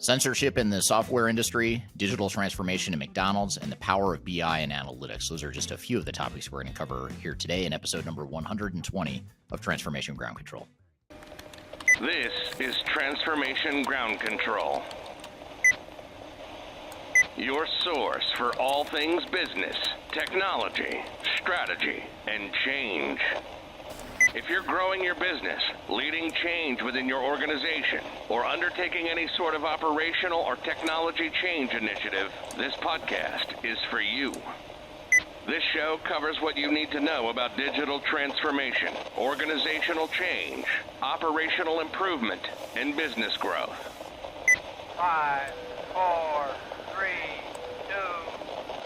Censorship in the software industry, digital transformation in McDonald's, and the power of BI and analytics. Those are just a few of the topics we're going to cover here today in episode number 120 of Transformation Ground Control. This is Transformation Ground Control, your source for all things business, technology, strategy, and change. If you're growing your business, leading change within your organization, or undertaking any sort of operational or technology change initiative, this podcast is for you. This show covers what you need to know about digital transformation, organizational change, operational improvement, and business growth. 5, 4, 3, 2,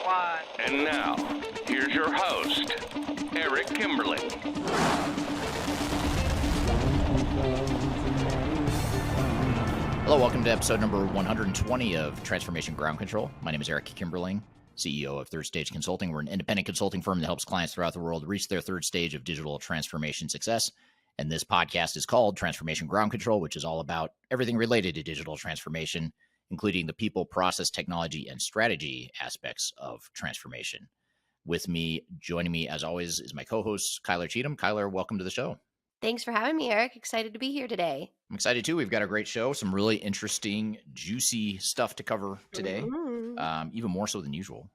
1. And now, here's your host, Eric Kimberling. Hello, welcome to episode number 120 of Transformation Ground Control. My name is Eric Kimberling, CEO of Third Stage Consulting. We're an independent consulting firm that helps clients throughout the world reach their third stage of digital transformation success. And this podcast is called Transformation Ground Control, which is all about everything related to digital transformation, including the people, process, technology, and strategy aspects of transformation. With me, joining me as always, is my co-host, Kyler Cheatham. Kyler, welcome to the show. Thanks for having me, Eric. Excited to be here today. I'm excited too. We've got a great show, some really interesting, juicy stuff to cover today, even more so than usual,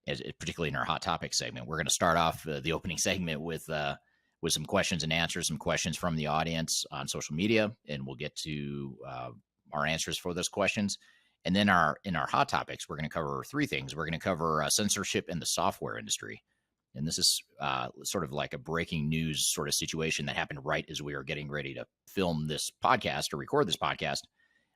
particularly in our hot topic segment. We're going to start off the opening segment with some questions and answers, some questions from the audience on social media, and we'll get to our answers for those questions. And then in our hot topics, we're going to cover three things. We're going to cover censorship in the software industry. And this is sort of like a breaking news sort of situation that happened right as we were getting ready to film this podcast or record this podcast.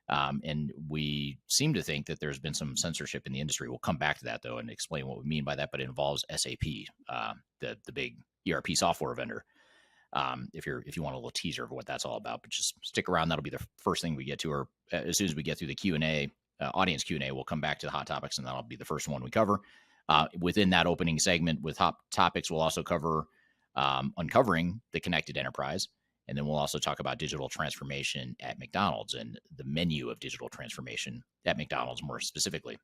And we seem to think that there's been some censorship in the industry. We'll come back to that, though, and explain what we mean by that. But it involves SAP, the big ERP software vendor. If you want a little teaser of what that's all about, but just stick around. That'll be the first thing we get to, or as soon as we get through the Q&A, audience Q&A, we'll come back to the hot topics, and that'll be the first one we cover. Within that opening segment with hot topics, we'll also cover uncovering the connected enterprise. And then we'll also talk about digital transformation at McDonald's and the menu of digital transformation at McDonald's more specifically.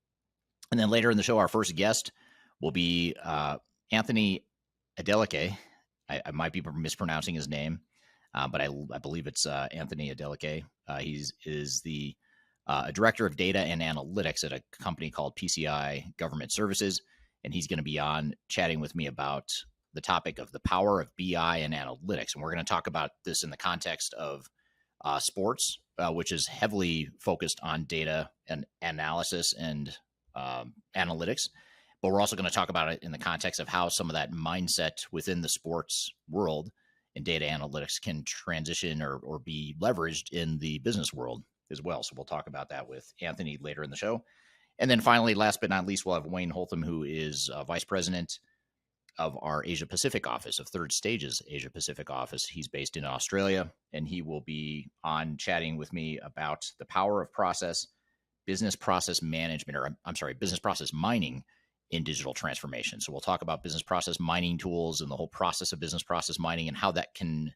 And then later in the show, our first guest will be Anthony Adeleke. I might be mispronouncing his name, but I believe it's Anthony Adeleke. He is the director of data and analytics at a company called PCI Government Services. And he's going to be on chatting with me about the topic of the power of BI and analytics. And we're going to talk about this in the context of sports, which is heavily focused on data and analysis and analytics. But we're also going to talk about it in the context of how some of that mindset within the sports world and data analytics can transition or be leveraged in the business world as well. So we'll talk about that with Anthony later in the show. And then finally, last but not least, we'll have Wayne Holtham, who is vice president of our Asia Pacific office, of Third Stage's Asia Pacific office. He's based in Australia, and he will be on chatting with me about the power of business process management, or I'm sorry, business process mining in digital transformation. So we'll talk about business process mining tools and the whole process of business process mining and how that can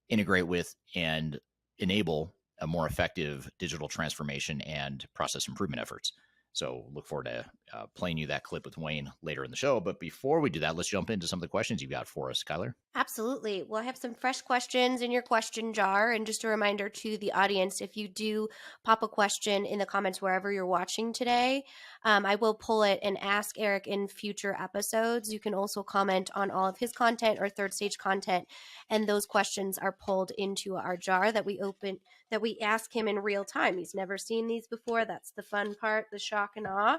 integrate with and enable a more effective digital transformation and process improvement efforts. So look forward to playing you that clip with Wayne later in the show. But before we do that, let's jump into some of the questions you've got for us, Kyler. Absolutely. Well, I have some fresh questions in your question jar. And just a reminder to the audience, if you do pop a question in the comments wherever you're watching today, I will pull it and ask Eric in future episodes. You can also comment on all of his content or Third Stage content. And those questions are pulled into our jar that we ask him in real time. He's never seen these before. That's the fun part, the shock and awe.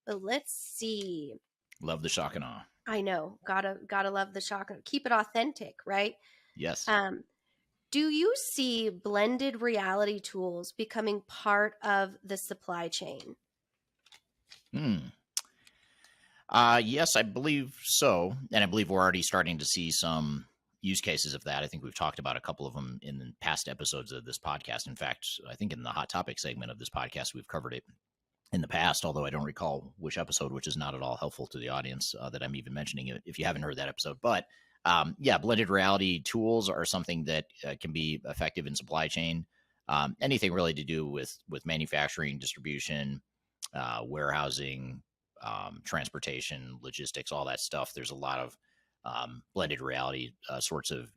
But let's see. Love the shock and awe. I know. Gotta love the shock. Keep it authentic, right? Yes. Do you see blended reality tools becoming part of the supply chain? Yes, I believe so. And I believe we're already starting to see some use cases of that. I think we've talked about a couple of them in past episodes of this podcast. In fact, I think in the hot topic segment of this podcast, we've covered it in the past, although I don't recall which episode, which is not at all helpful to the audience that I'm even mentioning it if you haven't heard that episode. But blended reality tools are something that can be effective in supply chain. Anything really to do with manufacturing, distribution, warehousing, transportation, logistics, all that stuff. There's a lot of blended reality sorts of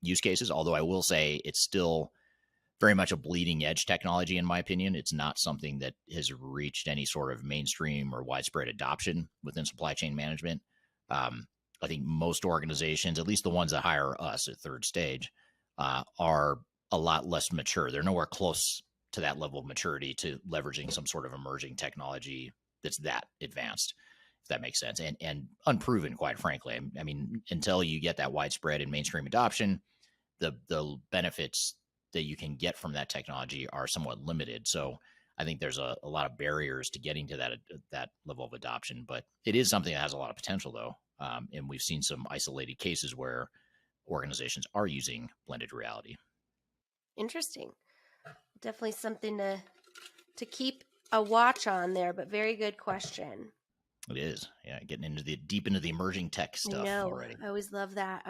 use cases. Although I will say it's still very much a bleeding edge technology, in my opinion. It's not something that has reached any sort of mainstream or widespread adoption within supply chain management. I think most organizations, at least the ones that hire us at third stage, are a lot less mature. They're nowhere close to that level of maturity to leveraging some sort of emerging technology that's that advanced, if that makes sense, and unproven, quite frankly. I mean, until you get that widespread and mainstream adoption, the benefits that you can get from that technology are somewhat limited. So I think there's a lot of barriers to getting to that level of adoption, but it is something that has a lot of potential, though. And we've seen some isolated cases where organizations are using blended reality. Interesting. Definitely something to keep a watch on there, but very good question. It is, yeah, getting into deep into the emerging tech stuff already. I always love that.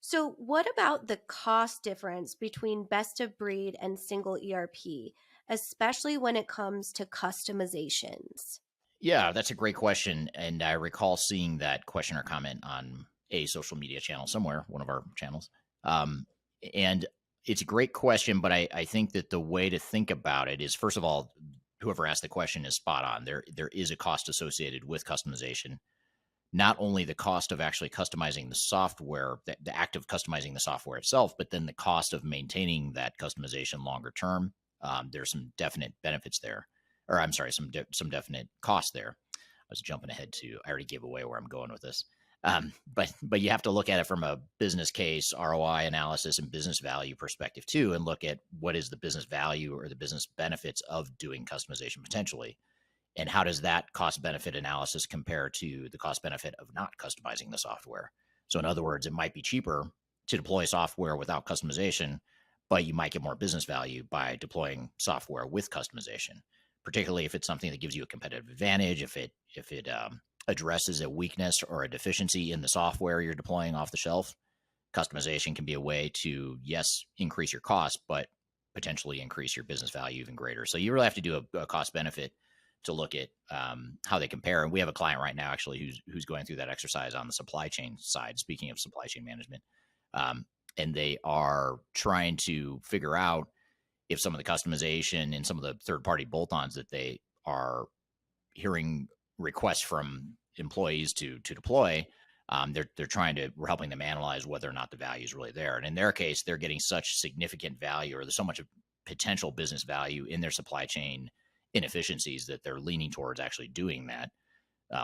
So what about the cost difference between best of breed and single ERP, especially when it comes to customizations? Yeah, that's a great question. And I recall seeing that question or comment on a social media channel somewhere, one of our channels. And it's a great question, but I think that the way to think about it is, first of all, whoever asked the question is spot on. There is a cost associated with customization. Not only the cost of actually customizing the software, the act of customizing the software itself, but then the cost of maintaining that customization longer term. There's some definite benefits there, or I'm sorry, some definite costs there. I was jumping ahead to, I already gave away where I'm going with this. But you have to look at it from a business case, ROI analysis, and business value perspective too, and look at what is the business value or the business benefits of doing customization potentially. And how does that cost benefit analysis compare to the cost benefit of not customizing the software? So in other words, it might be cheaper to deploy software without customization, but you might get more business value by deploying software with customization, particularly if it's something that gives you a competitive advantage, if it addresses a weakness or a deficiency in the software you're deploying off the shelf. Customization can be a way to, yes, increase your cost, but potentially increase your business value even greater. So you really have to do a cost benefit to look at how they compare. And we have a client right now actually who's going through that exercise on the supply chain side, speaking of supply chain management. And they are trying to figure out if some of the customization and some of the third-party bolt-ons that they are hearing requests from employees to deploy, we're helping them analyze whether or not the value is really there. And in their case, they're getting such significant value, or there's so much potential business value in their supply chain inefficiencies that they're leaning towards actually doing that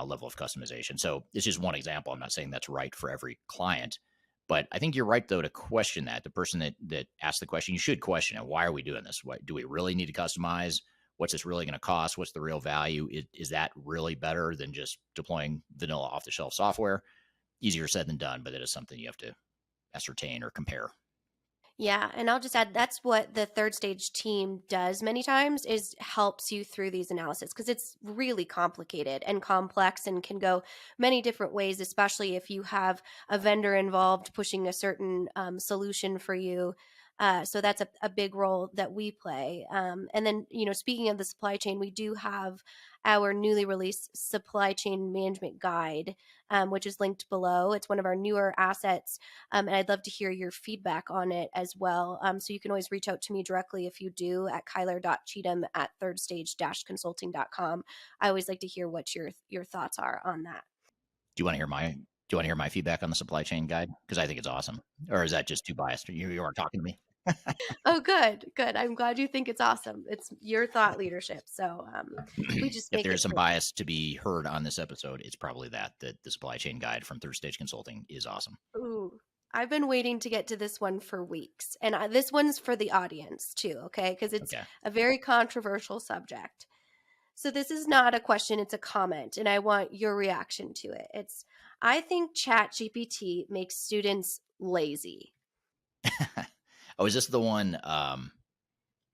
level of customization. So it's just one example. I'm not saying that's right for every client, but I think you're right, though, to question that. The person that asked the question, you should question it. Why are we doing this? Do we really need to customize? What's this really going to cost? What's the real value? Is that really better than just deploying vanilla off-the-shelf software? Easier said than done, but it is something you have to ascertain or compare. Yeah, and I'll just add that's what the third stage team does many times is helps you through these analysis because it's really complicated and complex and can go many different ways, especially if you have a vendor involved pushing a certain solution for you. So that's a big role that we play. And then, speaking of the supply chain, we do have our newly released supply chain management guide, which is linked below. It's one of our newer assets. And I'd love to hear your feedback on it as well. So you can always reach out to me directly if you do at kyler.cheatham@thirdstage-consulting.com. I always like to hear what your thoughts are on that. Do you want to hear my feedback on the supply chain guide? Because I think it's awesome. Or is that just too biased? You weren't talking to me? Oh, good. I'm glad you think it's awesome. It's your thought leadership. So we just if there's some bias to be heard on this episode, it's probably that the supply chain guide from Third Stage Consulting is awesome. Ooh, I've been waiting to get to this one for weeks. And this one's for the audience too, okay? Because it's a very controversial subject. So this is not a question, it's a comment, and I want your reaction to it. I think ChatGPT makes students lazy. Oh, is this the one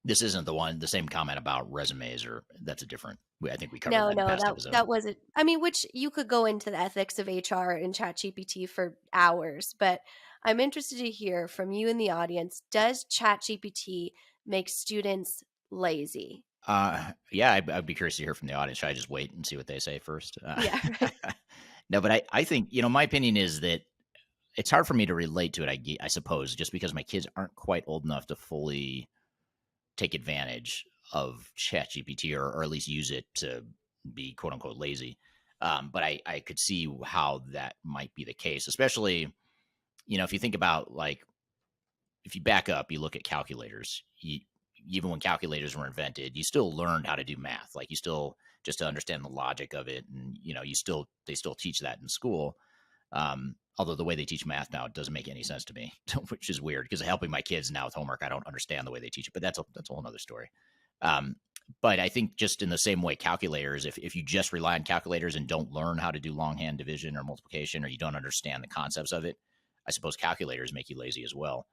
This isn't the same comment about resumes, or that's a different. I think we covered No, that in the no, past that episode. that wasn't. I mean, which you could go into the ethics of HR and ChatGPT for hours, but I'm interested to hear from you in the audience. Does ChatGPT make students lazy? Yeah, I'd be curious to hear from the audience. Should I just wait and see what they say first? Yeah, right. No, but I think, my opinion is that it's hard for me to relate to it, I suppose, just because my kids aren't quite old enough to fully take advantage of ChatGPT, or at least use it to be quote unquote lazy. But I could see how that might be the case, especially, if you think about, like, if you back up, you look at calculators. Even when calculators were invented, you still learned how to do math. Like, you still, just to understand the logic of it, and they still teach that in school. Although the way they teach math now, it doesn't make any sense to me, which is weird, because helping my kids now with homework, I don't understand the way they teach it. But that's a whole other story. But I think, just in the same way, calculators, if you just rely on calculators and don't learn how to do longhand division or multiplication, or you don't understand the concepts of it, I suppose calculators make you lazy as well.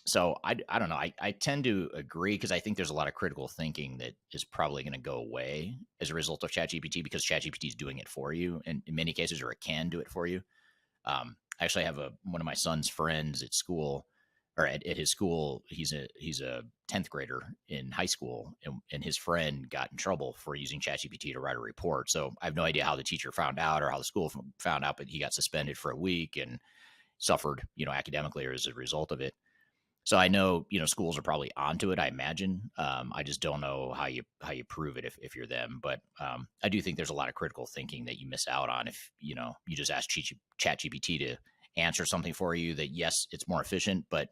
So I don't know. I tend to agree, because I think there's a lot of critical thinking that is probably going to go away as a result of ChatGPT, because ChatGPT is doing it for you, and in many cases, or it can do it for you. Actually, I have one of my son's friends at school, or at his school. He's a 10th grader in high school, and his friend got in trouble for using ChatGPT to write a report. So I have no idea how the teacher found out, or how the school found out, but he got suspended for a week and suffered, academically, or as a result of it. So I know, schools are probably onto it, I imagine. I just don't know how you prove it if you're them. But I do think there's a lot of critical thinking that you miss out on if, you just ask ChatGPT to answer something for you. That, yes, it's more efficient, but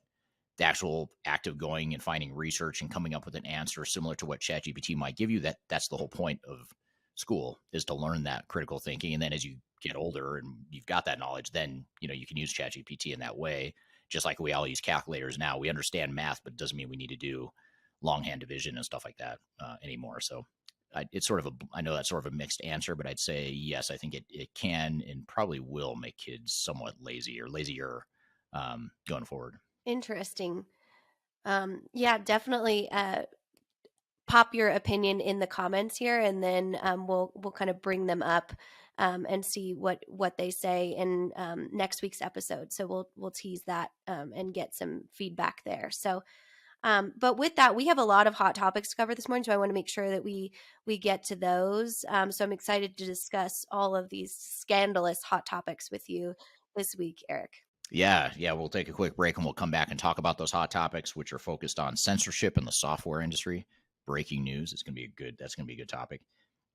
the actual act of going and finding research and coming up with an answer similar to what ChatGPT might give you, that's the whole point of school, is to learn that critical thinking. And then as you get older and you've got that knowledge, then, you can use ChatGPT in that way. Just like we all use calculators now. We understand math, but it doesn't mean we need to do longhand division and stuff like that anymore. So it's sort of I know that's sort of a mixed answer, but I'd say yes, I think it can and probably will make kids somewhat lazy, or lazier going forward. Interesting. Yeah, definitely. Pop your opinion in the comments here, and then we'll kind of bring them up and see what they say in next week's episode. So we'll tease that and get some feedback there. So, but with that, we have a lot of hot topics to cover this morning, so I want to make sure that we get to those. So I'm excited to discuss all of these scandalous hot topics with you this week, Eric. Yeah. We'll take a quick break, and we'll come back and talk about those hot topics, which are focused on censorship in the software industry. Breaking news. That's going to be a good topic.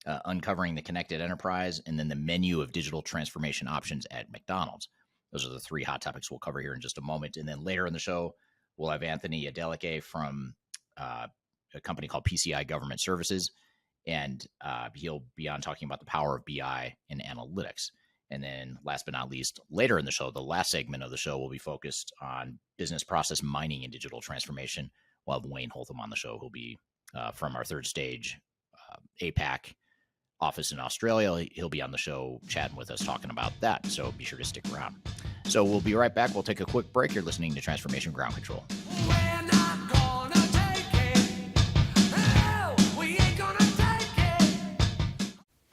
Uncovering the connected enterprise, and then the menu of digital transformation options at McDonald's. Those are the three hot topics we'll cover here in just a moment. And then later in the show, we'll have Anthony Adeleke from a company called PCI Government Services, and he'll be on talking about the power of BI and analytics. And then last but not least, later in the show, the last segment of the show will be focused on business process mining and digital transformation. We'll have Wayne Holtham on the show, who'll be from our Third Stage APAC office in Australia. He'll be on the show chatting with us, talking about that. So be sure to stick around. So we'll be right back. We'll take a quick break. You're listening to Transformation Ground Control.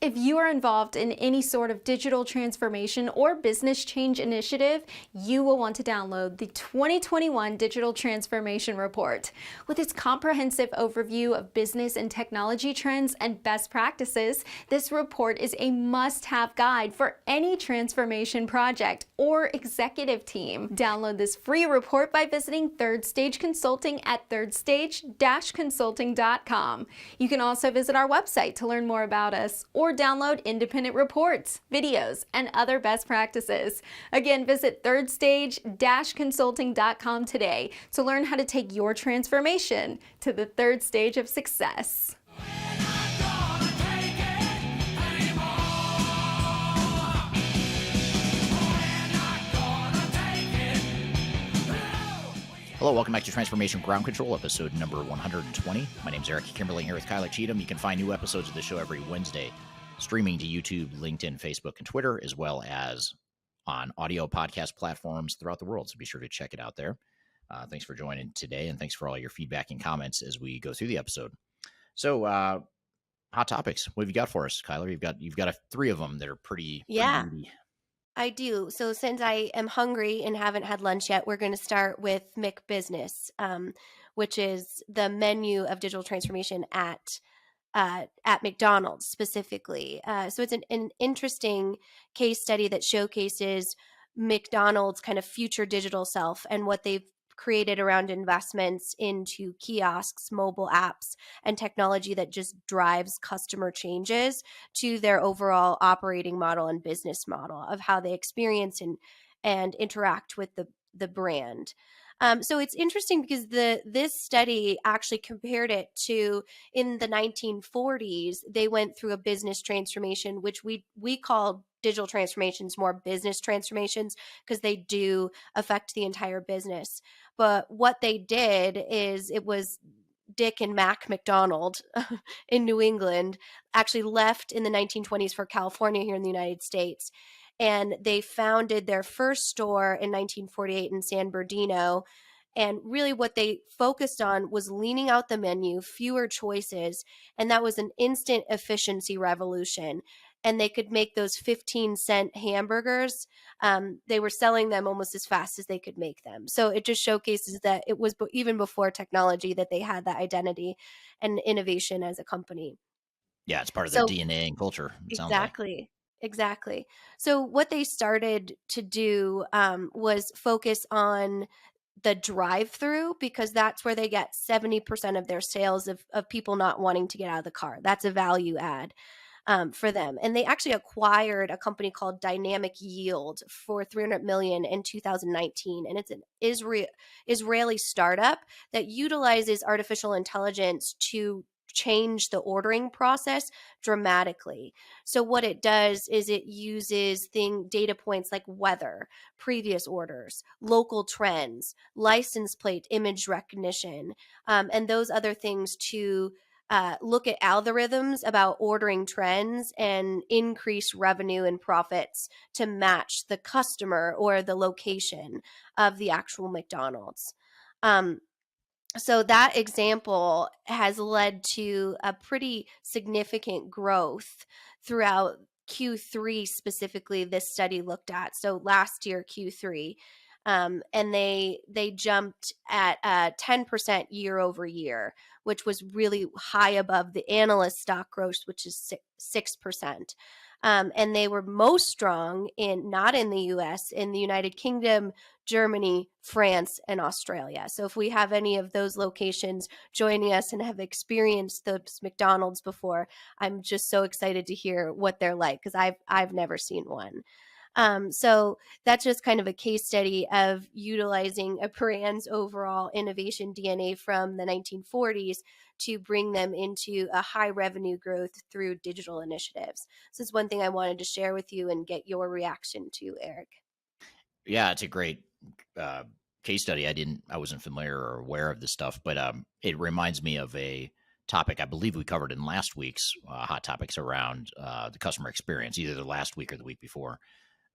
If you are involved in any sort of digital transformation or business change initiative, you will want to download the 2021 Digital Transformation Report. With its comprehensive overview of business and technology trends and best practices, this report is a must-have guide for any transformation project or executive team. Download this free report by visiting Third Stage Consulting at thirdstage-consulting.com. You can also visit our website to learn more about us, or download independent reports, videos, and other best practices. Again, visit thirdstage-consulting.com today to learn how to take your transformation to the third stage of success. Hello, welcome back to Transformation Ground Control, episode number 120. My name's Eric Kimberly, here with Kyla Cheatham. You can find new episodes of the show every Wednesday, streaming to YouTube, LinkedIn, Facebook, and Twitter, as well as on audio podcast platforms throughout the world. So be sure to check it out there. Thanks for joining today, and thanks for all your feedback and comments as we go through the episode. So, hot topics. What have you got for us, Kyler? You've got three of them that are pretty Yeah, meaty. I do. So since I am hungry and haven't had lunch yet, we're going to start with McBusiness, which is the menu of digital transformation at McDonald's specifically. So it's an interesting case study that showcases McDonald's kind of future digital self and what they've created around investments into kiosks, mobile apps, and technology that just drives customer changes to their overall operating model and business model of how they experience and interact with the brand. So it's interesting because this study actually compared it to in the 1940s. They went through a business transformation, which we call digital transformations more business transformations because they do affect the entire business. But what they did is it was Dick and Mac McDonald in New England actually left in the 1920s for California here in the United States. And they founded their first store in 1948 in San Bernardino. And really, what they focused on was leaning out the menu, fewer choices, and that was an instant efficiency revolution. And they could make those 15-cent hamburgers. They were selling them almost as fast as they could make them. So it just showcases that it was even before technology that they had that identity and innovation as a company. Yeah, it's part of their So DNA and culture. It sounds like. exactly. So what they started to do was focus on the drive-through because that's where they get 70% of their sales of people not wanting to get out of the car. That's a value add for them. And they actually acquired a company called Dynamic Yield for $300 million in 2019. And it's an Israeli startup that utilizes artificial intelligence to change the ordering process dramatically. So what it does is it uses data points like weather, previous orders, local trends, license plate image recognition, and those other things to look at algorithms about ordering trends and increase revenue and profits to match the customer or the location of the actual McDonald's. So that example has led to a pretty significant growth throughout Q3 specifically. This study looked at so last year Q3, and they jumped at 10% year over year, which was really high above the analyst stock growth, which is 6%. And they were most strong not in the U.S., in the United Kingdom, Germany, France, and Australia. So if we have any of those locations joining us and have experienced those McDonald's before, I'm just so excited to hear what they're like because I've never seen one. So that's just kind of a case study of utilizing a brand's overall innovation DNA from the 1940s to bring them into a high revenue growth through digital initiatives. So it's one thing I wanted to share with you and get your reaction to, Eric. Yeah, it's a great case study. I wasn't familiar or aware of this stuff, but it reminds me of a topic I believe we covered in last week's hot topics around the customer experience, either the last week or the week before.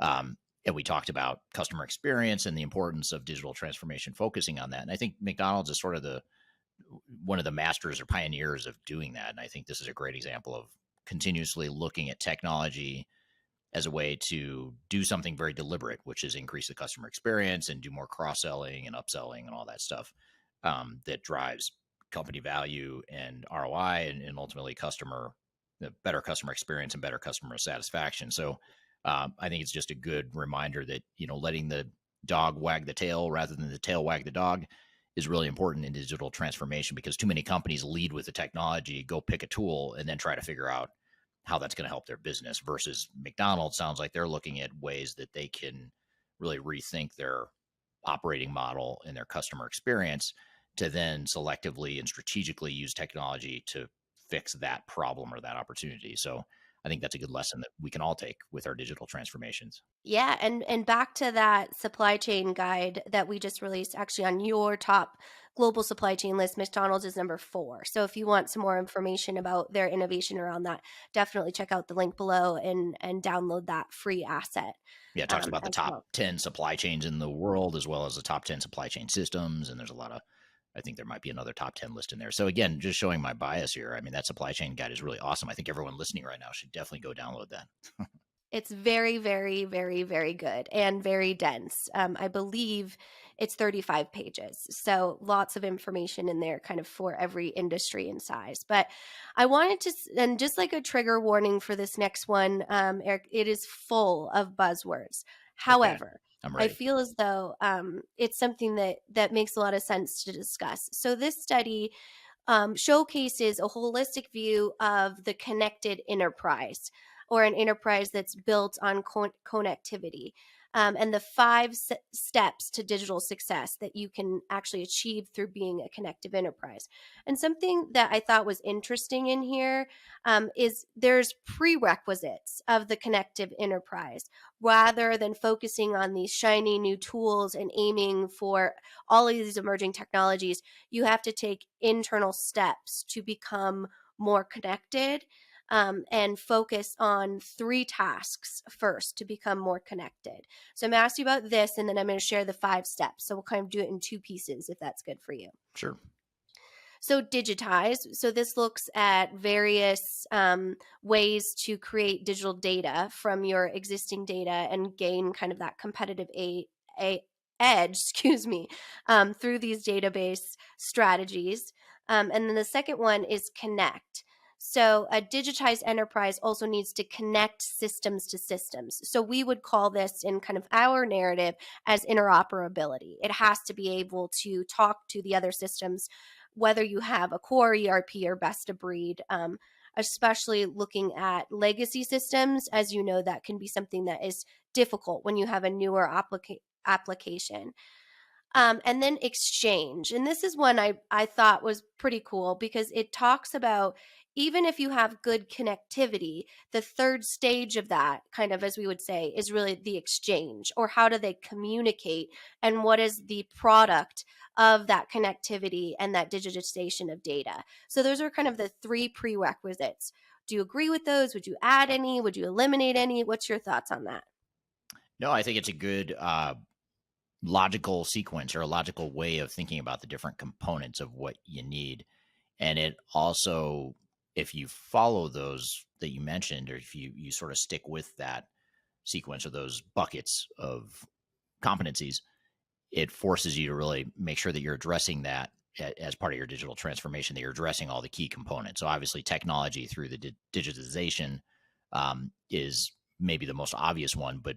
And we talked about customer experience and the importance of digital transformation, focusing on that. And I think McDonald's is sort of one of the masters or pioneers of doing that. And I think this is a great example of continuously looking at technology as a way to do something very deliberate, which is increase the customer experience and do more cross-selling and upselling and all that stuff that drives company value and ROI and ultimately better customer experience and better customer satisfaction. So I think it's just a good reminder that, letting the dog wag the tail rather than the tail wag the dog is really important in digital transformation because too many companies lead with the technology, go pick a tool, and then try to figure out how that's going to help their business versus McDonald's sounds like they're looking at ways that they can really rethink their operating model and their customer experience to then selectively and strategically use technology to fix that problem or that opportunity. So I think that's a good lesson that we can all take with our digital transformations. Yeah, and back to that supply chain guide that we just released, actually on your top global supply chain list, McDonald's is number 4. So if you want some more information about their innovation around that, definitely check out the link below and download that free asset Yeah, it talks about the as top well. 10 supply chains in the world, as well as the top 10 supply chain systems. And there's a lot of, I think there might be another top 10 list in there. So again, just showing my bias here. I mean, that supply chain guide is really awesome. I think everyone listening right now should definitely go download that. It's very, very, very, very good and very dense. I believe it's 35 pages. So lots of information in there kind of for every industry and size. But I wanted to, and just like a trigger warning for this next one, Eric, it is full of buzzwords. Okay, However, I'm I ready. feel as though it's something that makes a lot of sense to discuss. So this study showcases a holistic view of the connected enterprise, or an enterprise that's built on connectivity, and the 5 steps to digital success that you can actually achieve through being a connective enterprise. And something that I thought was interesting in here is there's prerequisites of the connective enterprise. Rather than focusing on these shiny new tools and aiming for all of these emerging technologies, you have to take internal steps to become more connected, and focus on 3 tasks first to become more connected. So I'm going to ask you about this, and then I'm going to share the 5 steps. So we'll kind of do it in 2 pieces if that's good for you. Sure. So digitize. So this looks at various ways to create digital data from your existing data and gain kind of that competitive edge, excuse me, through these database strategies. And then the second one is connect. So a digitized enterprise also needs to connect systems to systems. So we would call this in kind of our narrative as interoperability. It has to be able to talk to the other systems, whether you have a core ERP or best of breed, especially looking at legacy systems. As you know, that can be something that is difficult when you have a newer application. And then exchange. And this is one I thought was pretty cool because it talks about, even if you have good connectivity, the third stage of that, kind of as we would say, is really the exchange, or how do they communicate, and what is the product of that connectivity and that digitization of data. So those are kind of the 3 prerequisites. Do you agree with those? Would you add any? Would you eliminate any? What's your thoughts on that? No, I think it's a good logical sequence, or a logical way of thinking about the different components of what you need. And it also, if you follow those that you mentioned, or if you sort of stick with that sequence or those buckets of competencies, it forces you to really make sure that you're addressing that as part of your digital transformation, that you're addressing all the key components. So obviously technology through the digitization is maybe the most obvious one, but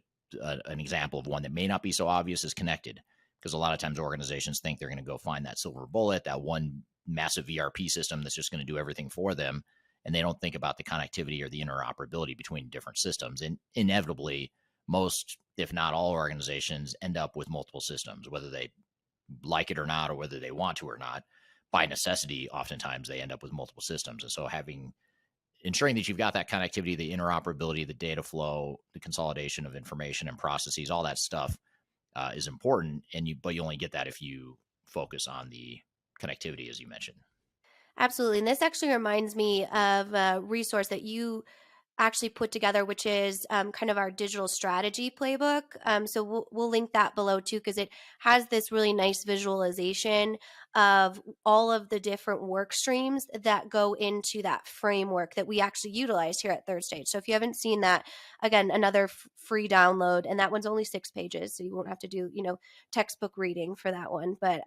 an example of one that may not be so obvious is connected, because a lot of times organizations think they're going to go find that silver bullet, that one massive ERP system that's just going to do everything for them, and they don't think about the connectivity or the interoperability between different systems. And inevitably, most, if not all, organizations end up with multiple systems, whether they like it or not, or whether they want to or not. By necessity, oftentimes they end up with multiple systems. And so ensuring that you've got that connectivity, the interoperability, the data flow, the consolidation of information and processes, all that stuff is important. But you only get that if you focus on the connectivity, as you mentioned. Absolutely. And this actually reminds me of a resource that you actually put together, which is kind of our digital strategy playbook. So we'll link that below too, because it has this really nice visualization of all of the different work streams that go into that framework that we actually utilize here at Third Stage. So if you haven't seen that, again, another free download, and that one's only 6 pages, so you won't have to do textbook reading for that one. But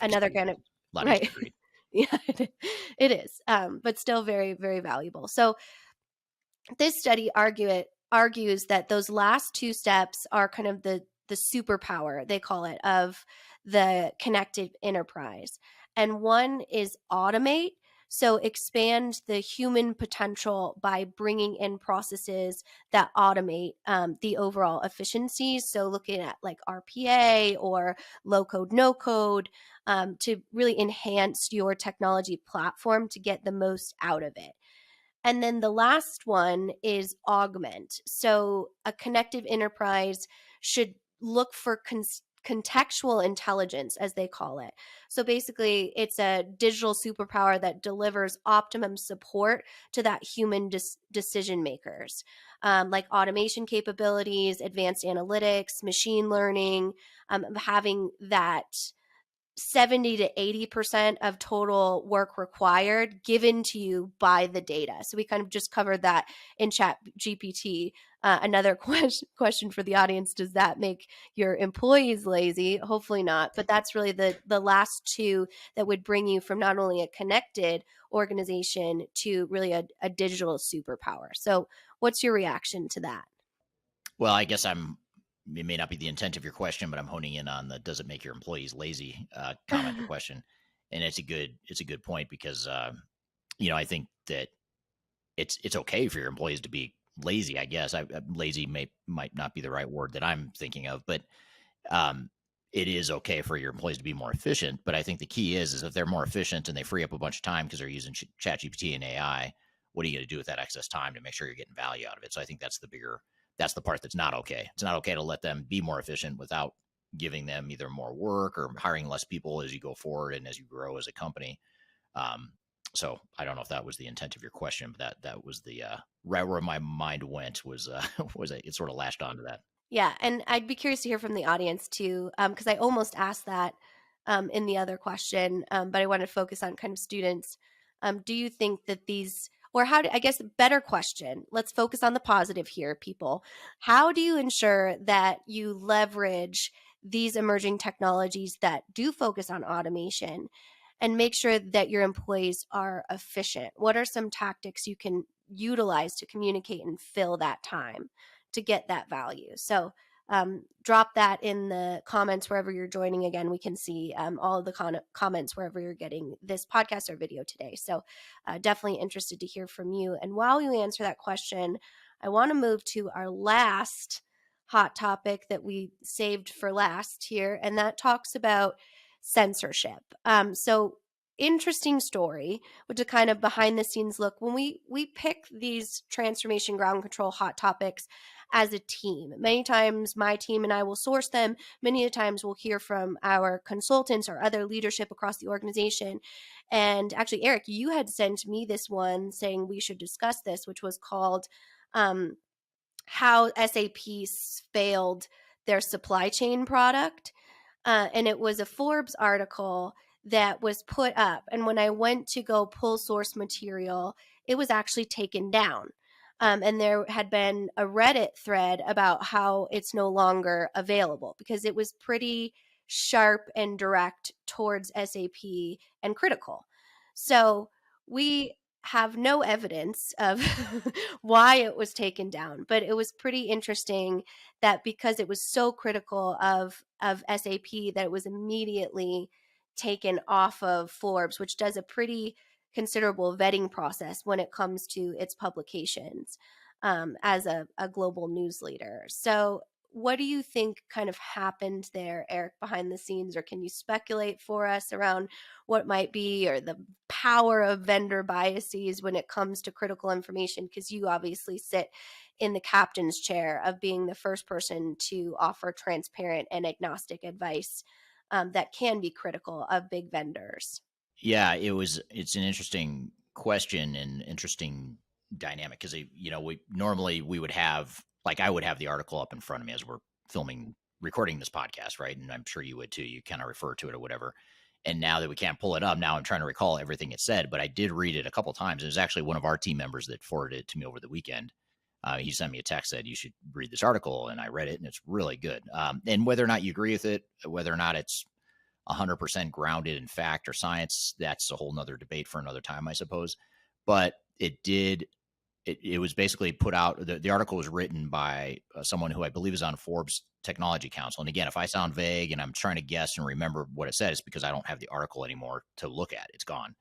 another kind of A lot easier right. to read. Yeah, it is, but still very, very valuable. So this study argues that those last 2 steps are kind of the superpower, they call it, of the connected enterprise. And one is automate. So expand the human potential by bringing in processes that automate the overall efficiencies. So looking at like RPA or low code, no code, to really enhance your technology platform to get the most out of it. And then the last one is augment. So a connected enterprise should look for contextual intelligence, as they call it. So basically, it's a digital superpower that delivers optimum support to that human decision makers, like automation capabilities, advanced analytics, machine learning, having that 70 to 80% of total work required given to you by the data. So we kind of just covered that in Chat GPT. Another question for the audience: does that make your employees lazy? Hopefully not. But that's really the last two that would bring you from not only a connected organization to really a digital superpower. So what's your reaction to that? Well, I guess it may not be the intent of your question, but I'm honing in on the does it make your employees lazy comment or question. And it's a good point because, I think that it's okay for your employees to be lazy, I guess. Lazy might not be the right word that I'm thinking of, but it is okay for your employees to be more efficient. But I think the key is if they're more efficient and they free up a bunch of time because they're using ChatGPT and AI, what are you going to do with that excess time to make sure you're getting value out of it? So I think that's the part that's not okay. It's not okay to let them be more efficient without giving them either more work or hiring less people as you go forward and as you grow as a company. So I don't know if that was the intent of your question, but that was the right where my mind went was it sort of latched onto that. Yeah, and I'd be curious to hear from the audience too, because I almost asked that in the other question, but I wanted to focus on kind of students. Do you think that these, or I guess, better question, let's focus on the positive here, people. How do you ensure that you leverage these emerging technologies that do focus on automation and make sure that your employees are efficient? What are some tactics you can utilize to communicate and fill that time to get that value? So drop that in the comments wherever you're joining. Again, we can see all of the comments wherever you're getting this podcast or video today. So definitely interested to hear from you. And while you answer that question, I want to move to our last hot topic that we saved for last here, and that talks about censorship. So interesting story, which is kind of behind the scenes look. When we pick these transformation ground control hot topics as a team, many times my team and I will source them. Many times we'll hear from our consultants or other leadership across the organization. And actually, Eric, you had sent me this one saying we should discuss this, which was called how SAP failed their supply chain product. And it was a Forbes article that was put up. And when I went to go pull source material, it was actually taken down. And there had been a Reddit thread about how it's no longer available because it was pretty sharp and direct towards SAP and critical. So we have no evidence of why it was taken down, but it was pretty interesting that because it was so critical of SAP that it was immediately taken off of Forbes, which does a pretty considerable vetting process when it comes to its publications as a global news leader. So what do you think kind of happened there, Eric, behind the scenes, or can you speculate for us around what might be, or the power of vendor biases when it comes to critical information? Because you obviously sit in the captain's chair of being the first person to offer transparent and agnostic advice that can be critical of big vendors. Yeah, it's an interesting question and interesting dynamic because we would have, like, I would have the article up in front of me as we're recording this podcast, right? And I'm sure you would too. You kind of refer to it or whatever. And now that we can't pull it up, now I'm trying to recall everything it said, but I did read it a couple of times. It was actually one of our team members that forwarded it to me over the weekend. He sent me a text, said you should read this article, and I read it, and it's really good. And whether or not you agree with it, whether or not it's 100% grounded in fact or science, that's a whole nother debate for another time, I suppose. But it was basically put out. The article was written by someone who I believe is on Forbes Technology Council. And again, if I sound vague and I'm trying to guess and remember what it said, it's because I don't have the article anymore to look at. It's gone.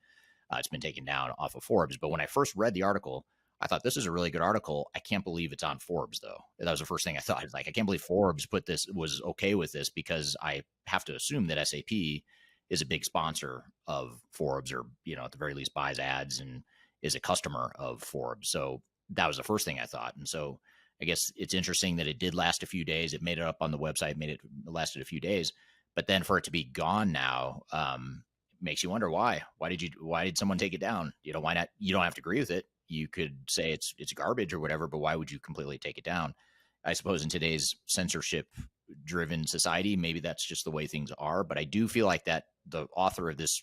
It's been taken down off of Forbes. But when I first read the article, I thought this is a really good article. I can't believe it's on Forbes, though. That was the first thing I thought. It's like, I can't believe Forbes was okay with this, because I have to assume that SAP is a big sponsor of Forbes, or, at the very least buys ads and is a customer of Forbes. So that was the first thing I thought. And so I guess it's interesting that it did last a few days. It made it up on the website, lasted a few days, but then for it to be gone now, makes you wonder why. Why did someone take it down? Why not? You don't have to agree with it. You could say it's garbage or whatever, but why would you completely take it down? I suppose in today's censorship driven society, maybe that's just the way things are. But I do feel like that the author of this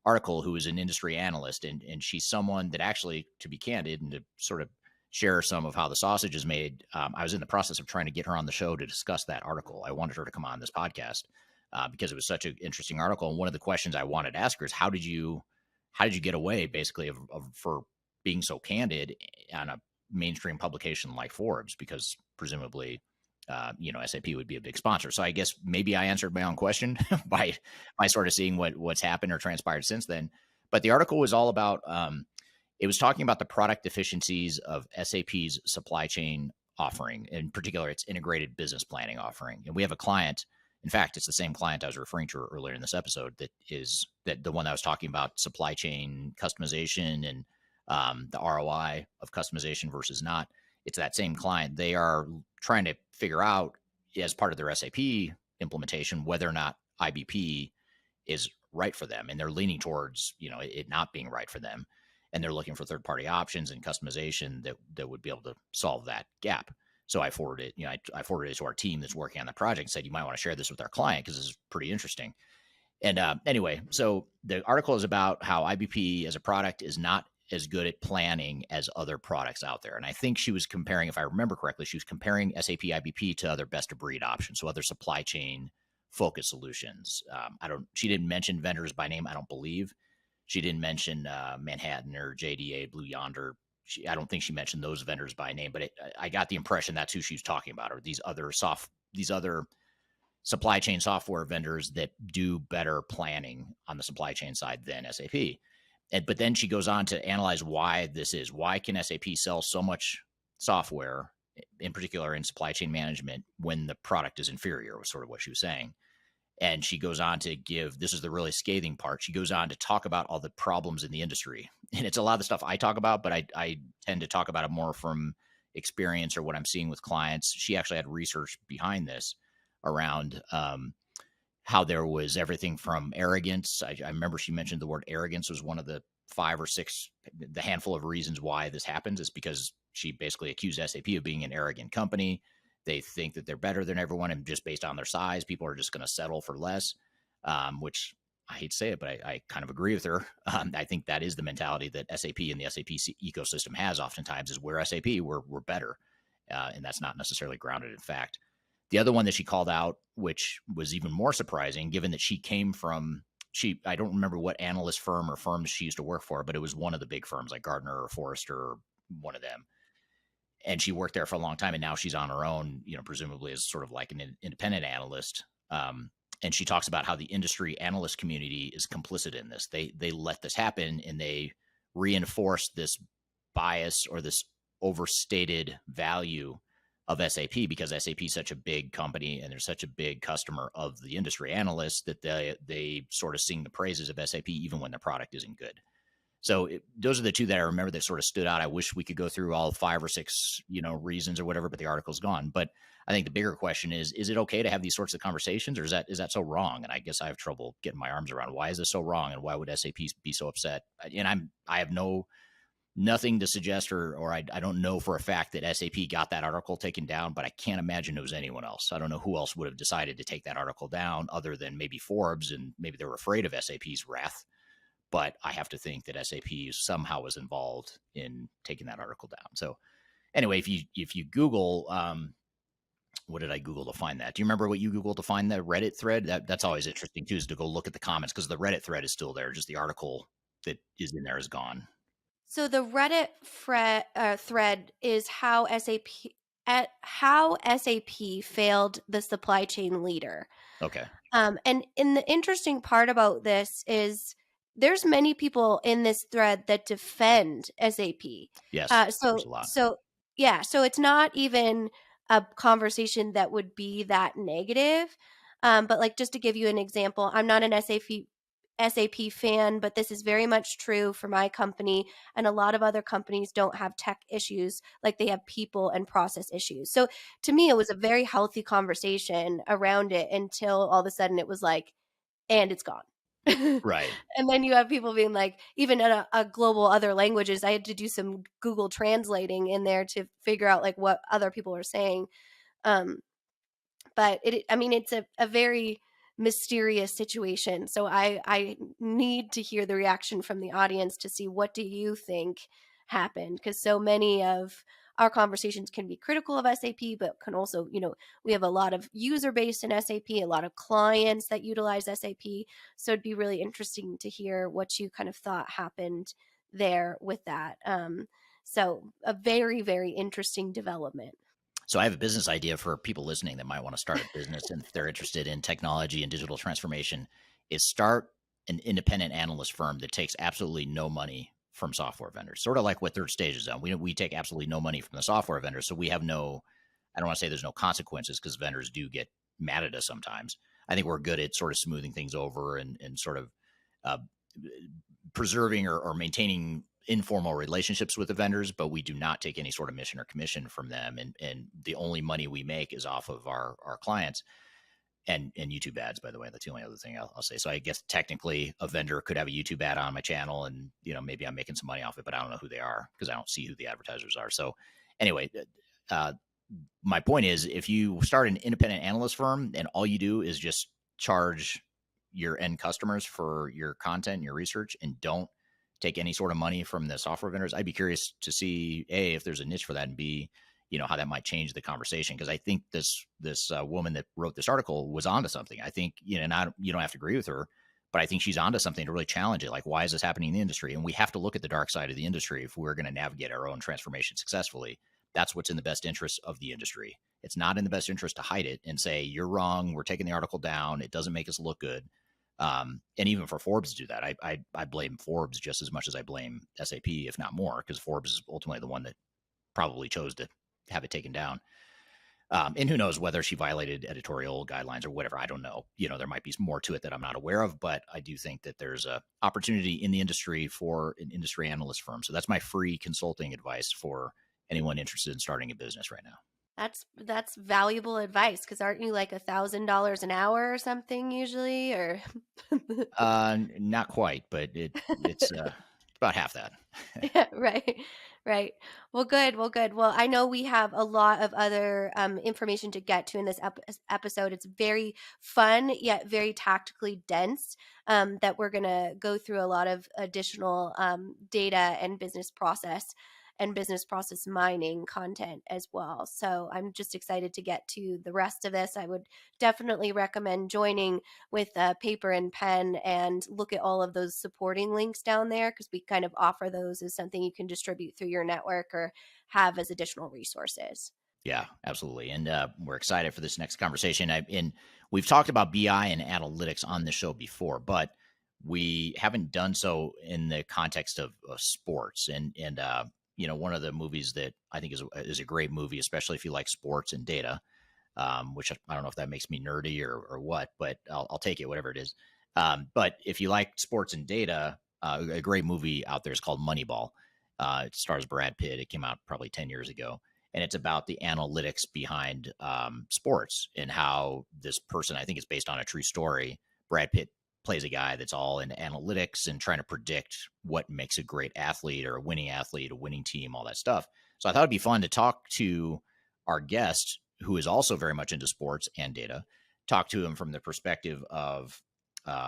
article, who is an industry analyst, and she's someone that actually, to be candid and to sort of share some of how the sausage is made, I was in the process of trying to get her on the show to discuss that article. I wanted her to come on this podcast because it was such an interesting article. And one of the questions I wanted to ask her is, how did you get away basically for being so candid on a mainstream publication like Forbes? Because presumably, SAP would be a big sponsor. So I guess maybe I answered my own question by sort of seeing what's happened or transpired since then. But the article was all about, it was talking about the product deficiencies of SAP's supply chain offering, in particular, its integrated business planning offering. And we have a client. In fact, it's the same client I was referring to earlier in this episode that the one that I was talking about supply chain customization and the ROI of customization versus not. It's that same client. They are trying to figure out, as part of their SAP implementation, whether or not IBP is right for them. And they're leaning towards, it not being right for them. And they're looking for third-party options and customization that would be able to solve that gap. So I forwarded it to our team that's working on the project and said, you might want to share this with our client because this is pretty interesting. And anyway, so the article is about how IBP as a product is not as good at planning as other products out there. And I think she was comparing, if I remember correctly, she was comparing SAP IBP to other best of breed options. So other supply chain focused solutions. She didn't mention vendors by name, I don't believe. She didn't mention Manhattan or JDA, Blue Yonder. I don't think she mentioned those vendors by name, but I got the impression that's who she was talking about, or these other supply chain software vendors that do better planning on the supply chain side than SAP. But then she goes on to analyze why this is. Why can SAP sell so much software, in particular in supply chain management, when the product is inferior, was sort of what she was saying. And she goes on to this is the really scathing part. She goes on to talk about all the problems in the industry. And it's a lot of the stuff I talk about, but I tend to talk about it more from experience or what I'm seeing with clients. She actually had research behind this around how there was everything from arrogance. I remember she mentioned the word arrogance was one of the 5 or 6, the handful of reasons why this happens is because she basically accused SAP of being an arrogant company. They think that they're better than everyone, and just based on their size, people are just going to settle for less, which I hate to say it, but I kind of agree with her. I think that is the mentality that SAP and the SAP ecosystem has oftentimes, is we're SAP, we're better. And that's not necessarily grounded in fact. The other one that she called out, which was even more surprising, given that she came from, I don't remember what analyst firm or firms she used to work for, but it was one of the big firms like Gartner or Forrester or one of them. And she worked there for a long time, and now she's on her own, presumably as sort of like an independent analyst. And she talks about how the industry analyst community is complicit in this. They let this happen, and they reinforce this bias or this overstated value of SAP because SAP is such a big company and they're such a big customer of the industry analysts that they sort of sing the praises of SAP even when the product isn't good. So those are the two that I remember that sort of stood out. I wish we could go through all 5 or 6, reasons or whatever, but the article's gone. But I think the bigger question is it okay to have these sorts of conversations, or is that so wrong? And I guess I have trouble getting my arms around why is this so wrong, and why would SAP be so upset? And I have nothing to suggest or I don't know for a fact that SAP got that article taken down, but I can't imagine it was anyone else. I don't know who else would have decided to take that article down other than maybe Forbes, and maybe they were afraid of SAP's wrath. But I have to think that SAP somehow was involved in taking that article down. So anyway, if you Google, what did I Google to find that? Do you remember what you Googled to find the Reddit thread? That's always interesting too, is to go look at the comments, because the Reddit thread is still there. Just the article that is in there is gone. So the Reddit thread is how SAP failed the supply chain leader. Okay. And the interesting part about this is there's many people in this thread that defend SAP. Yes. So it's not even a conversation that would be that negative. But like, just to give you an example, I'm not an SAP fan, but this is very much true for my company. And a lot of other companies don't have tech issues like they have people and process issues. So to me, it was a very healthy conversation around it until all of a sudden it was like, and it's gone. Right. And then you have people being like, even in a global other languages, I had to do some Google translating in there to figure out like what other people are saying. Um, but it's a very mysterious situation. So I need to hear the reaction from the audience to see, what do you think happened? Because so many of our conversations can be critical of SAP, but can also, we have a lot of user base in SAP, a lot of clients that utilize SAP. So it'd be really interesting to hear what you kind of thought happened there with that. So a very, very interesting development. So I have a business idea for people listening that might want to start a business, and if they're interested in technology and digital transformation, is start an independent analyst firm that takes absolutely no money from software vendors. Sort of like what Third Stage is on. We take absolutely no money from the software vendors, so we have no. I don't want to say there's no consequences, because vendors do get mad at us sometimes. I think we're good at sort of smoothing things over and sort of uh, preserving or maintaining informal relationships with the vendors, but we do not take any sort of mission or commission from them. And the only money we make is off of our clients and YouTube ads, by the way. That's the only other thing I'll say. So I guess technically a vendor could have a YouTube ad on my channel, and, maybe I'm making some money off it, but I don't know who they are because I don't see who the advertisers are. So anyway, my point is, if you start an independent analyst firm and all you do is just charge your end customers for your content and your research and don't take any sort of money from the software vendors, I'd be curious to see, A, if there's a niche for that, and B, how that might change the conversation. Because I think this woman that wrote this article was onto something. I think, you don't have to agree with her, but I think she's onto something to really challenge it. Like, why is this happening in the industry? And we have to look at the dark side of the industry if we're going to navigate our own transformation successfully. That's what's in the best interest of the industry. It's not in the best interest to hide it and say, you're wrong, we're taking the article down, it doesn't make us look good. And even for Forbes to do that, I blame Forbes just as much as I blame SAP, if not more, because Forbes is ultimately the one that probably chose to have it taken down. And who knows whether she violated editorial guidelines or whatever. I don't know. There might be more to it that I'm not aware of, but I do think that there's a opportunity in the industry for an industry analyst firm. So that's my free consulting advice for anyone interested in starting a business right now. That's valuable advice, because aren't you like $1,000 an hour or something usually, or? Not quite, but it's about half that. Yeah, right. Well, good. Well, I know we have a lot of other information to get to in this episode. It's very fun yet very tactically dense. That we're gonna go through a lot of additional data and business process mining content as well. So I'm just excited to get to the rest of this. I would definitely recommend joining with a paper and pen and look at all of those supporting links down there, because we kind of offer those as something you can distribute through your network or have as additional resources. Yeah, absolutely. And we're excited for this next conversation. And we've talked about BI and analytics on the show before, but we haven't done so in the context of sports. And one of the movies that I think is a great movie, especially if you like sports and data, which I don't know if that makes me nerdy or what, but I'll take it, whatever it is. But if you like sports and data, a great movie out there is called Moneyball. It stars Brad Pitt. It came out probably 10 years ago. And it's about the analytics behind sports and how this person, I think it's based on a true story. Brad Pitt plays a guy that's all into analytics and trying to predict what makes a great athlete or a winning team, all that stuff. So I thought it'd be fun to talk to our guest, who is also very much into sports and data, talk to him from the perspective of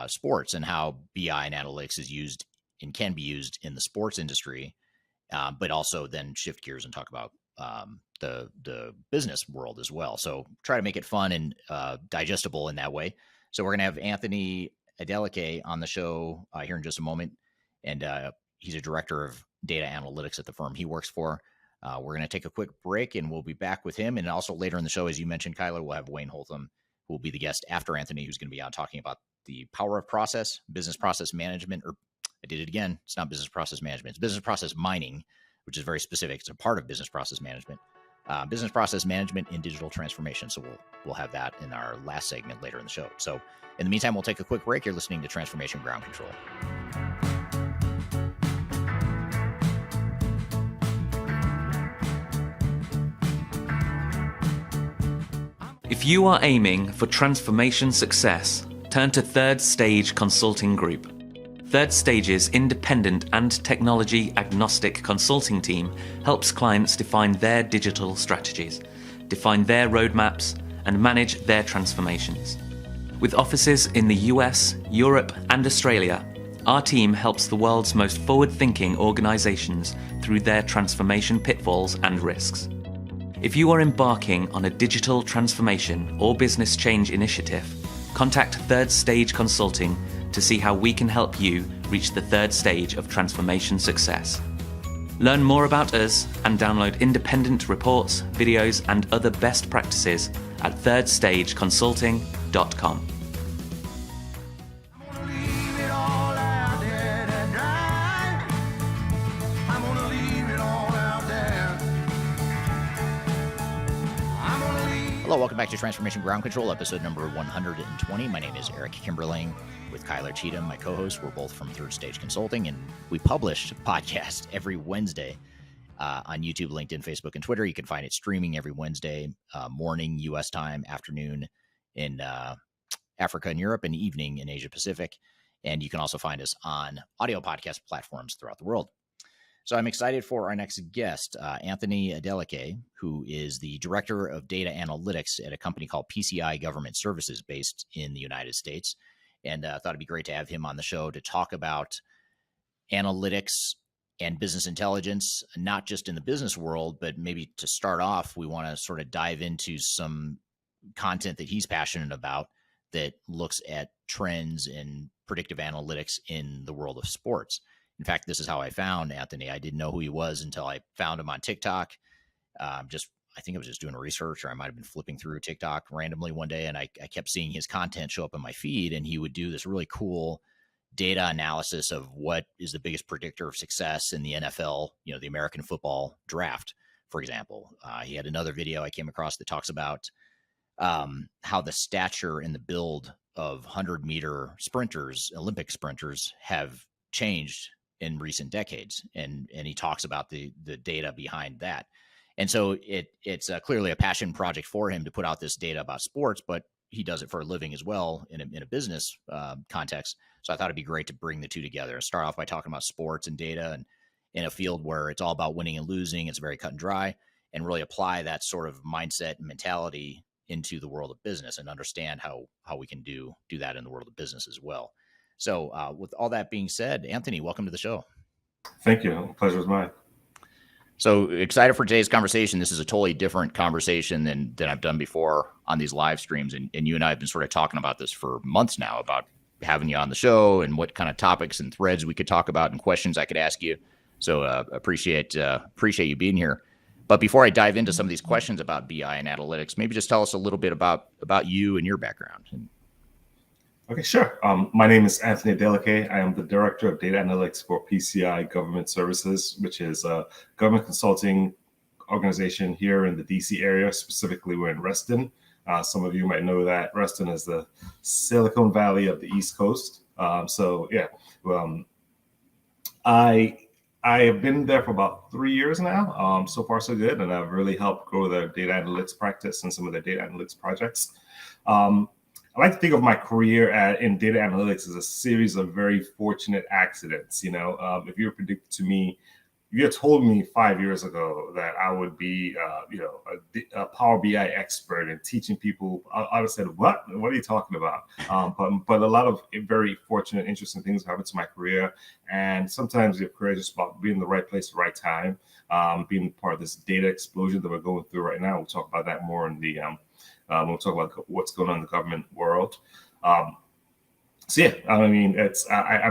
sports and how BI and analytics is used and can be used in the sports industry, but also then shift gears and talk about the business world as well. So try to make it fun and digestible in that way. So we're going to have Anthony Adeleke on the show here in just a moment. And he's a director of data analytics at the firm he works for. We're going to take a quick break and we'll be back with him. And also later in the show, as you mentioned, Kyler, we'll have Wayne Holtham, who will be the guest after Anthony, who's going to be on talking about the power of process, business process management, or I did it again. It's not business process management. It's business process mining, which is very specific. It's a part of business process management. business process management and digital transformation. So we'll have that in our last segment later in the show. So in the meantime, we'll take a quick break. You're listening to Transformation Ground Control. If you are aiming for transformation success, turn to Third Stage Consulting Group. Third Stage's independent and technology agnostic consulting team helps clients define their digital strategies, define their roadmaps, and manage their transformations. With offices in the US, Europe, and Australia, our team helps the world's most forward-thinking organizations through their transformation pitfalls and risks. If you are embarking on a digital transformation or business change initiative, contact Third Stage Consulting to see how we can help you reach the third stage of transformation success. Learn more about us and download independent reports, videos, and other best practices at thirdstageconsulting.com. Hello, welcome back to Transformation Ground Control, episode number 120. My name is Eric Kimberling with Kyler Cheatham, my co-host. We're both from Third Stage Consulting, and we publish podcasts every Wednesday on YouTube, LinkedIn, Facebook, and Twitter. You can find it streaming every Wednesday morning, U.S. time, afternoon in Africa and Europe, and evening in Asia Pacific. And you can also find us on audio podcast platforms throughout the world. So I'm excited for our next guest, Anthony Adeleke, who is the Director of Data Analytics at a company called PCI Government Services based in the United States. And I thought it'd be great to have him on the show to talk about analytics and business intelligence, not just in the business world, but maybe to start off, we want to sort of dive into some content that he's passionate about that looks at trends and predictive analytics in the world of sports. In fact, this is how I found Anthony. I didn't know who he was until I found him on TikTok. I think I was just doing research, or I might have been flipping through TikTok randomly one day, and I kept seeing his content show up in my feed, and he would do this really cool data analysis of what is the biggest predictor of success in the NFL, the American football draft, for example. He had another video I came across that talks about how the stature and the build of 100-meter sprinters, Olympic sprinters, have changed in recent decades, and he talks about the data behind that. And so it's clearly a passion project for him to put out this data about sports, but he does it for a living as well in a business context. So I thought it'd be great to bring the two together and start off by talking about sports and data, and in a field where it's all about winning and losing, it's very cut and dry, and really apply that sort of mindset and mentality into the world of business and understand how we can do that in the world of business as well. So with all that being said, Anthony, welcome to the show. Thank you. Pleasure is mine. So excited for today's conversation. This is a totally different conversation than I've done before on these live streams. And you and I have been sort of talking about this for months now, about having you on the show and what kind of topics and threads we could talk about and questions I could ask you. So appreciate you being here. But before I dive into some of these questions about BI and analytics, maybe just tell us a little bit about you and your background. Okay, sure. My name is Anthony Adeleke. I am the Director of Data Analytics for PCI Government Services, which is a government consulting organization here in the DC area. Specifically, we're in Reston. Some of you might know that Reston is the Silicon Valley of the East Coast. I have been there for about 3 years now. So far, so good. And I've really helped grow their data analytics practice and some of their data analytics projects. I like to think of my career in data analytics as a series of very fortunate accidents. If you were predicted to me, if you had told me 5 years ago that I would be, a Power BI expert and teaching people, I would have said, "What? What are you talking about?" But a lot of very fortunate, interesting things happened to my career, and sometimes your career is just about being in the right place at the right time, being part of this data explosion that we're going through right now. We'll talk about that more in the we'll talk about what's going on in the government world. I'm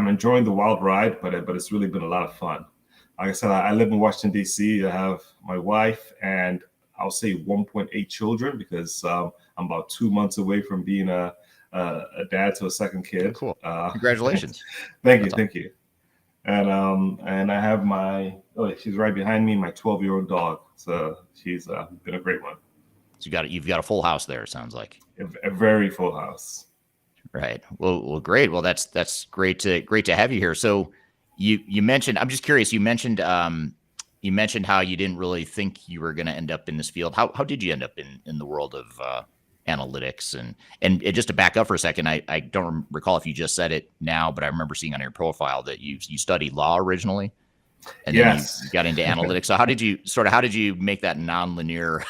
enjoying the wild ride, but it's really been a lot of fun. Like I said, I live in Washington, D.C. I have my wife and I'll say 1.8 children because I'm about 2 months away from being a dad to a second kid. Cool. Congratulations. Thank you. And I have my Oh, she's right behind me. My 12-year-old dog. So she's been a great one. So you've got a full house there. It sounds like A very full house. right. Well, great. Well, that's great to have you here. So you mentioned. I'm just curious. You mentioned how you didn't really think you were going to end up in this field. How did you end up in the world of analytics? And just to back up for a second, I don't recall if you just said it now, but I remember seeing on your profile that you studied law originally. And then you got into analytics. So how did you make that nonlinear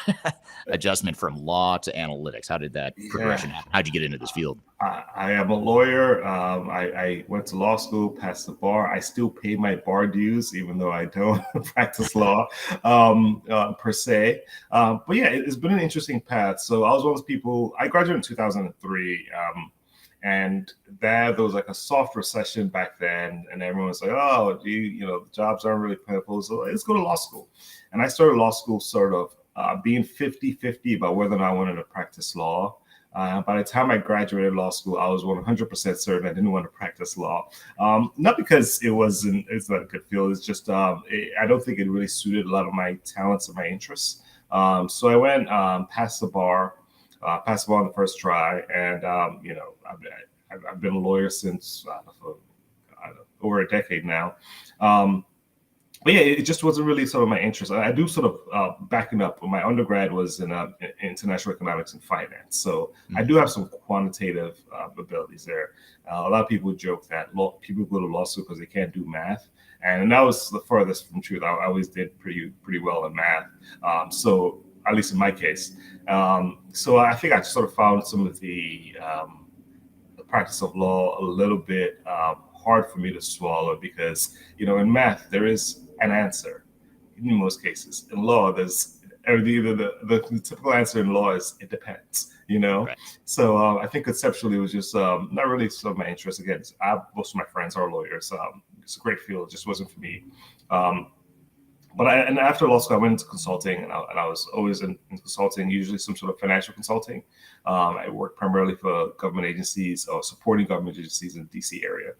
adjustment from law to analytics? How did that progression happen? How did you get into this field? I am a lawyer. I went to law school, passed the bar. I still pay my bar dues, even though I don't practice law per se. But yeah, it's been an interesting path. So I was one of those people. I graduated in 2003. And there was like a soft recession back then, and everyone was like, "Oh, the jobs aren't really plentiful, so let's go to law school." And I started law school sort of being 50-50 about whether or not I wanted to practice law. By the time I graduated law school, I was 100% certain I didn't want to practice law. Not because it's not a good field. It's just I don't think it really suited a lot of my talents and my interests. So I went past the bar. Passed on the first try, and I've been a lawyer since over a decade now. But yeah, it just wasn't really sort of my interest. I do sort of backing up. My undergrad was in international economics and finance, so I do have some quantitative abilities there. A lot of people joke that people go to law school because they can't do math, and that was the furthest from truth. I always did pretty well in math, so at least in my case. So I think I sort of found some of the practice of law a little bit hard for me to swallow because, in math, there is an answer in most cases. In law, there's either the typical answer in law is it depends, Right. So I think conceptually it was just not really some of my interest. Again, most of my friends are lawyers. It's a great field. It just wasn't for me. But after law school, I went into consulting, and I was always in consulting, usually some sort of financial consulting. I worked primarily for government agencies or supporting government agencies in the DC area.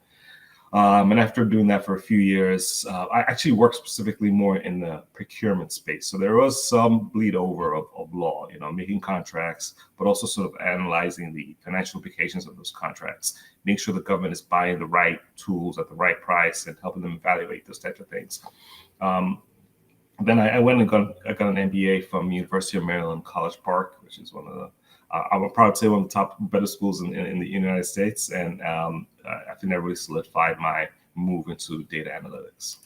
And after doing that for a few years, I actually worked specifically more in the procurement space. So there was some bleed over of law, making contracts, but also sort of analyzing the financial implications of those contracts, making sure the government is buying the right tools at the right price and helping them evaluate those types of things. Then I went and got an MBA from University of Maryland, College Park, which is one of the, I'm proud to say one of the top better schools in the United States. And I think that really solidified my move into data analytics.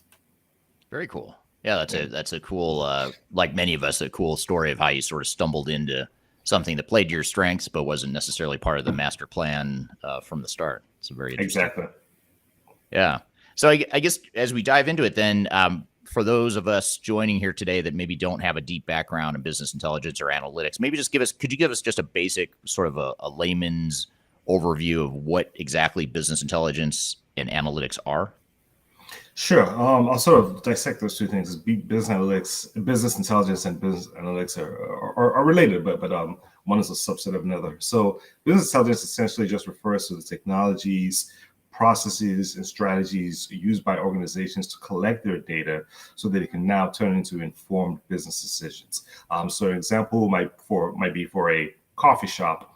Very cool. Yeah, that's a cool, like many of us, a cool story of how you sort of stumbled into something that played to your strengths, but wasn't necessarily part of the master plan from the start. It's very interesting. Exactly. Yeah. So I guess as we dive into it, then, for those of us joining here today that maybe don't have a deep background in business intelligence or analytics, maybe could you give us just a basic sort of a layman's overview of what exactly business intelligence and analytics are? Sure. I'll sort of dissect those two things. Business intelligence and business analytics are related, but one is a subset of another. So business intelligence essentially just refers to the technologies, processes, and strategies used by organizations to collect their data so that it can now turn into informed business decisions. So an example might be for a coffee shop.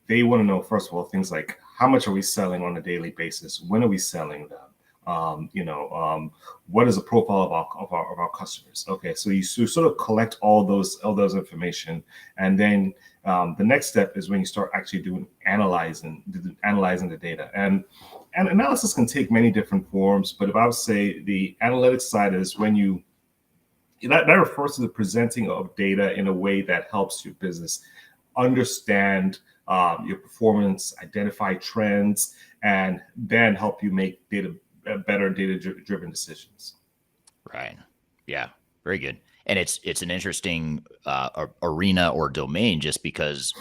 They want to know, first of all, things like how much are we selling on a daily basis? When are we selling them? What is the profile of our customers? Okay, so you sort of collect all those information, and then the next step is when you start actually doing analyzing the data. And analysis can take many different forms, but if I would say the analytics side is when that refers to the presenting of data in a way that helps your business understand your performance, identify trends, and then help you make better data-driven decisions. Right. Yeah. Very good. And it's an interesting arena or domain just because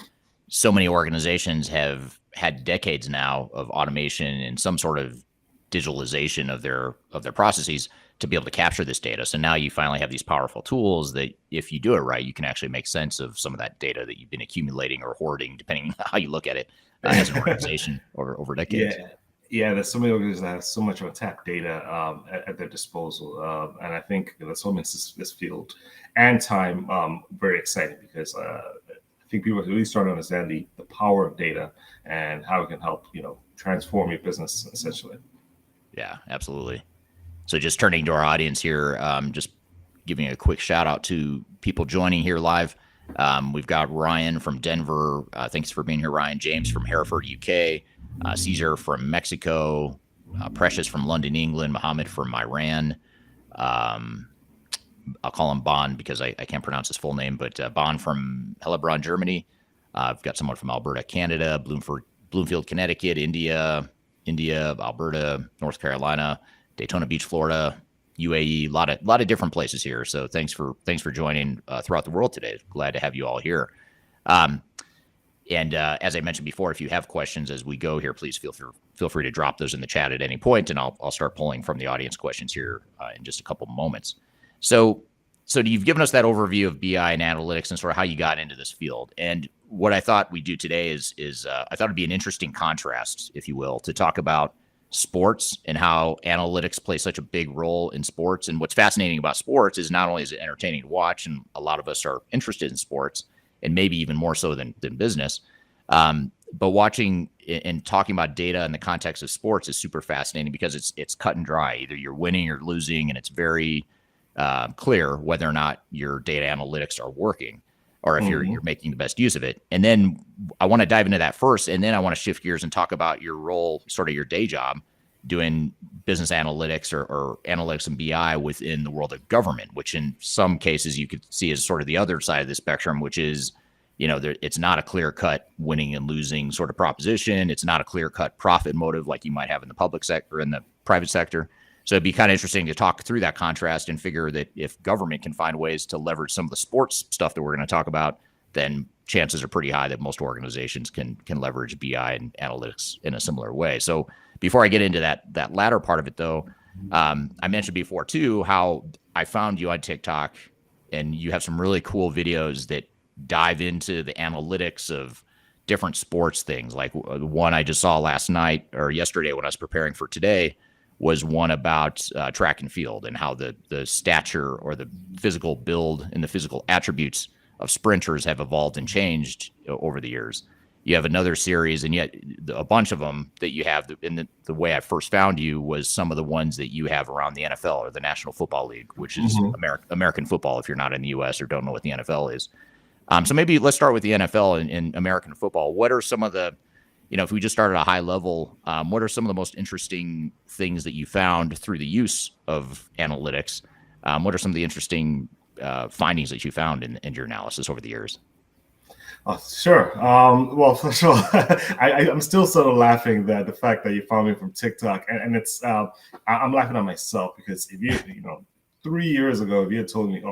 so many organizations have had decades now of automation and some sort of digitalization of their processes to be able to capture this data. So now you finally have these powerful tools that if you do it right, you can actually make sense of some of that data that you've been accumulating or hoarding, depending on how you look at it as an organization over decades. Yeah, there's so many organizations that have so much untapped data at their disposal, and I think that's what makes this field and time very exciting, because I think people are really starting to understand the power of data and how it can help transform your business essentially. Yeah, absolutely. So just turning to our audience here, just giving a quick shout out to people joining here live. We've got Ryan from Denver. Thanks for being here, Ryan. James from Hereford, UK. Caesar from Mexico. Precious from London, England. Mohammed from Iran. I'll call him Bon because I can't pronounce his full name, but Bon from Hellebrunn, Germany. I've got someone from Alberta, Canada. Bloomfield, Connecticut. India, Alberta, North Carolina, Daytona Beach, Florida, UAE, a lot of different places here. So thanks for joining throughout the world today. Glad to have you all here. And as I mentioned before, if you have questions as we go here, please feel free to drop those in the chat at any point, and I'll start pulling from the audience questions here in just a couple moments. So you've given us that overview of BI and analytics and sort of how you got into this field. And what I thought we'd do today is I thought it'd be an interesting contrast, if you will, to talk about sports and how analytics play such a big role in sports. And what's fascinating about sports is not only is it entertaining to watch, and a lot of us are interested in sports, and maybe even more so than business, but watching and talking about data in the context of sports is super fascinating because it's cut and dry. Either you're winning or losing, and it's very clear whether or not your data analytics are working, or if you're making the best use of it. And then I want to dive into that first, and then I want to shift gears and talk about your role, sort of your day job, doing business analytics or analytics and BI within the world of government, which in some cases you could see as sort of the other side of the spectrum, which is, it's not a clear-cut winning and losing sort of proposition. It's not a clear-cut profit motive like you might have in the public sector and the private sector. So it'd be kind of interesting to talk through that contrast and figure that if government can find ways to leverage some of the sports stuff that we're going to talk about, then chances are pretty high that most organizations can leverage BI and analytics in a similar way. So before I get into that latter part of it, though, I mentioned before too how I found you on TikTok, and you have some really cool videos that dive into the analytics of different sports things. Like the one I just saw last night or yesterday when I was preparing for today was one about track and field, and how the stature or the physical build and the physical attributes of sprinters have evolved and changed over the years. You have another series, and yet a bunch of them that you have. In the way I first found you was some of the ones that you have around the NFL or the National Football League, which is American football if you're not in the U.S. or don't know what the NFL is. So maybe let's start with the NFL and American football. What are some of the, if we just start at a high level, what are some of the most interesting things that you found through the use of analytics? What are some of the interesting findings that you found in your analysis over the years? Sure. Well, first of all, I'm still sort of laughing that the fact that you found me from TikTok, and it's I'm laughing at myself, because if you 3 years ago, if you had told me,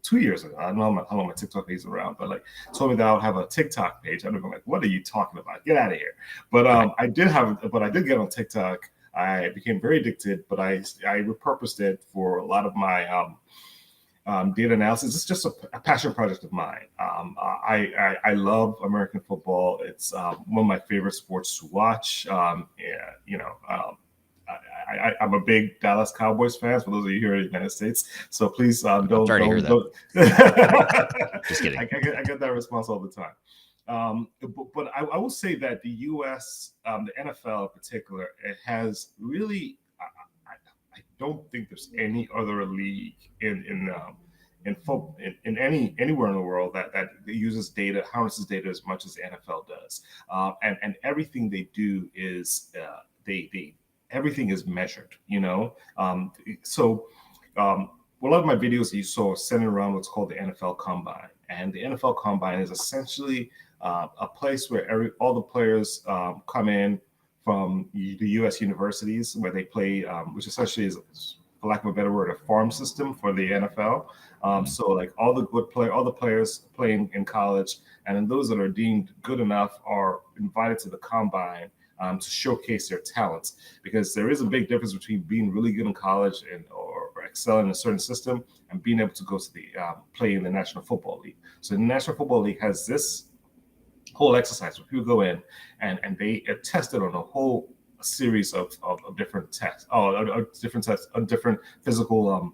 2 years ago, I don't know how long my TikTok page is around, but told me that I would have a TikTok page, I'd have been like, what are you talking about? Get out of here. But I did get on TikTok. I became very addicted, but I repurposed it for a lot of my data analysis. It's just a passion project of mine. I love American football. It's one of my favorite sports to watch. I'm a big Dallas Cowboys fan, for those of you here in the United States. So please don't. Just kidding. I get that response all the time. But I will say that the U.S., the NFL in particular, it has really. I don't think there's any other league anywhere in the world that uses data, harnesses data as much as the NFL does. And everything they do is everything is measured, So a lot of my videos that you saw centered around what's called the NFL Combine. And the NFL Combine is essentially a place where all the players come in from the U.S. universities where they play, which essentially is, for lack of a better word, a farm system for the NFL. So all the players playing in college, and then those that are deemed good enough are invited to the Combine to showcase their talents, because there is a big difference between being really good in college or excelling in a certain system and being able to go to the play in the National Football League. So the National Football League has this whole exercise where people go in and they are tested on a whole a series of different tests, different physical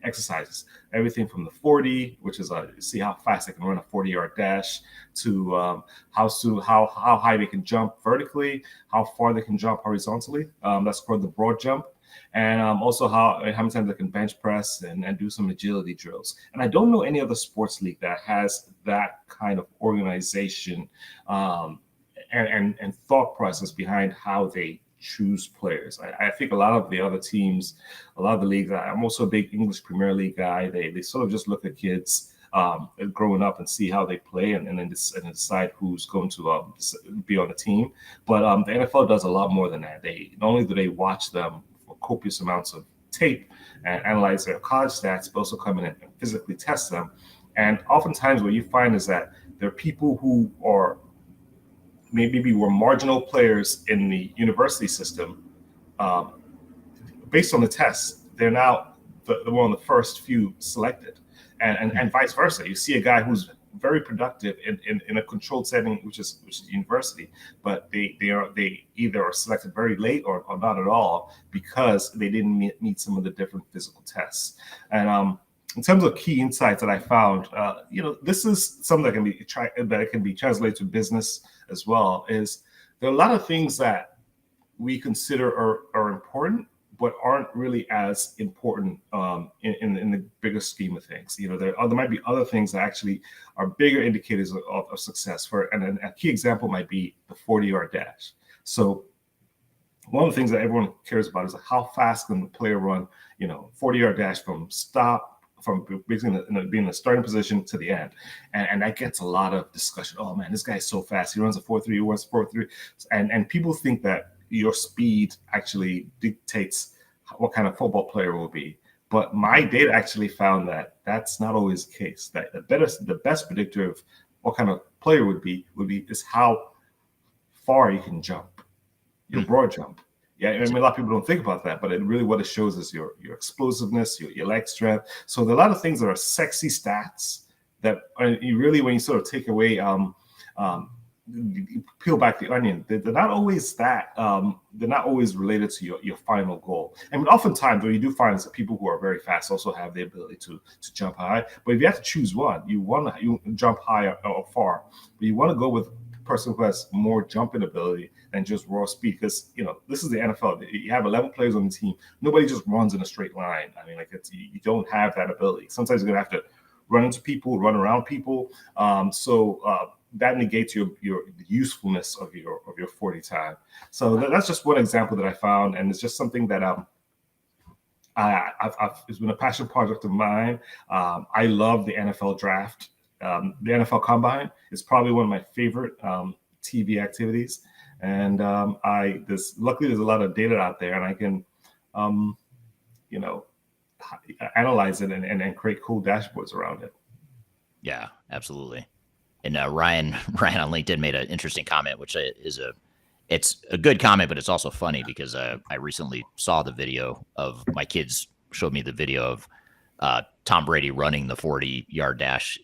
exercises. Everything from the 40, which is see how fast they can run a 40-yard dash, to how high they can jump vertically, how far they can jump horizontally. That's called the broad jump. And also how many times they can bench press and do some agility drills. And I don't know any other sports league that has that kind of organization and thought process behind how they choose players. I think a lot of the other teams, a lot of the leagues, I'm also a big English Premier League guy. They sort of just look at kids growing up and see how they play and then decide who's going to be on the team. But the NFL does a lot more than that. Not only do they watch them for copious amounts of tape and analyze their college stats, but also come in and physically test them. And oftentimes what you find is that there are people who are maybe were marginal players in the university system. Based on the tests, they're now one of the first few selected, and vice versa. You see a guy who's very productive in a controlled setting, which is university, but they either are selected very late or not at all because they didn't meet some of the different physical tests. And in terms of key insights that I found, this is something that can be translated to business as well. Is there are a lot of things that we consider are important, but aren't really as important in the bigger scheme of things. There might be other things that actually are bigger indicators of success. And a key example might be the 40-yard dash. So one of the things that everyone cares about is how fast can the player run, 40-yard dash from basically being in the starting position to the end. And that gets a lot of discussion. Oh man, this guy's so fast. He runs a 4.3, he runs 4.3. And people think that your speed actually dictates what kind of football player will be. But my data actually found that that's not always the case. That the best predictor of what kind of player would be is how far you can jump, your broad jump. Yeah, I mean, a lot of people don't think about that, but what it shows is your explosiveness, your leg strength. So there are a lot of things that are sexy stats that you really, when you sort of take away, you peel back the onion, they're not always that. They're not always related to your final goal. I mean, oftentimes what you do find is that people who are very fast also have the ability to jump high. But if you have to choose one, you jump high or far, but you want to go with person who has more jumping ability than just raw speed, because this is the NFL. You have 11 players on the team. Nobody just runs in a straight line. I mean, you don't have that ability. Sometimes you're gonna have to run into people, run around people. So that negates the usefulness of your 40 time. So that's just one example that I found, and it's just something that it's been a passion project of mine. I love the NFL draft. The NFL Combine is probably one of my favorite TV activities, and luckily there's a lot of data out there, and I can, analyze it and create cool dashboards around it. Yeah, absolutely. And Ryan on LinkedIn made an interesting comment, which it's a good comment, but it's also funny because I recently saw the video of my kids showed me the video of Tom Brady running the 40-yard dash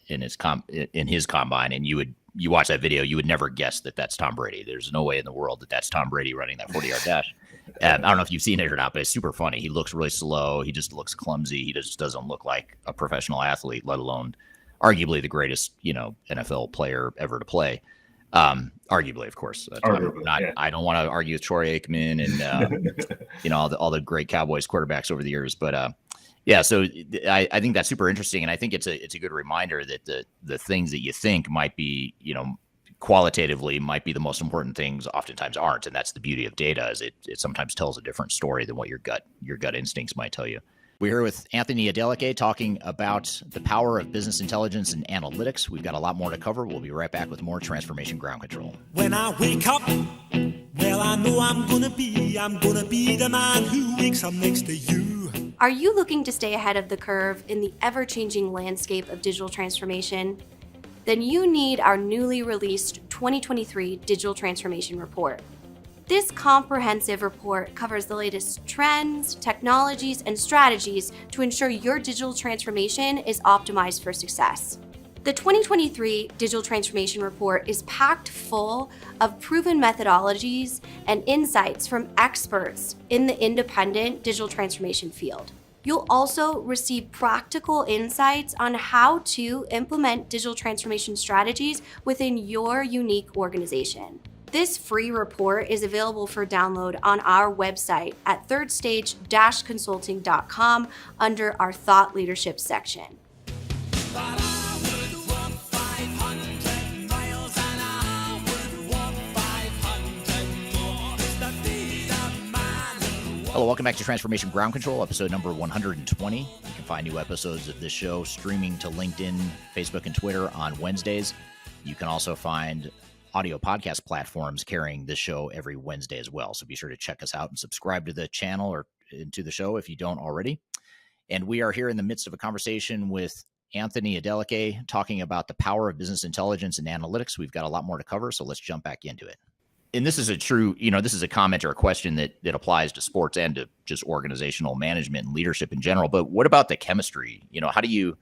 in his combine, and you watch that video, you would never guess that that's Tom Brady. There's no way in the world that that's Tom Brady running that 40-yard dash. I don't know if you've seen it or not, but it's super funny. He looks really slow. He just looks clumsy. He just doesn't look like a professional athlete, let alone arguably the greatest, NFL player ever to play. Arguably, of course. I don't want to argue with Troy Aikman and all the great Cowboys quarterbacks over the years, but yeah, so I think that's super interesting, and I think it's a good reminder that the things that you think might be, qualitatively might be the most important things oftentimes aren't, and that's the beauty of data, is it sometimes tells a different story than what your gut instincts might tell you. We're here with Anthony Adeleke talking about the power of business intelligence and analytics. We've got a lot more to cover. We'll be right back with more Transformation Ground Control. When I wake up, well, I know I'm gonna be the man who wakes up next to you. Are you looking to stay ahead of the curve in the ever-changing landscape of digital transformation? Then you need our newly released 2023 Digital Transformation Report. This comprehensive report covers the latest trends, technologies, and strategies to ensure your digital transformation is optimized for success. The 2023 Digital Transformation Report is packed full of proven methodologies and insights from experts in the independent digital transformation field. You'll also receive practical insights on how to implement digital transformation strategies within your unique organization. This free report is available for download on our website at thirdstage-consulting.com under our Thought Leadership section. Hello, welcome back to Transformation Ground Control, episode number 120. You can find new episodes of this show streaming to LinkedIn, Facebook, and Twitter on Wednesdays. You can also find audio podcast platforms carrying this show every Wednesday as well. So be sure to check us out and subscribe to the channel or to the show if you don't already. And we are here in the midst of a conversation with Anthony Adeleke talking about the power of business intelligence and analytics. We've got a lot more to cover, so let's jump back into it. And this is a true, this is a comment or a question that applies to sports and to just organizational management and leadership in general. But what about the chemistry? How do you,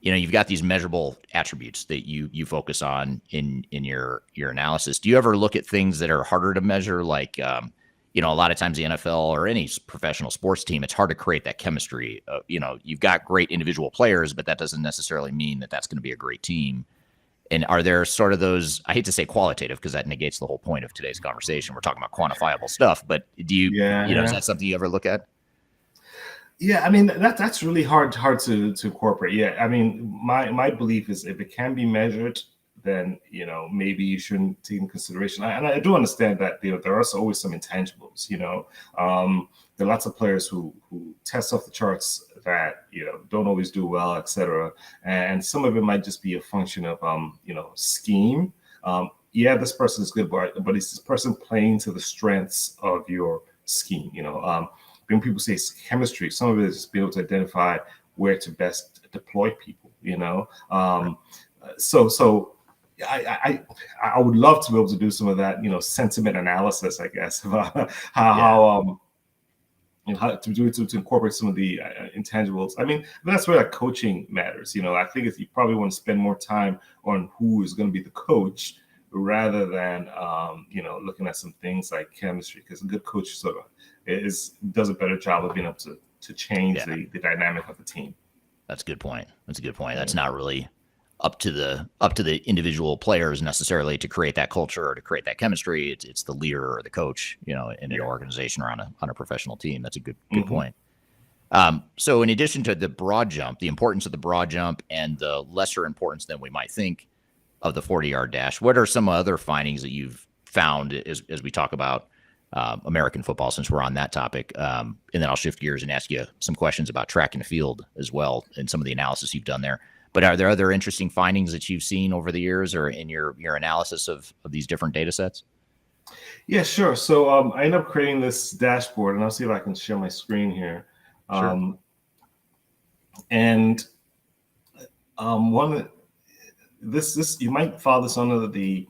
you've got these measurable attributes that you focus on in your analysis. Do you ever look at things that are harder to measure? Like, a lot of times the NFL or any professional sports team, it's hard to create that chemistry. You've got great individual players, but that doesn't necessarily mean that that's going to be a great team. And are there sort of those, I hate to say qualitative because that negates the whole point of today's conversation. We're talking about quantifiable stuff, but do you, is that something you ever look at? Yeah, I mean, that's really hard to incorporate. Yeah, I mean, my belief is if it can be measured, then, maybe you shouldn't take into consideration. And I do understand that, there are always some intangibles, there are lots of players who test off the charts that, don't always do well, et cetera. And some of it might just be a function of, scheme. This person is good, but is this person playing to the strengths of your scheme? When people say chemistry, some of it is just being able to identify where to best deploy people, So I would love to be able to do some of that, sentiment analysis, I guess, about how to incorporate some of the intangibles. I mean, that's where coaching matters. I think you probably want to spend more time on who is going to be the coach rather than looking at some things like chemistry, because a good coach sort of does a better job of being able to change the dynamic of the team. That's a good point. That's not really up to the individual players necessarily to create that culture or to create that chemistry. It's the leader or the coach, in an organization or on a professional team. That's a good point. So in addition to the broad jump, the importance of the broad jump and the lesser importance than we might think of the 40-yard dash, what are some other findings that you've found as we talk about American football, since we're on that topic? And then I'll shift gears and ask you some questions about track and field as well and some of the analysis you've done there. But are there other interesting findings that you've seen over the years or in your analysis of these different data sets? Yeah, sure. So I ended up creating this dashboard, and I'll see if I can share my screen here. Sure. And this you might follow this under the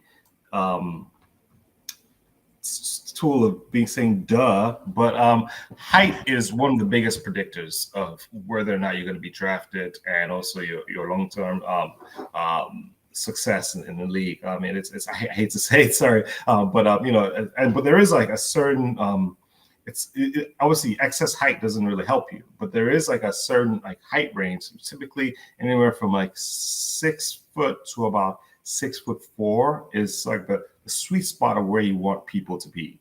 tool of being saying duh, but height is one of the biggest predictors of whether or not you're going to be drafted, and also your long-term success in the league. I mean, it's I hate to say it, sorry, but there is a certain obviously excess height doesn't really help you, but there is a certain height range, typically anywhere from 6 foot to about 6'4" is the sweet spot of where you want people to be.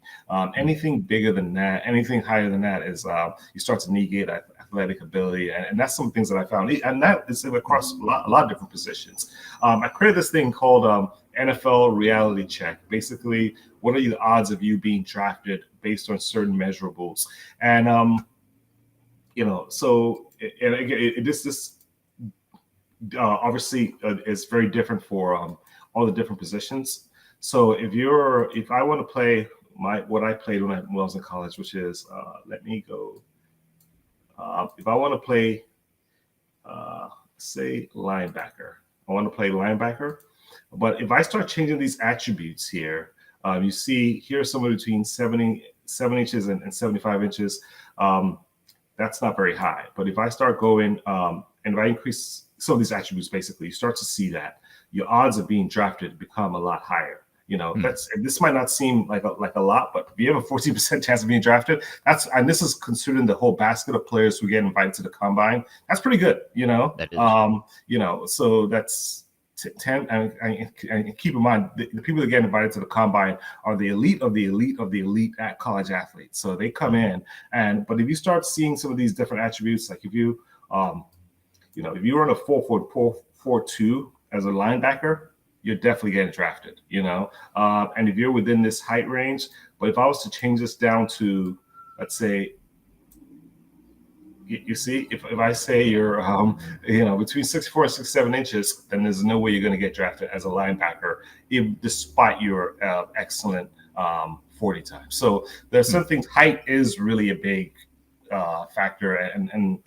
Anything bigger than that, anything higher than that is you start to negate athletic ability, and that's some things that I found, and that is across a lot of different positions. I created this thing called NFL Reality Check. Basically, what are the odds of you being drafted based on certain measurables? And this obviously is very different for all the different positions. So if I want to play what I played when I was in college, which is if I want to play say linebacker, I want to play linebacker. But if I start changing these attributes here, you see here somewhere between 7 inches and 75 inches. That's not very high. But if I start going and if I increase some of these attributes, basically, you start to see that your odds of being drafted become a lot higher. This might not seem like a lot, but if you have a 14% chance of being drafted, and this is considering the whole basket of players who get invited to the combine. That's pretty good, That is. So that's 10. And keep in mind, the people that get invited to the combine are the elite of the elite of the elite at college athletes. So they come in, but if you start seeing some of these different attributes, like if you if you run a 4.42 as a linebacker, you're definitely getting drafted, and if you're within this height range. But if I was to change this down to, let's say, you see, if I say you're, between 6'4" and 6'7" inches, then there's no way you're going to get drafted as a linebacker, despite your excellent 40 time. So there's some things. Height is really a big factor, and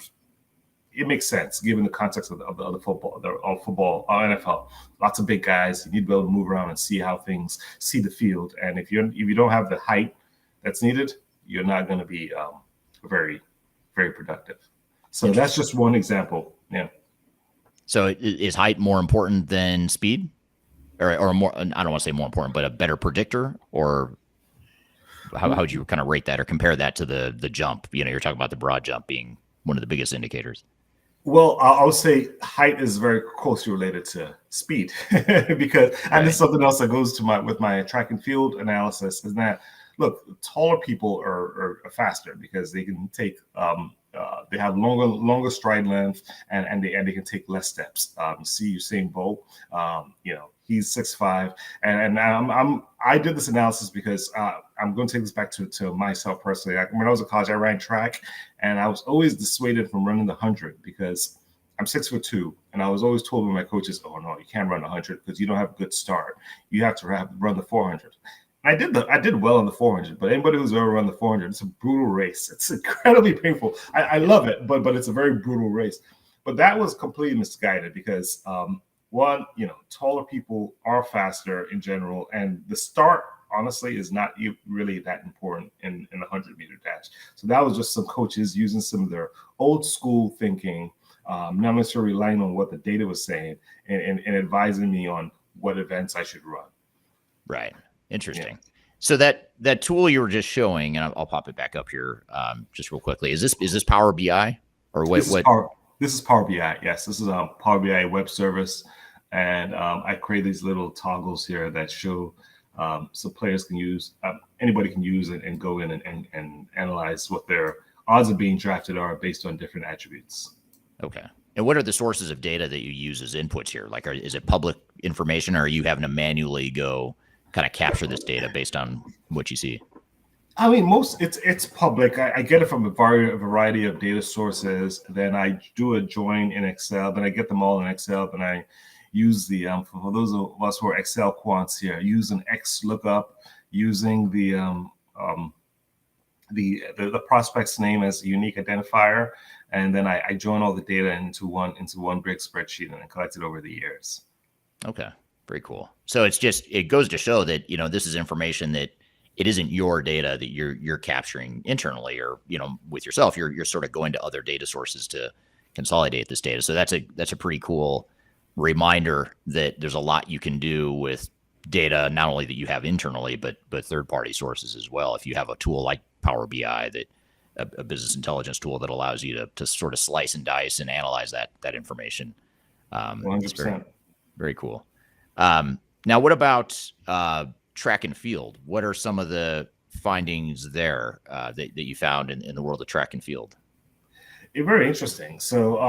it makes sense given the context of the football, NFL. Lots of big guys. You need to be able to move around and see the field. And if you don't have the height that's needed, you're not going to be very, very productive. So that's just one example. Yeah. So is height more important than speed, or more? I don't want to say more important, but a better predictor, or how would you kind of rate that or compare that to the jump? You're talking about the broad jump being one of the biggest indicators. Well, I would say height is very closely related to speed because, and this is something else that goes to with my track and field analysis, is that, look, taller people are faster because they can take they have longer stride length and they can take less steps. You see Usain Bolt, he's 6'5", and I did this analysis because I'm going to take this back to myself personally. When I was in college, I ran track, and I was always dissuaded from running the 100 because I'm 6'2", and I was always told by my coaches, "Oh no, you can't run 100 because you don't have a good start. You have to run the 400." And I did well on the 400, but anybody who's ever run the 400, it's a brutal race. It's incredibly painful. I love it, but it's a very brutal race. But that was completely misguided because one, taller people are faster in general, and the start, honestly, is not really that important in the 100-meter dash. So that was just some coaches using some of their old school thinking, not necessarily relying on what the data was saying, and advising me on what events I should run. Right. Interesting. Yeah. So that tool you were just showing, and I'll pop it back up here just real quickly. Is this Power BI or what? This is Power BI. Yes, this is a Power BI web service, and I create these little toggles here that show so players can use, anybody can use it and go in and analyze what their odds of being drafted are based on different attributes. Okay. And what are the sources of data that you use as inputs here? Like, is it public information, or are you having to manually go kind of capture this data based on what you see? I mean, it's public. I get it from a variety of data sources. Then I do a join in Excel. Then I get them all in Excel. Then I use the for those of us who are Excel quants here, use an X lookup using the prospect's name as a unique identifier, and then I join all the data into one big spreadsheet and then collect it over the years. Okay. Very cool. So it goes to show that, this is information that it isn't your data that you're capturing internally or, with yourself. You're sort of going to other data sources to consolidate this data. So that's a pretty cool reminder that there's a lot you can do with data, not only that you have internally, but third-party sources as well. If you have a tool like Power BI, that a business intelligence tool that allows you to sort of slice and dice and analyze that information. 100%. It's very, very cool. Now, what about track and field? What are some of the findings there that you found in the world of track and field? Very interesting. So,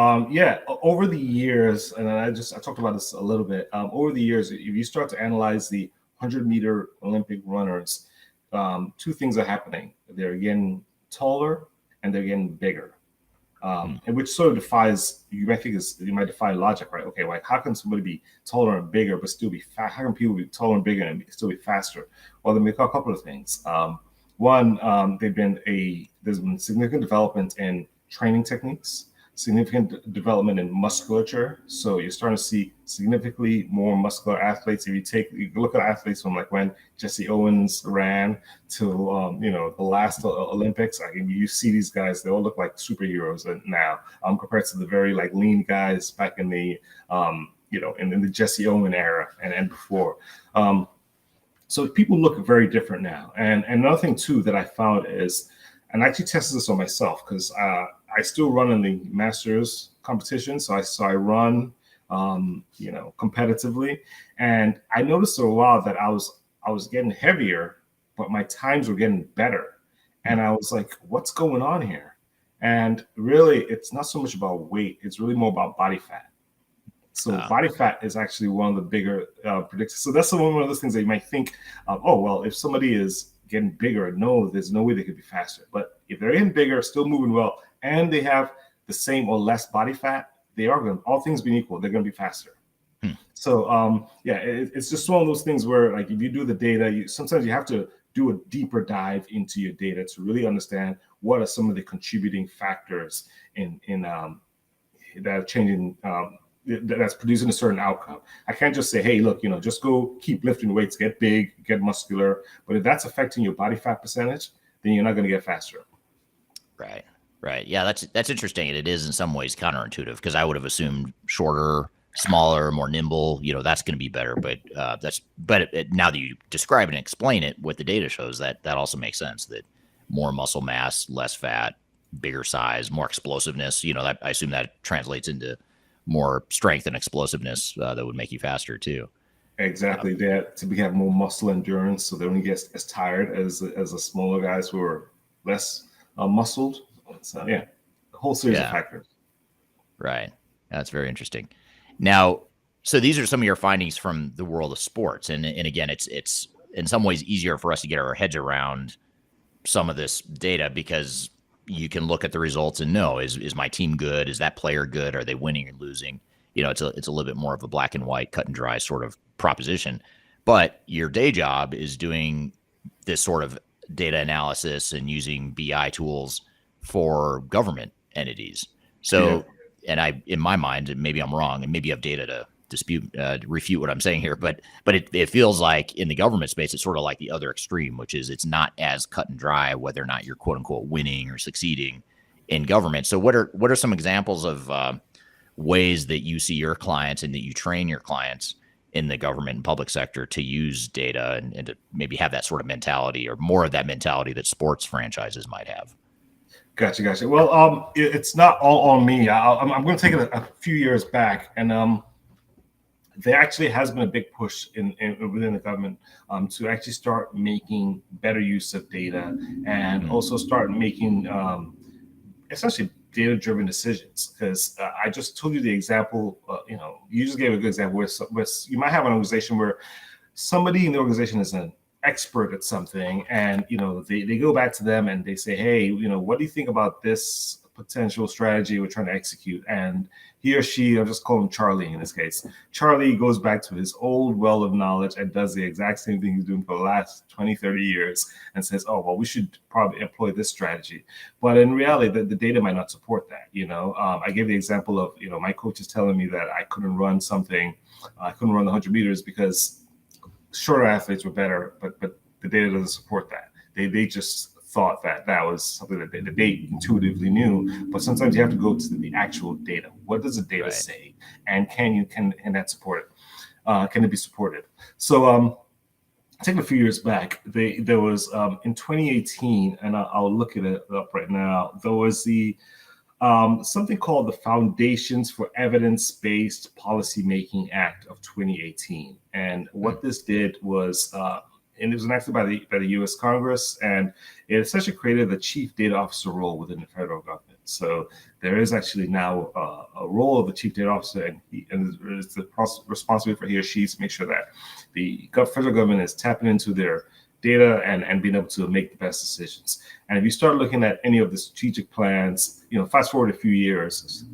over the years, and I talked about this a little bit. Over the years, if you start to analyze the 100-meter Olympic runners, two things are happening. They're getting taller and they're getting bigger. And which sort of defies, you might defy logic, right? Okay, like how can somebody be taller and bigger but still be fast? How can people be taller and bigger and still be faster? Well, there may be a couple of things. One, there's been significant development in training techniques. significant development in musculature. So you're starting to see significantly more muscular athletes. If you look at athletes from like when Jesse Owens ran to the last Olympics, you see these guys, they all look like superheroes now, compared to the very like lean guys back in the in the Jesse Owens era and before. So people look very different now. And another thing too that I found is, and I actually tested this on myself because I still run in the masters competition. So I run, competitively, and I noticed for a while that I was getting heavier, but my times were getting better. And I was like, what's going on here? And really, it's not so much about weight. It's really more about body fat. So body fat is actually one of the bigger predictors. So that's one of those things that you might think, if somebody is getting bigger, no, there's no way they could be faster. But if they're getting bigger, still moving well, and they have the same or less body fat, they are going to, all things being equal, they're going to be faster. So, it's just one of those things where, like, if you do the data, sometimes you have to do a deeper dive into your data to really understand what are some of the contributing factors in that are changing, that's producing a certain outcome. I can't just say, hey, look, just go keep lifting weights, get big, get muscular. But if that's affecting your body fat percentage, then you're not going to get faster. Right. Yeah, that's interesting. And it is in some ways counterintuitive, because I would have assumed shorter, smaller, more nimble, that's going to be better. But now that you describe it and explain it, what the data shows, that also makes sense, that more muscle mass, less fat, bigger size, more explosiveness, I assume that translates into more strength and explosiveness that would make you faster too. Exactly. They have more muscle endurance, so they don't get as tired as the smaller guys who are less muscled. So a whole series of factors. Right. That's very interesting. Now, so these are some of your findings from the world of sports, and again, it's in some ways easier for us to get our heads around some of this data, because you can look at the results and know, is my team good? Is that player good? Are they winning or losing? It's a little bit more of a black and white, cut and dry sort of proposition. But your day job is doing this sort of data analysis and using BI tools for government entities. So, and in my mind, and maybe I'm wrong, and maybe you have data to refute what I'm saying here, but it feels like in the government space, it's sort of like the other extreme, which is it's not as cut and dry whether or not you're quote unquote winning or succeeding in government. So what are some examples of ways that you see your clients and that you train your clients in the government and public sector to use data and to maybe have that sort of mentality, or more of that mentality that sports franchises might have? Gotcha. Well, it's not all on me. I'm going to take it a few years back, and there actually has been a big push within the government to actually start making better use of data, and also start making essentially data-driven decisions. Because I just told you the example, you just gave a good example where you might have an organization where somebody in the organization is an expert at something, and they go back to them and they say, hey, what do you think about this potential strategy we're trying to execute? And he or she, I'll just call him Charlie in this case, Charlie goes back to his old well of knowledge and does the exact same thing he's doing for the last 20, 30 years and says, oh, well, we should probably employ this strategy. But in reality, the data might not support that. I gave the example of, my coach is telling me that I couldn't run the 100 meters because shorter athletes were better, but the data doesn't support that. They just thought that was something that they intuitively knew, but sometimes you have to go to the actual data. What does the data say, and can that support it? Can it be supported? So take a few years back, there was in 2018, and I'll look it up right now. There was the something called the Foundations for Evidence-Based Policymaking Act of 2018, and what this did was, and it was enacted by the U.S. Congress, and it essentially created the chief data officer role within the federal government. So there is actually now a role of the chief data officer, and it's the responsibility for he or she to make sure that the federal government is tapping into their data and being able to make the best decisions. And if you start looking at any of the strategic plans, fast forward a few years,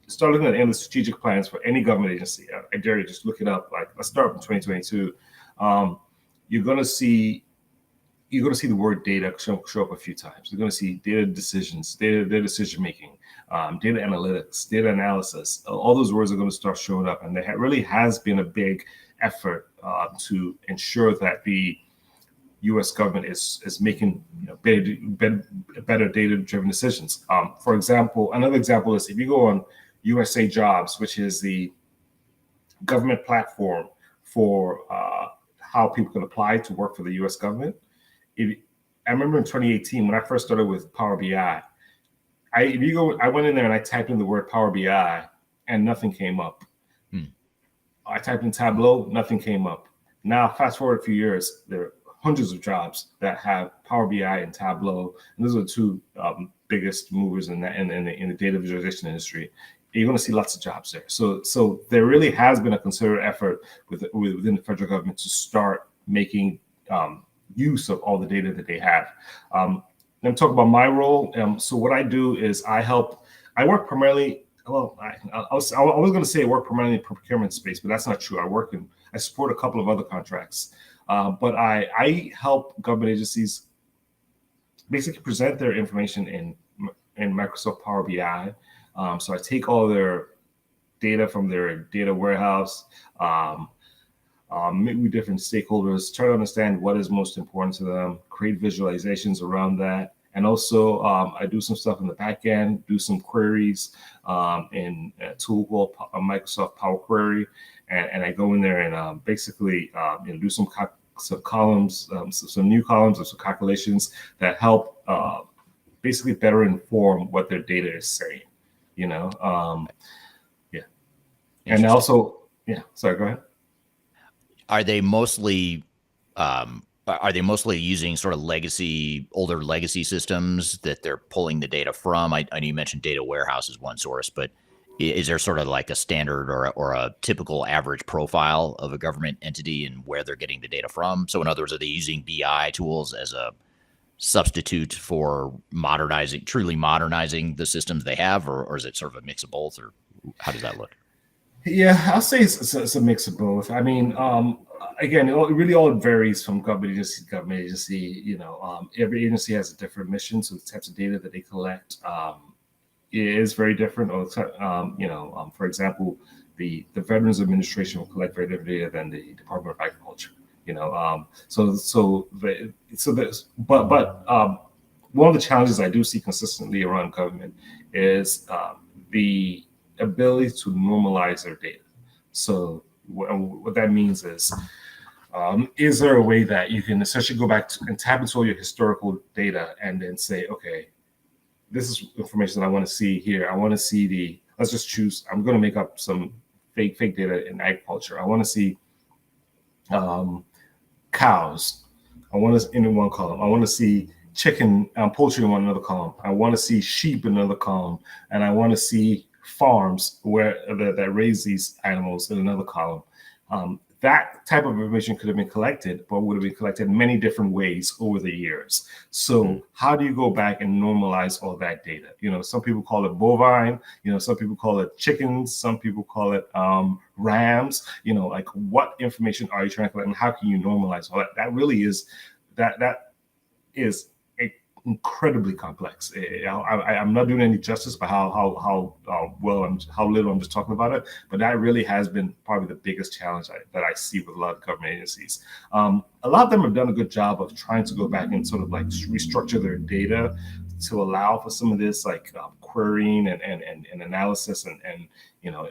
start looking at any of the strategic plans for any government agency. I dare you just look it up. Like, let's start from 2022. You're going to see you're going to see the word data show up a few times. You're going to see data decisions, data decision making, data analytics, data analysis. All those words are going to start showing up, and there really has been a big effort to ensure that the U.S. government is making better data-driven decisions. For example, another example is if you go on USA Jobs, which is the government platform for how people can apply to work for the U.S. government. I remember in 2018 when I first started with Power BI. I went in there and I typed in the word Power BI, and nothing came up. I typed in Tableau, nothing came up. Now, fast forward a few years, there are hundreds of jobs that have Power BI and Tableau, and those are the two biggest movers in the data visualization industry. You're going to see lots of jobs there. So there really has been a concerted effort within the federal government to start making use of all the data that they have. Let me talk about my role. So what I do is I work primarily. Well, I was going to say I work primarily in the procurement space, but that's not true. I support a couple of other contracts, but I help government agencies basically present their information in Microsoft Power BI. So I take all their data from their data warehouse, meet with different stakeholders, try to understand what is most important to them, create visualizations around that. And also I do some stuff in the back end, do some queries in a tool called Microsoft Power Query. And I go in there and basically do some columns, some new columns of some calculations that help basically better inform what their data is saying. And also, sorry, go ahead. Are they mostly using sort of older legacy systems that they're pulling the data from? I know you mentioned data warehouse is one source, but is there sort of like a standard or a typical average profile of a government entity and where they're getting the data from? So in other words, are they using BI tools as a substitute for truly modernizing the systems they have, or is it sort of a mix of both, or how does that look? Yeah, I'll say it's a mix of both. I mean, again, it really all varies from government agency to government agency. Every agency has a different mission, so the types of data that they collect is very different. For example, the Veterans Administration will collect very different data than the Department of Agriculture. One of the challenges I do see consistently around government is the ability to normalize their data. So what that means is there a way that you can essentially go back and tap into all your historical data and then say, okay, this is information that I want to see here. I want to see let's just choose, I'm going to make up some fake data in agriculture. I want to see cows. I want to in one column. I want to see chicken, poultry in another column. I want to see sheep in another column, and I want to see farms that raise these animals in another column. That type of information could have been collected, but would have been collected in many different ways over the years. So how do you go back and normalize all that data? Some people call it bovine, some people call it chickens, some people call it rams, like what information are you trying to collect and how can you normalize all that? That really is, that is incredibly complex. I'm not doing any justice by how little I'm just talking about it, but that really has been probably the biggest challenge that I see with a lot of government agencies. A lot of them have done a good job of trying to go back and sort of like restructure their data to allow for some of this like querying and analysis and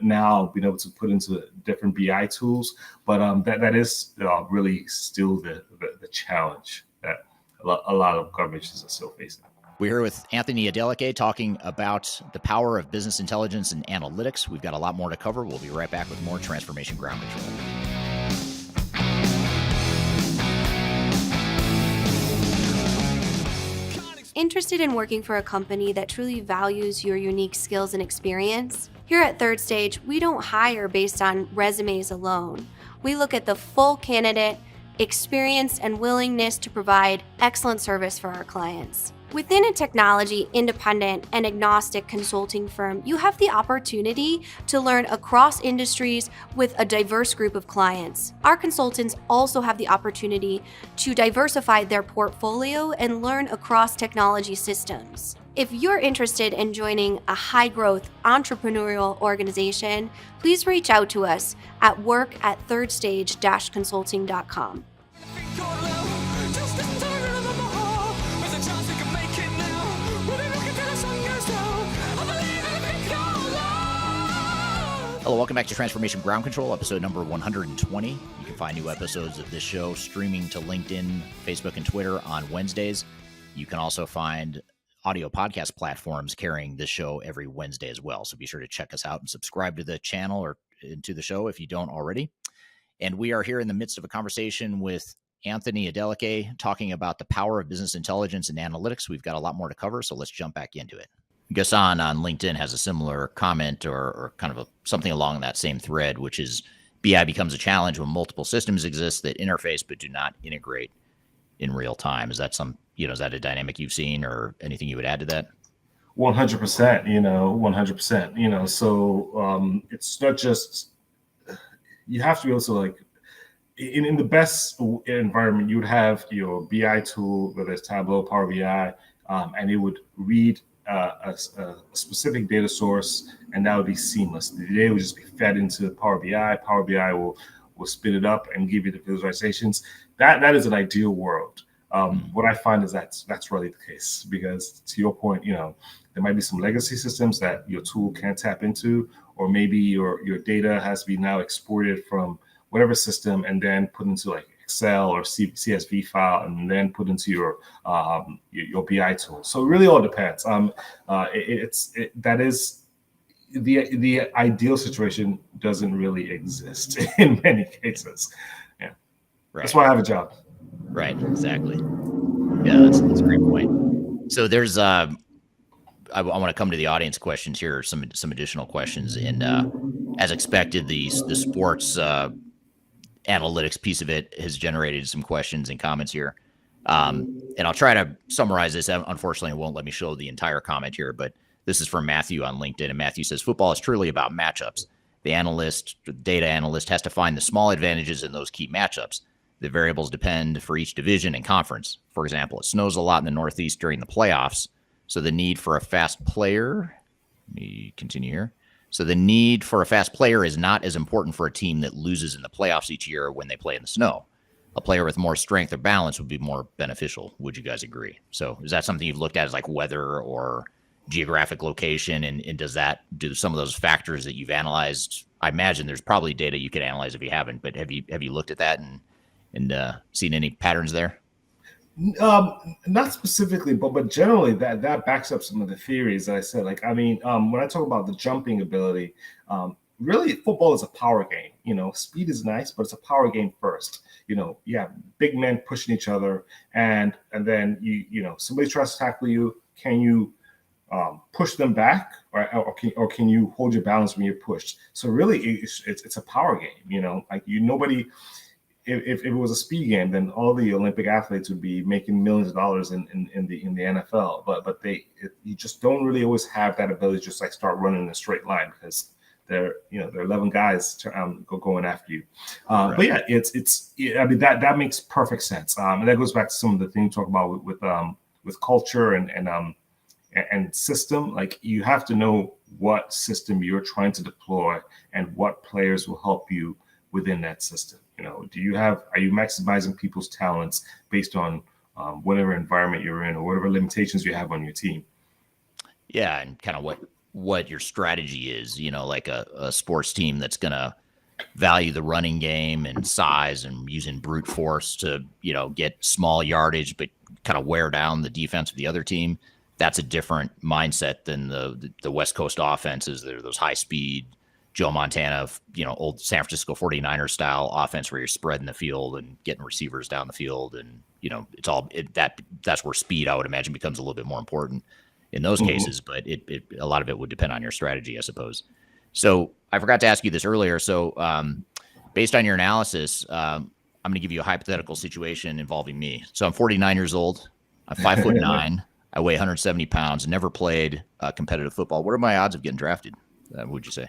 now being able to put into different BI tools, but that is really still the challenge that a lot of government agencies are still facing. We're here with Anthony Adeleke talking about the power of business intelligence and analytics. We've got a lot more to cover. We'll be right back with more Transformation Ground Control. Interested in working for a company that truly values your unique skills and experience? Here at Third Stage, we don't hire based on resumes alone. We look at the full candidate, experience, and willingness to provide excellent service for our clients. Within a technology, independent, and agnostic consulting firm, you have the opportunity to learn across industries with a diverse group of clients. Our consultants also have the opportunity to diversify their portfolio and learn across technology systems. If you're interested in joining a high-growth entrepreneurial organization, please reach out to us at work@thirdstage-consulting.com. Hello, welcome back to Transformation Ground Control, episode number 120. You can find new episodes of this show streaming to LinkedIn, Facebook, and Twitter on Wednesdays. You can also find audio podcast platforms carrying this show every Wednesday as well. So be sure to check us out and subscribe to the channel or to the show if you don't already. And we are here in the midst of a conversation with Anthony Adeleke talking about the power of business intelligence and analytics. We've got a lot more to cover, so let's jump back into it. Gassan on LinkedIn has a similar comment or kind of something along that same thread, which is BI becomes a challenge when multiple systems exist that interface but do not integrate in real time. Is that is that a dynamic you've seen or anything you would add to that? 100%, 100%, so it's not just, you have to be also like, in the best environment, you would have your BI tool, whether it's Tableau, Power BI, and it would read a specific data source, and that would be seamless. The data would just be fed into Power BI. Power BI will spit it up and give you the visualizations. That is an ideal world. What I find is that's really the case, because to your point, there might be some legacy systems that your tool can't tap into, or maybe your data has to be now exported from whatever system and then put into like Excel or CSV file, and then put into your BI tool. So it really all depends. That is the ideal situation doesn't really exist in many cases. Yeah, right. That's why I have a job. Right. Exactly. Yeah, that's a great point. So there's I want to come to the audience questions here, some additional questions, and as expected, the sports analytics piece of it has generated some questions and comments here. And I'll try to summarize this. Unfortunately, it won't let me show the entire comment here, but this is from Matthew on LinkedIn. And Matthew says, football is truly about matchups. The data analyst has to find the small advantages in those key matchups. The variables depend for each division and conference. For example, it snows a lot in the Northeast during the playoffs. So the need for a fast player, let me continue here. So the need for a fast player is not as important for a team that loses in the playoffs each year when they play in the snow. A player with more strength or balance would be more beneficial. Would you guys agree? So is that something you've looked at as like weather or geographic location? And do some of those factors that you've analyzed? I imagine there's probably data you could analyze if you haven't, but have you looked at that and seen any patterns there? Not specifically, but generally that backs up some of the theories that I said. Like, when I talk about the jumping ability, really football is a power game. Speed is nice, but it's a power game first. You have big men pushing each other, and then somebody tries to tackle you. Can you push them back, or can you hold your balance when you're pushed? So really, it's a power game. Nobody. If it was a speed game, then all the Olympic athletes would be making millions of dollars in the NFL. But you just don't really always have that ability to just like start running in a straight line, because there are 11 guys going after you. Right. But yeah, that makes perfect sense. And that goes back to some of the things you talk about with culture and system. Like, you have to know what system you're trying to deploy and what players will help you within that system. Are you maximizing people's talents based on whatever environment you're in or whatever limitations you have on your team? Yeah, and kind of what your strategy is, like a sports team that's going to value the running game and size and using brute force to, get small yardage, but kind of wear down the defense of the other team. That's a different mindset than the West Coast offenses. They're those high speed, Joe Montana, old San Francisco 49ers style offense where you're spreading the field and getting receivers down the field. And, that's where speed, I would imagine, becomes a little bit more important in those cases. But a lot of it would depend on your strategy, I suppose. So I forgot to ask you this earlier. So based on your analysis, I'm going to give you a hypothetical situation involving me. So I'm 49 years old. I'm 5'9". I weigh 170 pounds, never played competitive football. What are my odds of getting drafted? Would you say?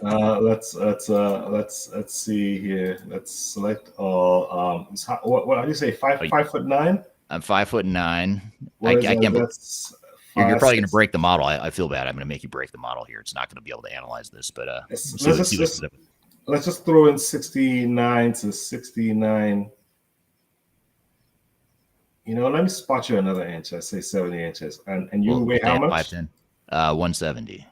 Let's see here. Let's select all. What do you say? 5'9"? I'm 5'9". I can't. That's you're probably going to break the model. I feel bad. I'm going to make you break the model here. It's not going to be able to analyze this, but let's just throw in 69 to 69. Let me spot you another inch. I say 70 inches, and you weigh how much? 5'10". 170.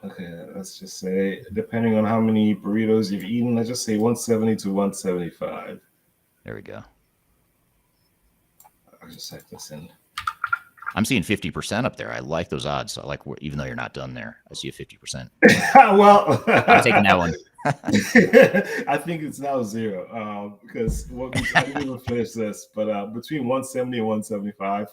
Okay, let's just say, depending on how many burritos you've eaten, let's just say 170 to 175. There we go. I'll just type this in. I'm seeing 50% up there. I like those odds. I like, even though you're not done there, I see a 50%. Well, I'm taking that one. I think it's now 0 because I didn't even finish this, but between 170 and 175,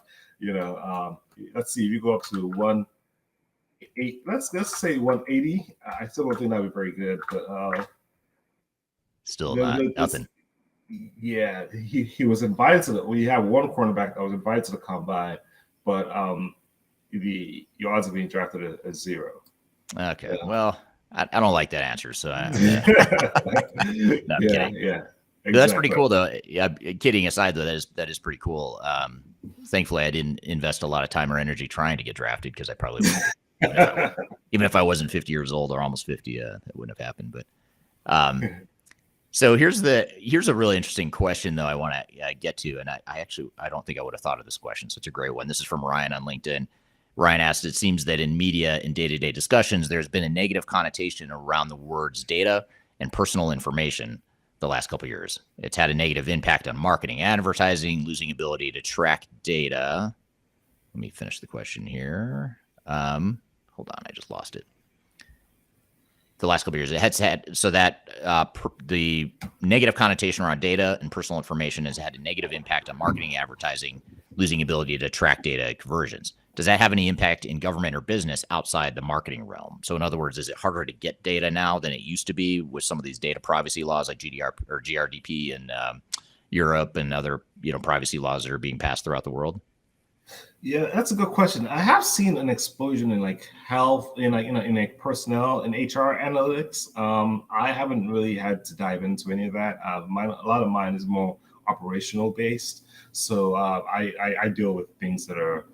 let's see if you go up to 180. Let's say 180. I still don't think that'd be very good, but still nothing. Yeah, he was invited to we have one cornerback that was invited to the combine, but your odds of being drafted is 0. Okay, well, I don't like that answer, so I'm kidding. Yeah, exactly. That's pretty cool, though. Yeah, kidding aside, though, that is pretty cool. Thankfully, I didn't invest a lot of time or energy trying to get drafted because I probably wouldn't. Even if I wasn't 50 years old or almost 50, that wouldn't have happened. But so here's a really interesting question, though, I want to get to, and I don't think I would have thought of this question, so it's a great one. This is from Ryan on LinkedIn. Ryan asked, it seems that in media and day-to-day discussions, there's been a negative connotation around the words data and personal information the last couple of years. It's had a negative impact on marketing, advertising, losing ability to track data. Let me finish the question here. Hold on, I just lost it. The last couple of years, it has had so that the negative connotation around data and personal information has had a negative impact on marketing, advertising, losing ability to track data conversions. Does that have any impact in government or business outside the marketing realm? So in other words, is it harder to get data now than it used to be with some of these data privacy laws like GDR or GRDP in Europe and other privacy laws that are being passed throughout the world? Yeah, that's a good question. I have seen an explosion in health, in personnel and HR analytics. I haven't really had to dive into any of that. A lot of mine is more operational based. So I deal with things that are,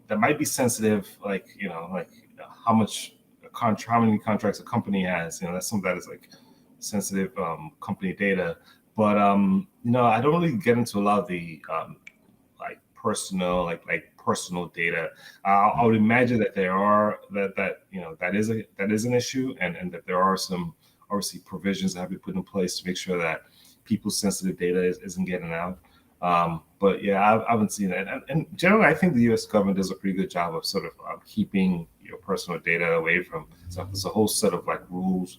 that might be sensitive, like how many contracts a company has. That's something that is sensitive company data. But I don't really get into a lot of the personal personal data. I would imagine that there are that is an issue, and that there are some obviously provisions that have been put in place to make sure that people's sensitive data isn't getting out. But yeah, I haven't seen that. And generally, I think the U.S. government does a pretty good job of sort of keeping your personal data away from. So there's a whole set of rules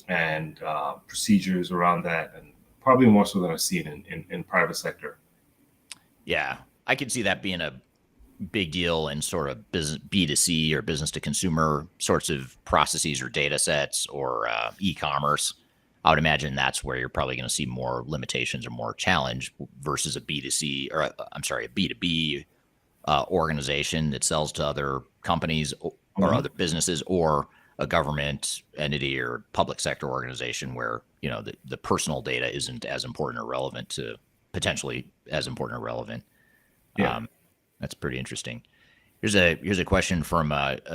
and procedures around that, and probably more so than I've seen in private sector. Yeah, I could see that being a big deal in sort of business B2C or business to consumer sorts of processes or data sets or e-commerce. I would imagine that's where you're probably going to see more limitations or more challenge versus a B2C or a B2B organization that sells to other companies or other businesses, or a government entity or public sector organization where the personal data isn't as important or relevant to potentially as important or relevant. Yeah. That's pretty interesting. Here's a question from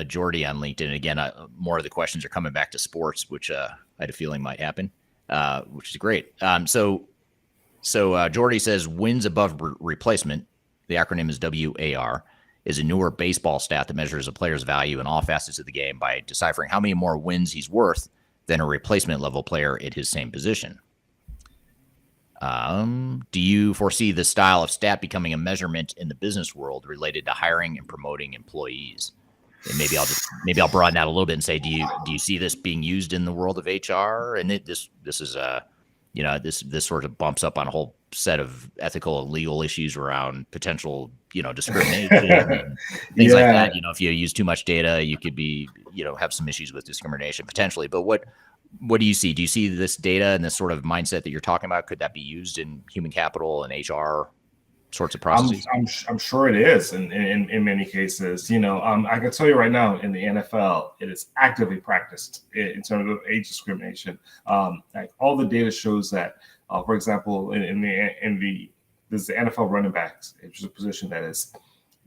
Jordy on LinkedIn. Again, more of the questions are coming back to sports, which I had a feeling might happen, which is great. So Jordy says wins above replacement, the acronym is WAR, is a newer baseball stat that measures a player's value in all facets of the game by deciphering how many more wins he's worth than a replacement level player at his same position. Do you foresee this style of stat becoming a measurement in the business world related to hiring and promoting employees? And maybe I'll broaden that a little bit and say, do you see this being used in the world of HR? And this is this sort of bumps up on a whole set of ethical and legal issues around potential discrimination and things like that. If you use too much data, you could be have some issues with discrimination potentially. But what do you see? Do you see this data and this sort of mindset that you're talking about? Could that be used in human capital and HR sorts of processes? I'm sure it is in many cases. I can tell you right now in the NFL, it is actively practiced in terms of age discrimination. Like all the data shows that, for example, there's the NFL running backs, which is a position that is,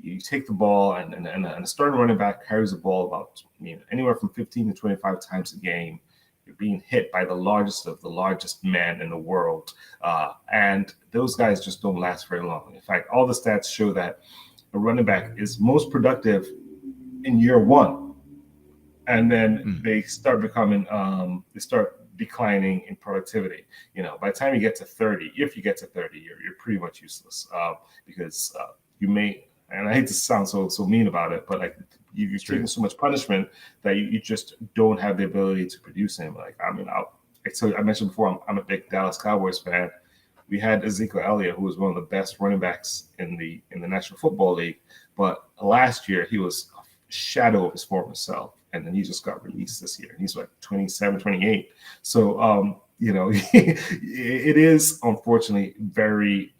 you take the ball and a starting running back carries the ball about anywhere from 15 to 25 times a game. You're being hit by the largest of the largest men in the world. And those guys just don't last very long. In fact, all the stats show that a running back is most productive in year one. And then they start declining in productivity. By the time you get to 30, if you get to 30, you're pretty much useless because you may, and I hate to sound so mean about it, but like you're taking so much punishment that you just don't have the ability to produce him. I mentioned before, I'm a big Dallas Cowboys fan. We had Ezekiel Elliott, who was one of the best running backs in the National Football League, but last year he was a shadow of his former self, and then he just got released this year. He's like 27, 28. So it is unfortunately very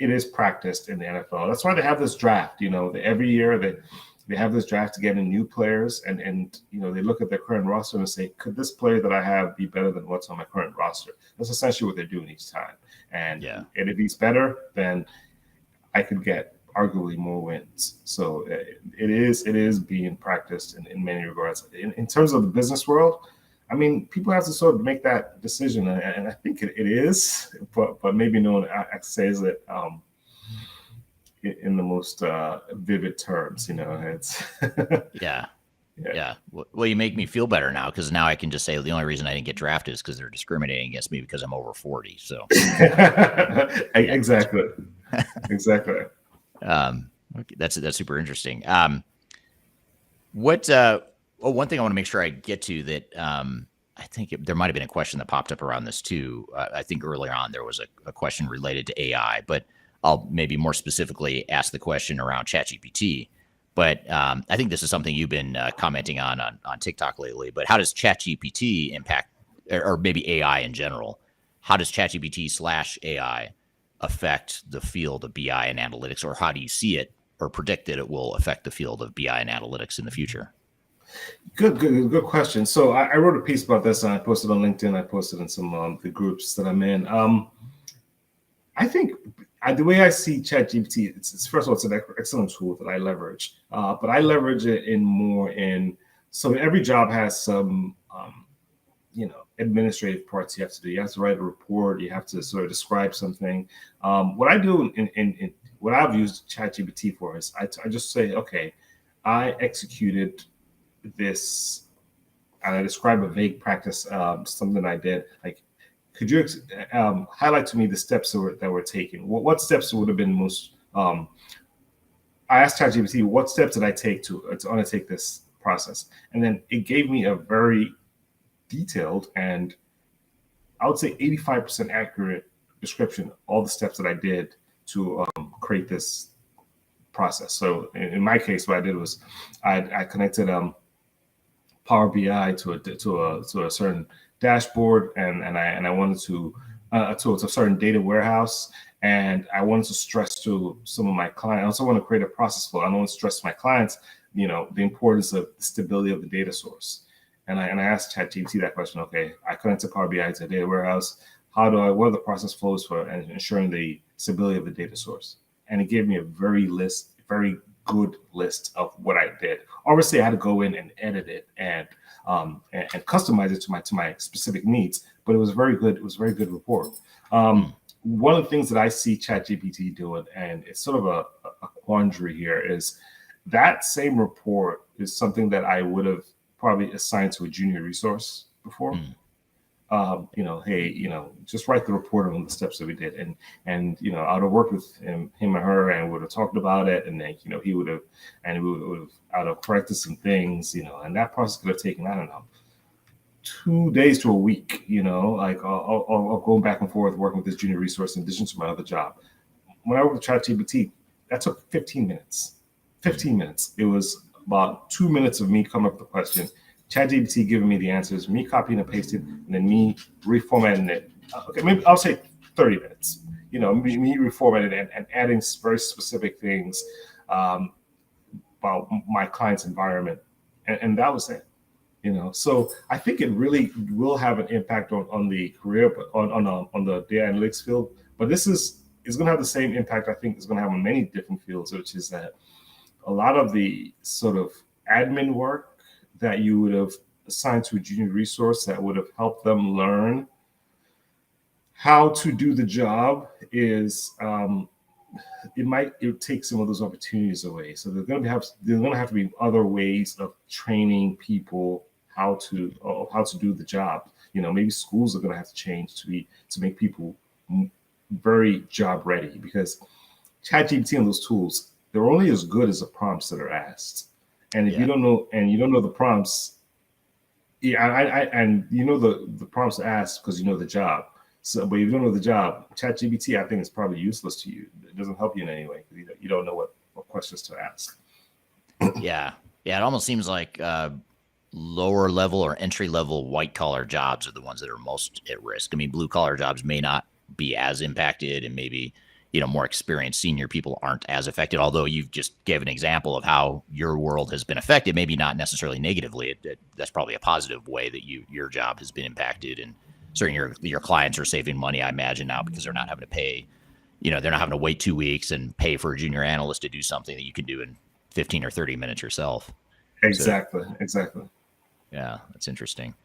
it is practiced in the NFL. That's why they have this draft. Every year they have this draft to get in new players, and they look at their current roster and say, could this player that I have be better than what's on my current roster? That's essentially what they're doing each time. And if he's better, then I could get arguably more wins. So it is being practiced in many regards. In terms of the business world, I mean, people have to sort of make that decision, and I think it is, but maybe no one says it in the most vivid terms. It's yeah. Well, you make me feel better now, because now I can just say the only reason I didn't get drafted is because they're discriminating against me because I'm over 40. So exactly. Okay, that's super interesting. One thing I want to make sure I get to that, I think there might have been a question that popped up around this too. I think earlier on there was a question related to AI, but I'll maybe more specifically ask the question around ChatGPT. But I think this is something you've been commenting on TikTok lately. But how does ChatGPT impact, or maybe AI in general? How does ChatGPT/AI affect the field of BI and analytics, or how do you see it or predict that it will affect the field of BI and analytics in the future? Good question. So I wrote a piece about this, and I posted on LinkedIn. I posted in some the groups that I'm in. I think the way I see ChatGPT, it's first of all, it's an excellent tool that I leverage, but I leverage it so every job has some administrative parts you have to do. You have to write a report. You have to sort of describe something. What I do in what I've used ChatGPT for is I just say, okay, I executed this, and I describe a vague practice, something I did. Like, could you highlight to me the steps that were taken? What steps would have been most? I asked ChatGPT, what steps did I take to undertake this process? And then it gave me a very detailed and I would say 85% accurate description of all the steps that I did to create this process. So in my case, what I did was I connected Power BI to a certain dashboard, and I wanted to a certain data warehouse, and I wanted to stress to some of my clients. I also want to create a process flow. I don't want to stress to my clients, the importance of the stability of the data source. And I asked ChatGPT that question. Okay, I connected Power BI to a data warehouse. What are the process flows for ensuring the stability of the data source? And it gave me a very good list of what I did. Obviously, I had to go in and edit it and customize it to my specific needs. But it was very good. It was a very good report. One of the things that I see ChatGPT doing, and it's sort of a quandary here, is that same report is something that I would have probably assigned to a junior resource before. Hey, just write the report on the steps that we did, and I would have worked with him or her, and we would have talked about it, and then we would have corrected some things, and that process could have taken, I don't know, 2 days to a week, like I'll go back and forth working with this junior resource in addition to my other job. When I worked with ChatGPT, that took 15 minutes. 15 minutes. It was about 2 minutes of me coming up with the question, ChatGPT giving me the answers, me copying and pasting, and then me reformatting it. Okay, maybe I'll say 30 minutes. me reformatting and adding very specific things about my client's environment, and that was it. So I think it really will have an impact on the career, on the data analytics field. But it's going to have the same impact. I think it's going to have on many different fields, which is that a lot of the sort of admin work that you would have assigned to a junior resource that would have helped them learn how to do the job is it take some of those opportunities away. So there's going to have to be other ways of training people how to do the job. Maybe schools are going to have to change to make people very job ready, because ChatGPT and those tools, they're only as good as the prompts that are asked. And if you don't know the prompts, the prompts asked because you know the job. So, but if you don't know the job, ChatGPT, I think, is probably useless to you. It doesn't help you in any way because you don't know what questions to ask. Yeah. It almost seems like lower level or entry level white collar jobs are the ones that are most at risk. I mean, blue collar jobs may not be as impacted, and maybe more experienced senior people aren't as affected. Although you've just gave an example of how your world has been affected, maybe not necessarily negatively. That's probably a positive way that your job has been impacted, and certainly your clients are saving money, I imagine, now, because they're not having to pay. They're not having to wait 2 weeks and pay for a junior analyst to do something that you can do in 15 or 30 minutes yourself. Exactly. Yeah, that's interesting.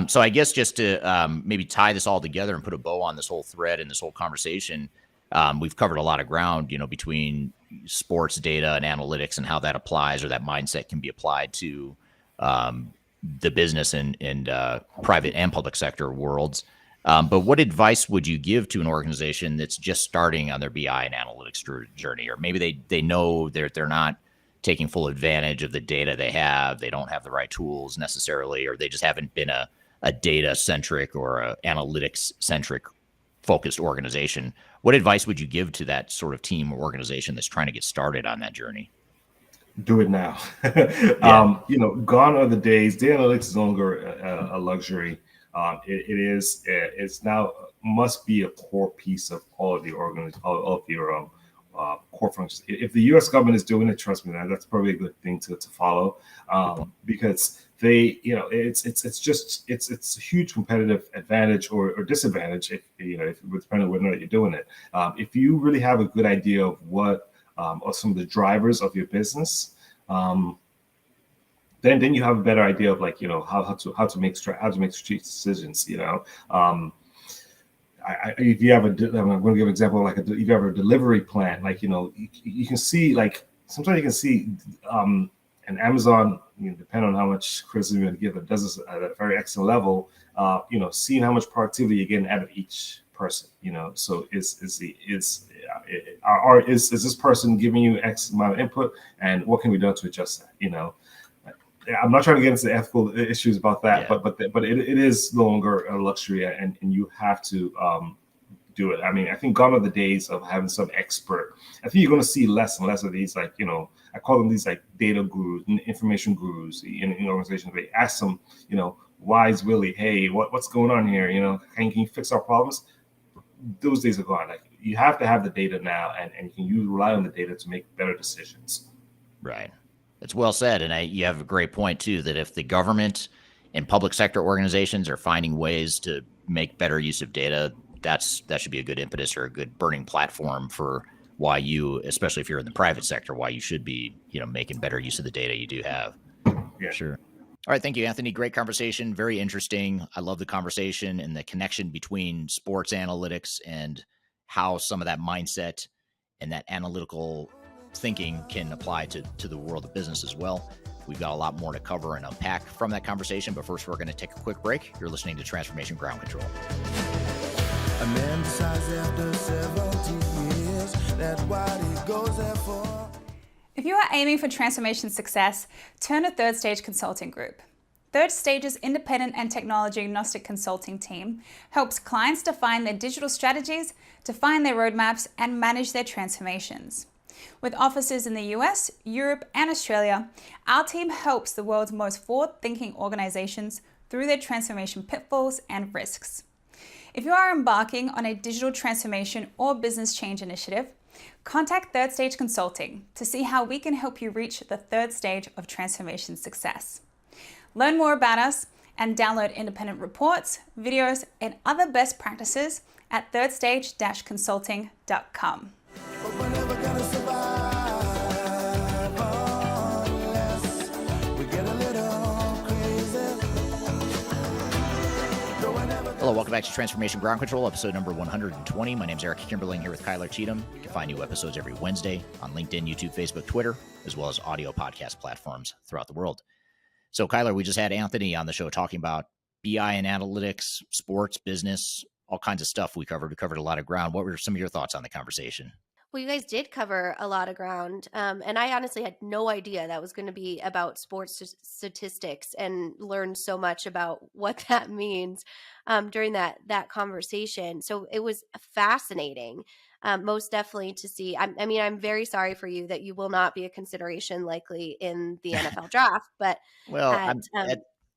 So I guess just to maybe tie this all together and put a bow on this whole thread and this whole conversation, we've covered a lot of ground, between sports data and analytics and how that applies, or that mindset can be applied to the business and private and public sector worlds. But what advice would you give to an organization that's just starting on their BI and analytics journey, or maybe they know they're not taking full advantage of the data they have, they don't have the right tools necessarily, or they just haven't been a data centric or a analytics centric focused organization? What advice would you give to that sort of team or organization that's trying to get started on that journey? Do it now. Gone are the days. Data analytics is no longer a luxury. It's now must be a core piece of all of the your core functions. If the U.S. government is doing it, trust me, that's probably a good thing to follow, because it's a huge competitive advantage or disadvantage if depending on whether or not you're doing it. If you really have a good idea of what are some of the drivers of your business, then you have a better idea of how to make strategic decisions. If you have I'm going to give an example, if you have a delivery plan, you can see, sometimes you can see and Amazon, depending on how much criticism you give, it does this at a very excellent level, seeing how much productivity you're getting out of each person. So is this person giving you X amount of input, and what can we do to adjust that? I'm not trying to get into the ethical issues about that, but it is no longer a luxury, and you have to do it. I mean, I think gone are the days of having some expert. I think you're going to see less and less of these, I call them these data gurus, information gurus in organizations. They ask them, wise Willie, hey, what's going on here? Can you fix our problems? Those days are gone. You have to have the data now, and you can rely on the data to make better decisions. Right. It's well said. And you have a great point, too, that if the government and public sector organizations are finding ways to make better use of data, that should be a good impetus or a good burning platform for why you, especially if you're in the private sector, why you should be, making better use of the data you do have. Yeah. Sure. All right. Thank you, Anthony. Great conversation. Very interesting. I love the conversation and the connection between sports analytics and how some of that mindset and that analytical thinking can apply to the world of business as well. We've got a lot more to cover and unpack from that conversation, but first we're going to take a quick break. You're listening to Transformation Ground Control. A man decides after 17 years that what he goes there for. If you are aiming for transformation success, turn to Third Stage Consulting Group. Third Stage's independent and technology agnostic consulting team helps clients define their digital strategies, define their roadmaps, and manage their transformations. With offices in the US, Europe, and Australia, our team helps the world's most forward-thinking organizations through their transformation pitfalls and risks. If you are embarking on a digital transformation or business change initiative, contact Third Stage Consulting to see how we can help you reach the third stage of transformation success. Learn more about us and download independent reports, videos, and other best practices at thirdstage-consulting.com. Hello, welcome back to Transformation Ground Control, episode number 120. My name is Eric Kimberling here with Kyler Cheatham. You can find new episodes every Wednesday on LinkedIn, YouTube, Facebook, Twitter, as well as audio podcast platforms throughout the world. So, Kyler, we just had Anthony on the show talking about BI and analytics, sports, business, all kinds of stuff we covered. We covered a lot of ground. What were some of your thoughts on the conversation? Well, you guys did cover a lot of ground. And I honestly had no idea that was going to be about sports statistics, and learned so much about what that means during that conversation. So it was fascinating, most definitely to see. I mean, I'm very sorry for you that you will not be a consideration likely in the NFL draft. But well,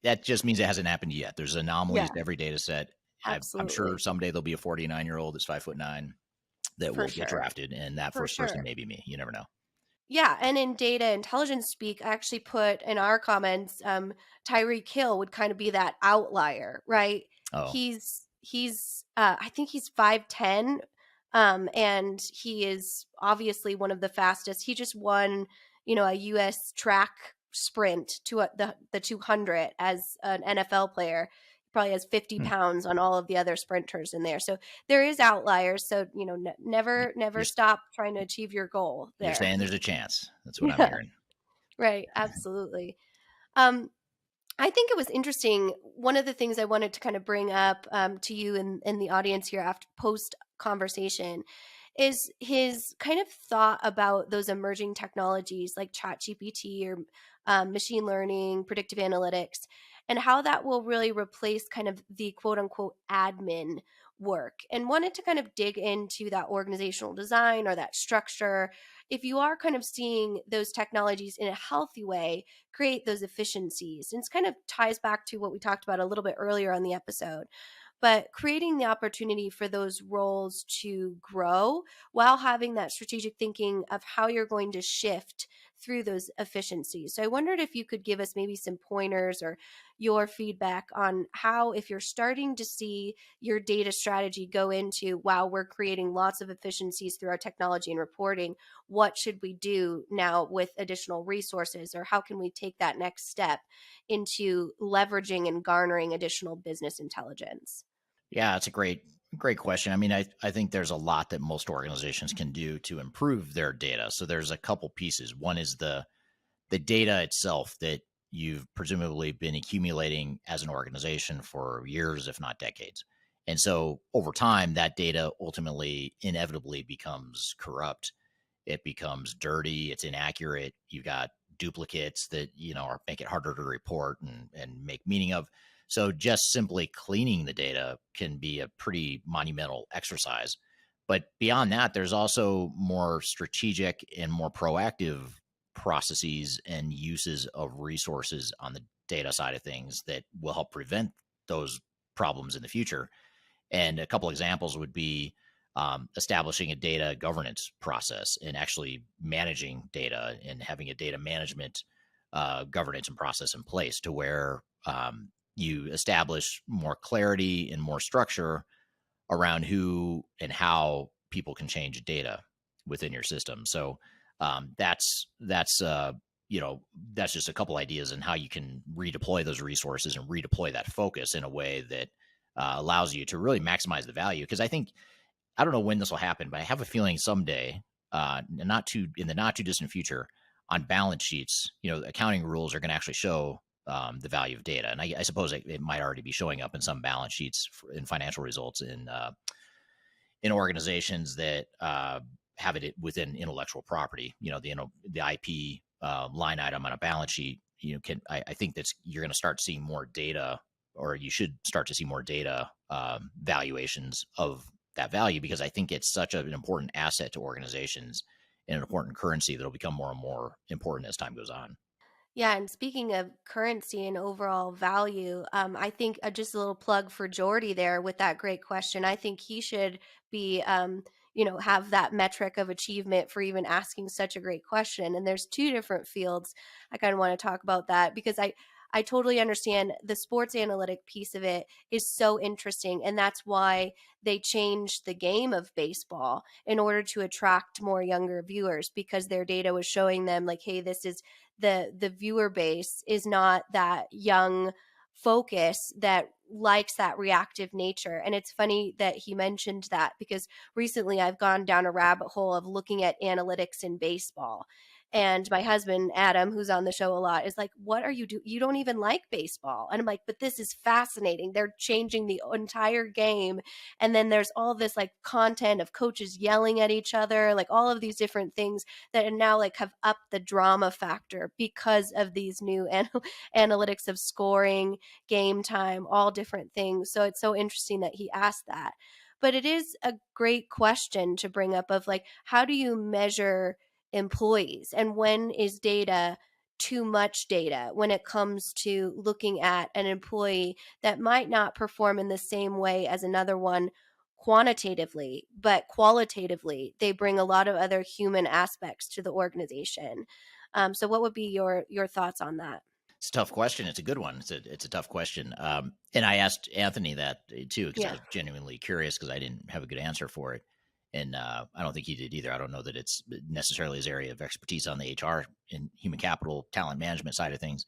that just means it hasn't happened yet. There's anomalies to every data set. I'm sure someday there'll be a 49-year-old that's 5'9" that will get drafted, and that first person may be me. You never know. Yeah, and in data intelligence speak, I actually put in our comments, Tyreek Hill would kind of be that outlier, right? Oh. He's I think he's 5'10", and he is obviously one of the fastest. He just won, a U.S. track sprint to the 200 as an NFL player. Probably has 50 pounds on all of the other sprinters in there. So there is outliers. So, never stop trying to achieve your goal there. You're saying there's a chance. That's what I'm hearing. Right. Absolutely. I think it was interesting. One of the things I wanted to kind of bring up to you and the audience here after post conversation is his kind of thought about those emerging technologies like ChatGPT or machine learning, predictive analytics, and how that will really replace kind of the quote unquote admin work, and wanted to kind of dig into that organizational design or that structure. If you are kind of seeing those technologies in a healthy way create those efficiencies, and it kind of ties back to what we talked about a little bit earlier on the episode, but creating the opportunity for those roles to grow while having that strategic thinking of how you're going to shift through those efficiencies. So I wondered if you could give us maybe some pointers or your feedback on how, if you're starting to see your data strategy go into, wow, we're creating lots of efficiencies through our technology and reporting, what should we do now with additional resources, or how can we take that next step into leveraging and garnering additional business intelligence? Yeah, it's a great question. I mean, I think there's a lot that most organizations can do to improve their data. So there's a couple pieces. One is the data itself that you've presumably been accumulating as an organization for years, if not decades. And so over time, that data ultimately inevitably becomes corrupt. It becomes dirty. It's inaccurate. You've got duplicates that, make it harder to report and make meaning of. So just simply cleaning the data can be a pretty monumental exercise. But beyond that, there's also more strategic and more proactive processes and uses of resources on the data side of things that will help prevent those problems in the future. And a couple examples would be establishing a data governance process and actually managing data and having a data management governance and process in place to where you establish more clarity and more structure around who and how people can change data within your system. So that's just a couple ideas on how you can redeploy those resources and redeploy that focus in a way that allows you to really maximize the value. Because I don't know when this will happen, but I have a feeling someday, in the not too distant future, on balance sheets, accounting rules are going to actually show the value of data. And I suppose it might already be showing up in some balance sheets in financial results in organizations that have it within intellectual property. The IP line item on a balance sheet. I think that you're going to start seeing more data, or you should start to see more data valuations of that value, because I think it's such an important asset to organizations and an important currency that'll become more and more important as time goes on. Yeah, and speaking of currency and overall value, I think just a little plug for Jordy there with that great question. I think he should be, have that metric of achievement for even asking such a great question. And there's two different fields. I kind of want to talk about that because I totally understand the sports analytic piece of it is so interesting. And that's why they changed the game of baseball in order to attract more younger viewers because their data was showing them like, hey, this is the viewer base is not that young focus that likes that reactive nature. And it's funny that he mentioned that because recently I've gone down a rabbit hole of looking at analytics in baseball. And my husband, Adam, who's on the show a lot, is like, what are you doing? You don't even like baseball. And I'm like, but this is fascinating. They're changing the entire game. And then there's all this like content of coaches yelling at each other, like all of these different things that now like have upped the drama factor because of these new analytics of scoring, game time, all different things. So it's so interesting that he asked that. But it is a great question to bring up of like, how do you measure employees and when is data too much data when it comes to looking at an employee that might not perform in the same way as another one quantitatively, but qualitatively, they bring a lot of other human aspects to the organization. So what would be your thoughts on that? It's a tough question. It's a good one. It's a tough question. And I asked Anthony that too because I was genuinely curious because I didn't have a good answer for it. And I don't think he did either. I don't know that it's necessarily his area of expertise on the HR and human capital talent management side of things.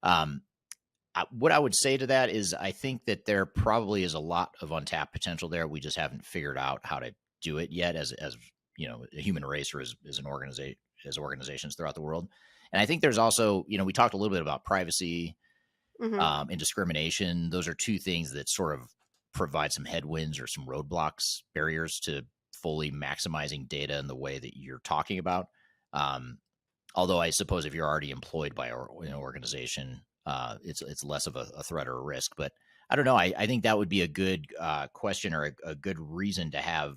What I would say to that is I think that there probably is a lot of untapped potential there. We just haven't figured out how to do it yet as you know, a human race or as an organization, as organizations throughout the world. And I think there's also, you know, we talked a little bit about privacy and discrimination. Those are two things that sort of provide some headwinds or some roadblocks, barriers to fully maximizing data in the way that you're talking about. Although I suppose if you're already employed by an organization, it's less of a threat or a risk. But I don't know. I think that would be a good question or a good reason to have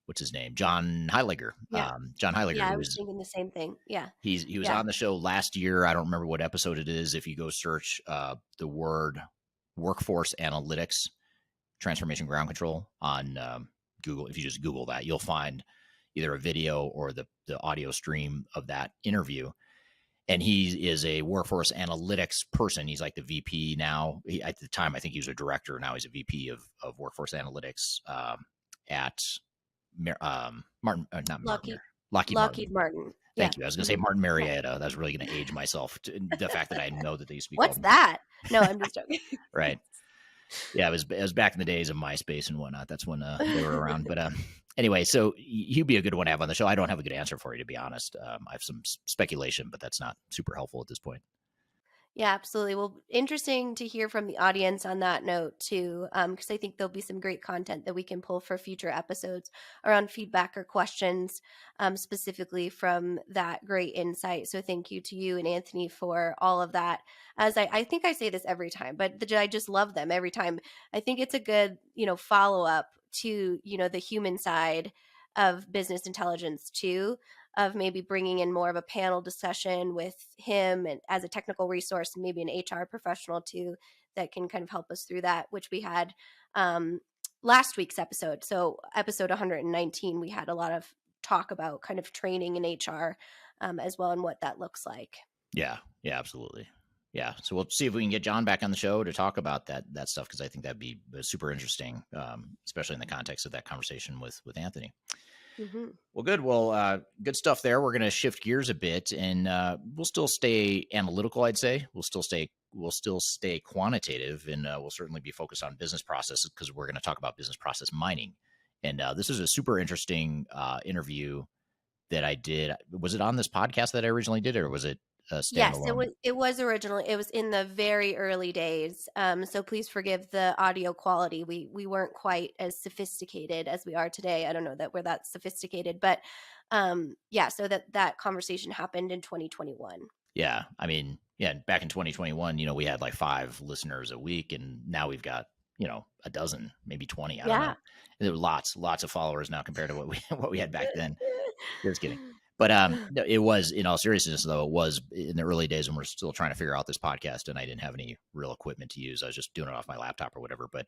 what's his name? John Heiliger. Yeah. John Heiliger. Yeah, I was thinking the same thing. Yeah. He was on the show last year. I don't remember what episode it is. If you go search the word workforce analytics, transformation ground control on Google, if you just Google that, you'll find either a video or the audio stream of that interview. And he is a workforce analytics person. He's like the VP now. At the time, I think he was a director. Now he's a VP of workforce analytics at Lockheed Martin. Thank you. I was going to say Martin Marietta. That was really going to age myself. The fact that I know that they used to be What's that? No, I'm just joking. Right. Yeah, it was back in the days of MySpace and whatnot. That's when they were around. But anyway, so he'd be a good one to have on the show. I don't have a good answer for you, to be honest. I have some speculation, but that's not super helpful at this point. Yeah, absolutely. Well, interesting to hear from the audience on that note too, because I think there'll be some great content that we can pull for future episodes around feedback or questions, specifically from that great insight. So thank you to you and Anthony for all of that. As I think I say this every time, but I just love them every time. I think it's a good, follow up to, the human side of business intelligence too, of maybe bringing in more of a panel discussion with him and as a technical resource and maybe an HR professional too that can kind of help us through that, which we had last week's episode. So episode 119, we had a lot of talk about kind of training in HR as well and what that looks like. Yeah, absolutely. Yeah. So we'll see if we can get John back on the show to talk about that stuff, because I think that'd be super interesting, especially in the context of that conversation with Anthony. Mm-hmm. Well, good. Well, good stuff there. We're going to shift gears a bit, and we'll still stay analytical. I'd say we'll still stay quantitative, and we'll certainly be focused on business processes because we're going to talk about business process mining. And this is a super interesting interview that I did. Was it on this podcast that I originally did, or was it standalone? Yes, it was original. It was in the very early days. So please forgive the audio quality. We weren't quite as sophisticated as we are today. I don't know that we're that sophisticated, but so that conversation happened in 2021. Yeah. I mean, back in 2021, we had like 5 listeners a week, and now we've got, a dozen, maybe 20. I don't know. There were lots of followers now compared to what we had back then. Just kidding. But no, it was, in all seriousness, though, it was in the early days when we're still trying to figure out this podcast, and I didn't have any real equipment to use. I was just doing it off my laptop or whatever. But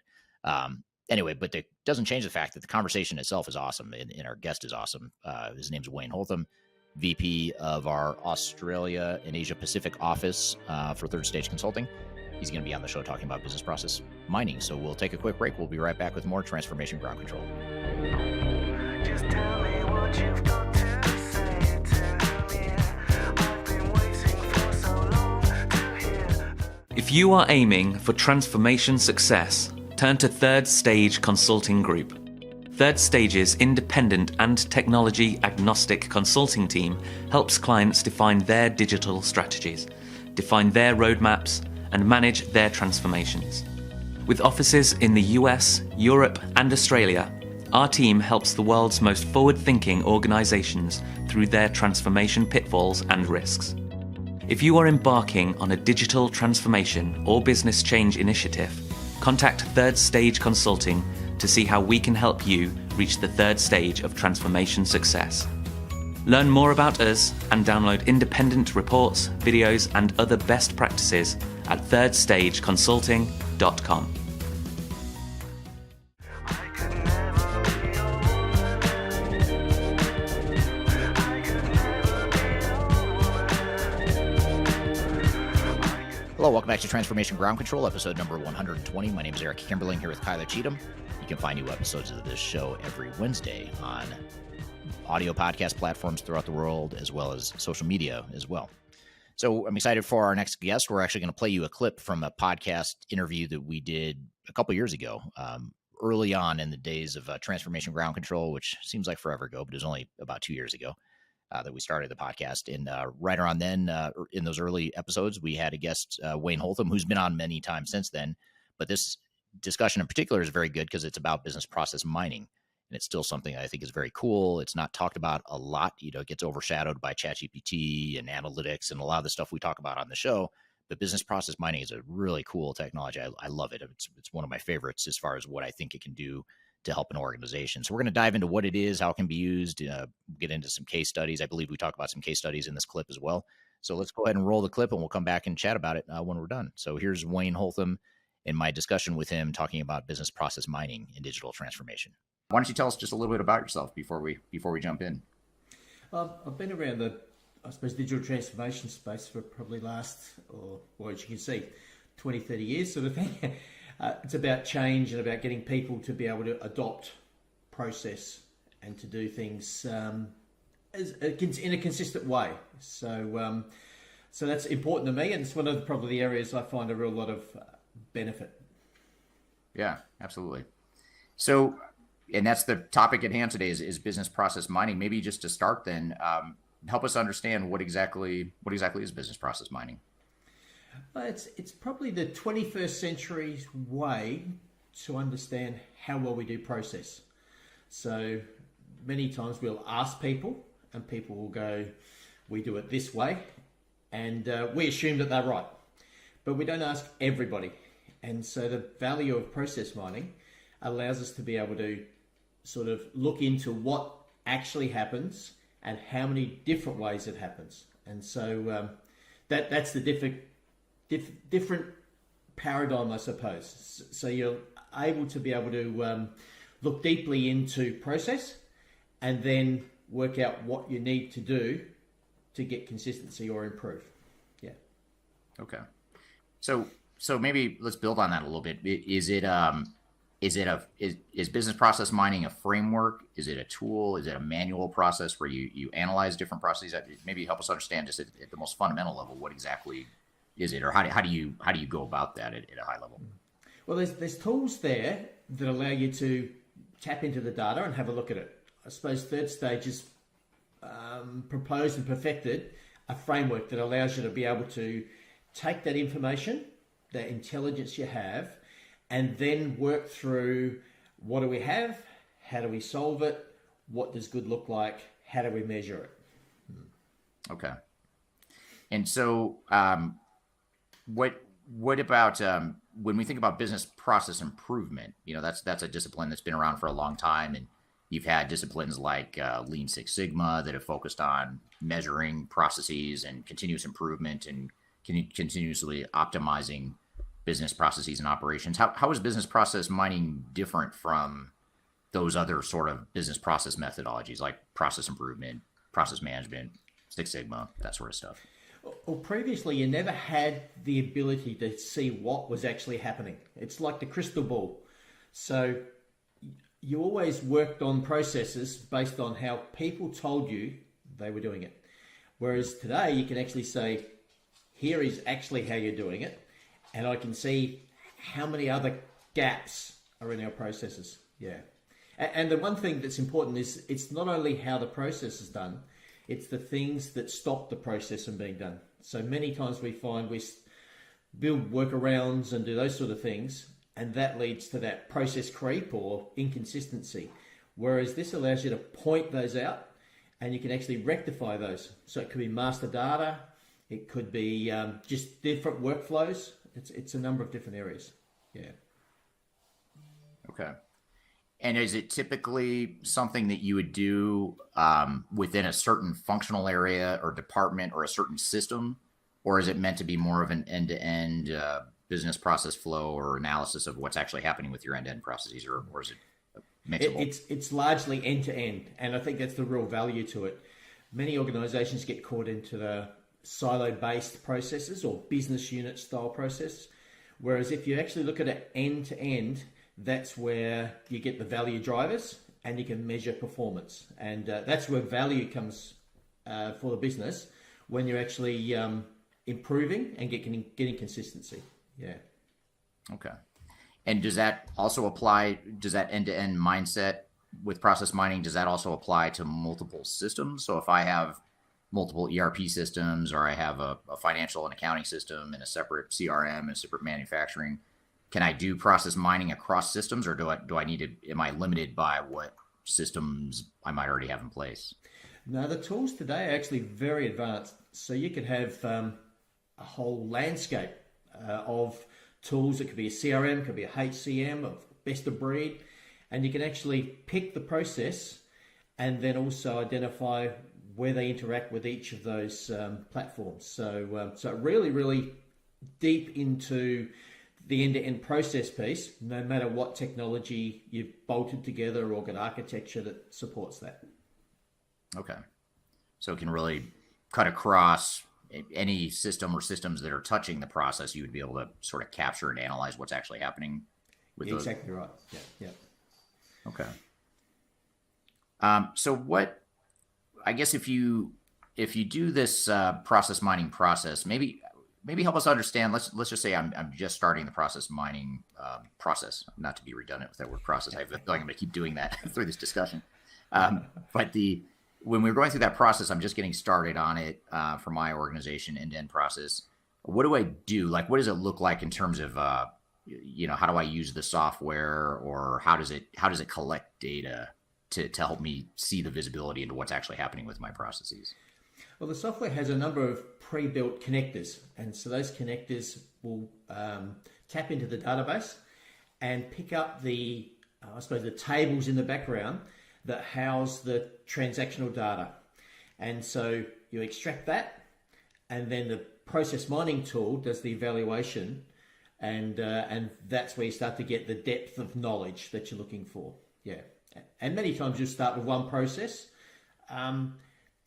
anyway, but it doesn't change the fact that the conversation itself is awesome, and our guest is awesome. His name's Wayne Holtham, VP of our Australia and Asia Pacific office for Third Stage Consulting. He's going to be on the show talking about business process mining. So we'll take a quick break. We'll be right back with more Transformation Ground Control. Just tell me what you've got to say to me. I've been waiting for so long to hear. If you are aiming for transformation success, turn to Third Stage Consulting Group. Third Stage's independent and technology agnostic consulting team helps clients define their digital strategies, define their roadmaps, and manage their transformations. With offices in the US, Europe, and Australia, our team helps the world's most forward-thinking organizations through their transformation pitfalls and risks. If you are embarking on a digital transformation or business change initiative, contact Third Stage Consulting to see how we can help you reach the third stage of transformation success. Learn more about us and download independent reports, videos, and other best practices at thirdstageconsulting.com. Hello, welcome back to Transformation Ground Control, episode number 120. My name is Eric Kimberling here with Kyler Cheatham. You can find new episodes of this show every Wednesday on audio podcast platforms throughout the world, as well as social media as well. So I'm excited for our next guest. We're actually going to play you a clip from a podcast interview that we did a couple years ago, early on in the days of Transformation Ground Control, which seems like forever ago, but it was only about 2 years ago that we started the podcast. And right around then, in those early episodes, we had a guest, Wayne Holtham, who's been on many times since then. But this discussion in particular is very good because it's about business process mining. And it's still something I think is very cool. It's not talked about a lot. You know, it gets overshadowed by ChatGPT and analytics and a lot of the stuff we talk about on the show. But business process mining is a really cool technology. I love it. It's one of my favorites as far as what I think it can do to help an organization. So we're going to dive into what it is, how it can be used, get into some case studies. I believe we talk about some case studies in this clip as well. So let's go ahead and roll the clip and we'll come back and chat about it when we're done. So here's Wayne Holtham in my discussion with him talking about business process mining and digital transformation. Why don't you tell us just a little bit about yourself before we jump in? I've been around the, I suppose, digital transformation space for probably last, or as you can see, 20, 30 years sort of thing. It's about change and about getting people to be able to adopt process and to do things in a consistent way. So that's important to me, and it's one of probably the areas I find a real lot of benefit. Yeah, absolutely. So, and that's the topic at hand today is business process mining. Maybe just to start then, help us understand what exactly is business process mining. It's probably the 21st century's way to understand how well we do process. So many times we'll ask people and people will go, we do it this way, and we assume that they're right. But we don't ask everybody. And so the value of process mining allows us to be able to sort of look into what actually happens and how many different ways it happens. And so that's the different paradigm, I suppose. So you're able to look deeply into process and then work out what you need to do to get consistency or improve. Yeah. Okay. So maybe let's build on that a little bit. Is business process mining a framework? Is it a tool? Is it a manual process where you analyze different processes? Maybe help us understand just at the most fundamental level, what exactly is it, or how do you go about that at a high level? Well, there's tools there that allow you to tap into the data and have a look at it. I suppose Third Stage has proposed and perfected a framework that allows you to be able to take that information, that intelligence you have, and then work through what do we have, how do we solve it, what does good look like, how do we measure it. Okay. And so what about when we think about business process improvement? You know, that's a discipline that's been around for a long time, and You've had disciplines like Lean Six Sigma that have focused on measuring processes and continuous improvement and continuously optimizing business processes and operations. How is business process mining different from those other sort of business process methodologies like process improvement, process management, Six Sigma, that sort of stuff? Well, previously you never had the ability to see what was actually happening. It's like the crystal ball. So you always worked on processes based on how people told you they were doing it. Whereas today you can actually say, here is actually how you're doing it. And I can see how many other gaps are in our processes. Yeah. And the one thing that's important is it's not only how the process is done, it's the things that stop the process from being done. So many times we find we build workarounds and do those sort of things, and that leads to that process creep or inconsistency. Whereas this allows you to point those out and you can actually rectify those. So it could be master data, it could be just different workflows. It's a number of different areas. Yeah. Okay. And is it typically something that you would do within a certain functional area or department or a certain system? Or is it meant to be more of an end-to-end business process flow or analysis of what's actually happening with your end-to-end processes, or is it mixable? It's largely end-to-end, and I think that's the real value to it. Many organizations get caught into the silo-based processes or business unit style process, whereas if you actually look at it end-to-end, that's where you get the value drivers and you can measure performance. And that's where value comes for the business, when you're actually improving and getting consistency. Yeah. Okay. And does that also apply, does that end-to-end mindset with process mining, does that also apply to multiple systems? So if I have multiple ERP systems, or I have a financial and accounting system and a separate CRM and a separate manufacturing, can I do process mining across systems, or do I need to, am I limited by what systems I might already have in place? No, the tools today are actually very advanced. So you could have a whole landscape of tools. It could be a CRM, it could be a HCM of best of breed, and you can actually pick the process and then also identify where they interact with each of those platforms. So really deep into the end-to-end process piece, no matter what technology you've bolted together or got architecture that supports that. Okay. So it can really cut across any system or systems that are touching the process. You would be able to sort of capture and analyze what's actually happening with those. Exactly right. Yeah. Okay. So what, I guess if you do this process mining process, maybe help us understand, let's just say I'm just starting the process mining process, not to be redundant with that word process. I feel like I'm going to keep doing that through this discussion. But when we're going through that process, I'm just getting started on it for my organization, end-to-end process. What do I do? Like, what does it look like in terms of, how do I use the software, or how does it collect data to help me see the visibility into what's actually happening with my processes? Well, the software has a number of pre-built connectors, and so those connectors will tap into the database and pick up the tables in the background that house the transactional data. And so you extract that, and then the process mining tool does the evaluation, and that's where you start to get the depth of knowledge that you're looking for. Yeah, and many times you start with one process.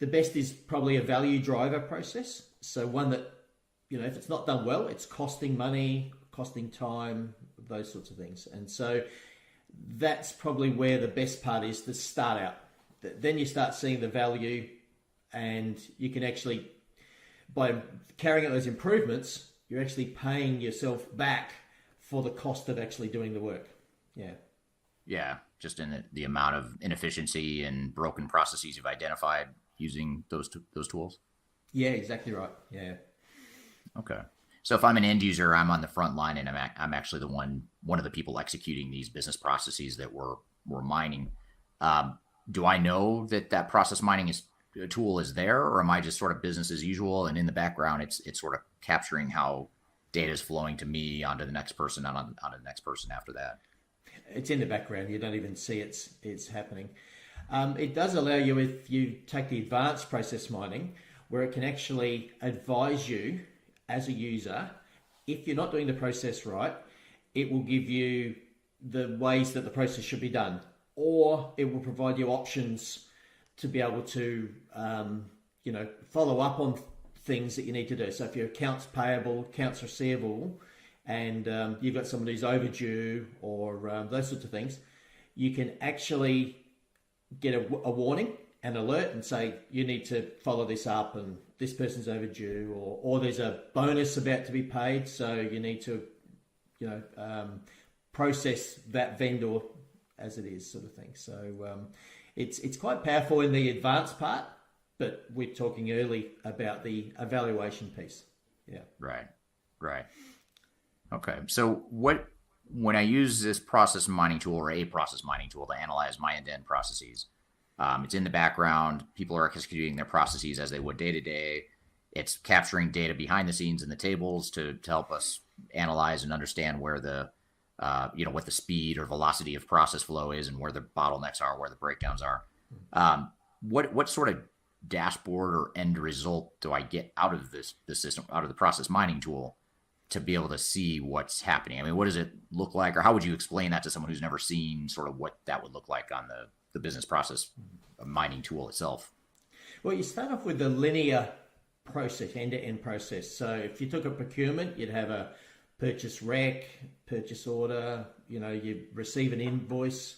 The best is probably a value driver process. So one that, if it's not done well, it's costing money, costing time, those sorts of things. And so that's probably where the best part is to start out. Then you start seeing the value, and you can actually, by carrying out those improvements, you're actually paying yourself back for the cost of actually doing the work. Yeah. Yeah, just in the amount of inefficiency and broken processes you've identified using those tools. Yeah, exactly right. Yeah. Okay. So if I'm an end user, I'm on the front line, and I'm actually one of the people executing these business processes that we're mining. Do I know that process mining tool is there, or am I just sort of business as usual, and in the background it's sort of capturing how data is flowing to me onto the next person, onto the next person after that? It's in the background. You don't even see it's happening. It does allow you, if you take the advanced process mining, where it can actually advise you as a user, if you're not doing the process right, it will give you the ways that the process should be done, or it will provide you options to be able to, follow up on things that you need to do. So if your accounts payable, accounts receivable, and you've got someone who's overdue or those sorts of things, you can actually get a warning, an alert, and say you need to follow this up, and this person's overdue, or there's a bonus about to be paid, so you need to, process that vendor as it is, sort of thing. So it's quite powerful in the advanced part, but we're talking early about the evaluation piece. Yeah. Right. Okay. So when I use this process mining tool or a process mining tool to analyze my end-to-end processes, it's in the background. People are executing their processes as they would day to day. It's capturing data behind the scenes in the tables to help us analyze and understand where the, what the speed or velocity of process flow is and where the bottlenecks are, where the breakdowns are. What sort of dashboard or end result do I get out of the system, out of the process mining tool, to be able to see what's happening? I mean, what does it look like, or how would you explain that to someone who's never seen sort of what that would look like on the business process mining tool itself? Well, you start off with the linear process, end-to-end process. So if you took a procurement, you'd have a purchase rec, purchase order, you receive an invoice,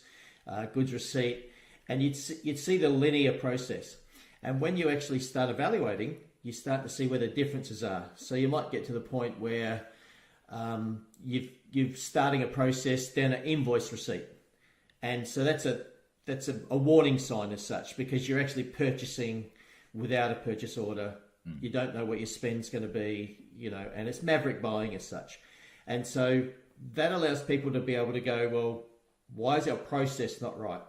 goods receipt, and you'd see the linear process. And when you actually start evaluating, you start to see where the differences are. So you might get to the point where you're starting a process down an invoice receipt. And so that's a warning sign as such, because you're actually purchasing without a purchase order. You don't know what your spend's going to be, and it's maverick buying as such. And so that allows people to be able to go, well, why is our process not right?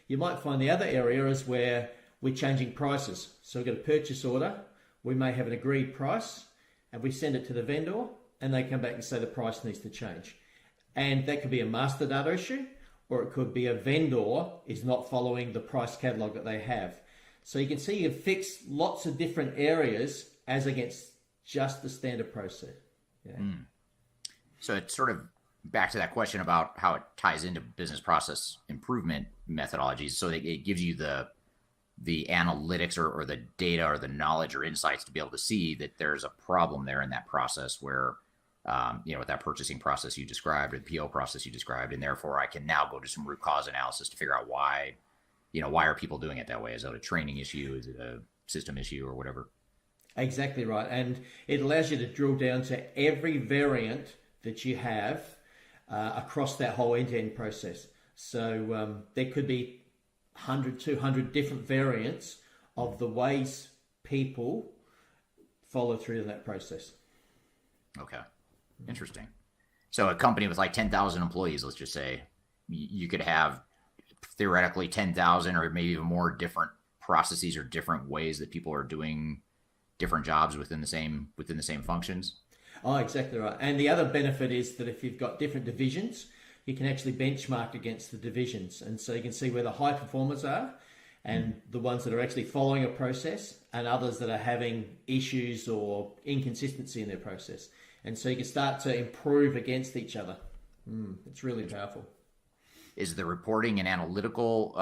You might find the other area is where we're changing prices. So we've got a purchase order, we may have an agreed price, and we send it to the vendor, and they come back and say the price needs to change. And that could be a master data issue, or it could be a vendor is not following the price catalog that they have. So you can see you've fixed lots of different areas as against just the standard process. Yeah. So it's sort of back to that question about how it ties into business process improvement methodologies. So it gives you the analytics or the data or the knowledge or insights to be able to see that there's a problem there in that process where, with that purchasing process you described or the PO process you described, and therefore I can now go to some root cause analysis to figure out why are people doing it that way? Is it a training issue? Is it a system issue or whatever? Exactly right. And it allows you to drill down to every variant that you have across that whole end-to-end process. So there could be 100, 200 different variants of the ways people follow through that process. Okay. Interesting. So a company with like 10,000 employees, let's just say, you could have theoretically 10,000 or maybe even more different processes or different ways that people are doing different jobs within the same functions. Oh, exactly right. And the other benefit is that if you've got different divisions, you can actually benchmark against the divisions. And so you can see where the high performers are and the ones that are actually following a process and others that are having issues or inconsistency in their process. And so you can start to improve against each other. It's really powerful. Is the reporting an analytical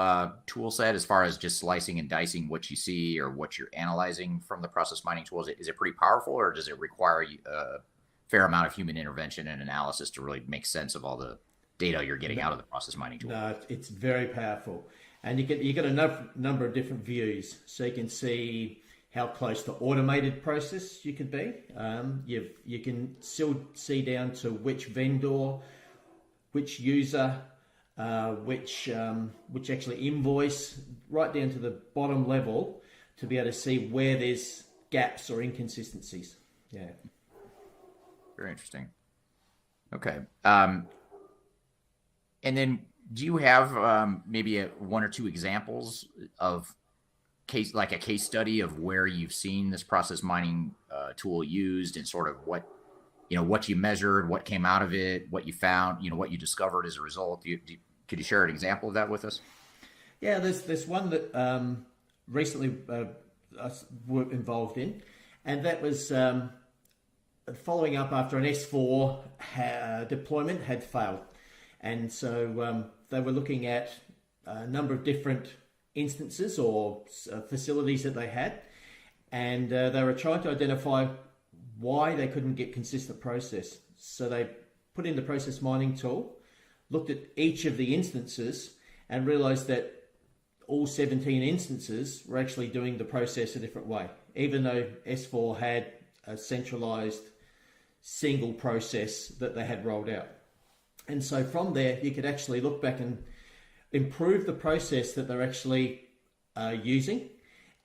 tool set as far as just slicing and dicing what you see or what you're analyzing from the process mining tools? Is it pretty powerful, or does it require a fair amount of human intervention and analysis to really make sense of all the data you're getting out of the process mining tool? No, it's very powerful. And you get a number of different views. So you can see how close to automated process you could be. You can still see down to which vendor, which user, which actually invoice, right down to the bottom level to be able to see where there's gaps or inconsistencies. Yeah. Very interesting. Okay. And then do you have maybe one or two examples of a case study of where you've seen this process mining tool used and sort of what you measured, what came out of it, what you found, what you discovered as a result. Could you share an example of that with us? Yeah, there's one that recently I were involved in, and that was following up after an S4 deployment had failed. And so they were looking at a number of different instances or facilities that they had, and they were trying to identify why they couldn't get consistent process. So they put in the process mining tool, looked at each of the instances, and realized that all 17 instances were actually doing the process a different way, even though S4 had a centralized single process that they had rolled out. And so from there, you could actually look back and improve the process that they're actually using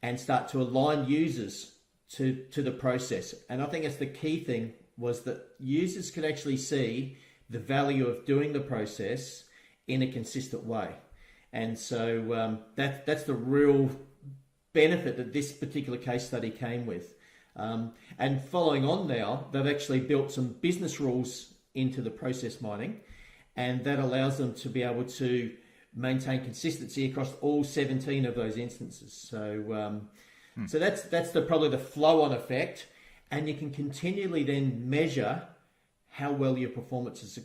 and start to align users to the process. And I think that's the key thing, was that users could actually see the value of doing the process in a consistent way. And so that's the real benefit that this particular case study came with. And following on now, they've actually built some business rules into the process mining, and that allows them to be able to maintain consistency across all 17 of those instances. So so that's probably the flow-on effect, and you can continually then measure how well your performances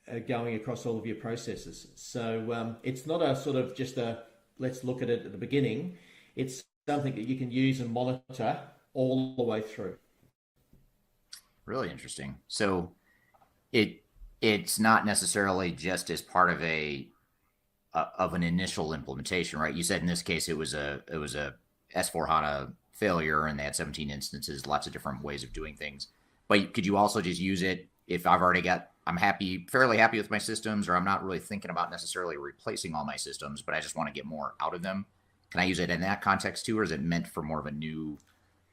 are going across all of your processes. So it's not a sort of just a let's look at it at the beginning. It's something that you can use and monitor all the way through. Really interesting. So it's not necessarily just as part of an initial implementation, right? You said in this case it was a S4HANA failure, and they had 17 instances, lots of different ways of doing things. But could you also just use it if I'm fairly happy with my systems, or I'm not really thinking about necessarily replacing all my systems, but I just want to get more out of them? Can I use it in that context too, or is it meant for more of a new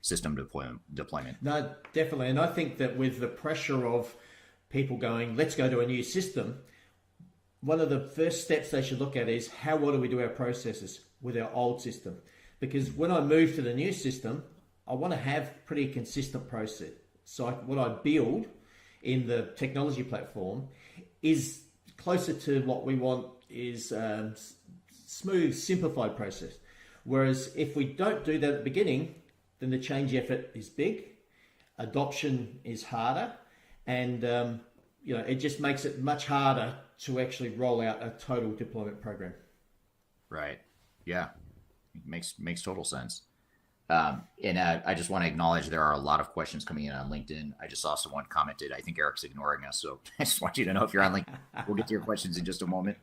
system deployment? No, definitely. And I think that with the pressure of people going, let's go to a new system, one of the first steps they should look at is how well do we do our processes with our old system? Because when I move to the new system, I want to have pretty consistent process. So what I build in the technology platform is closer to what we want is smooth, simplified process. Whereas if we don't do that at the beginning, then the change effort is big, adoption is harder, and it just makes it much harder to actually roll out a total deployment program. Right. Yeah. Makes total sense. And I just want to acknowledge there are a lot of questions coming in on LinkedIn. I just saw someone commented, I think Eric's ignoring us. So I just want you to know, if you're on LinkedIn, we'll get to your questions in just a moment.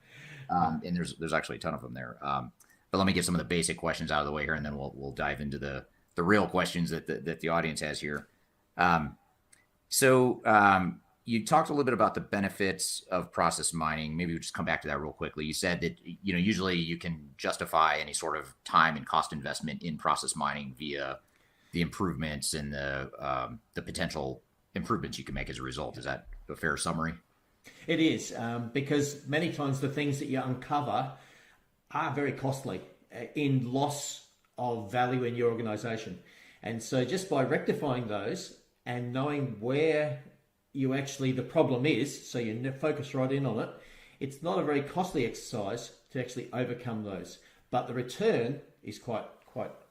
And there's actually a ton of them there. But let me get some of the basic questions out of the way here, and then we'll dive into the real questions that the audience has here. So you talked a little bit about the benefits of process mining. Maybe we'll just come back to that real quickly. You said that usually you can justify any sort of time and cost investment in process mining via the improvements and the potential improvements you can make as a result. Is that a fair summary? It is, because many times the things that you uncover are very costly in loss of value in your organization. And so just by rectifying those and knowing where the problem is, so you focus right in on it, it's not a very costly exercise to actually overcome those. But the return is quite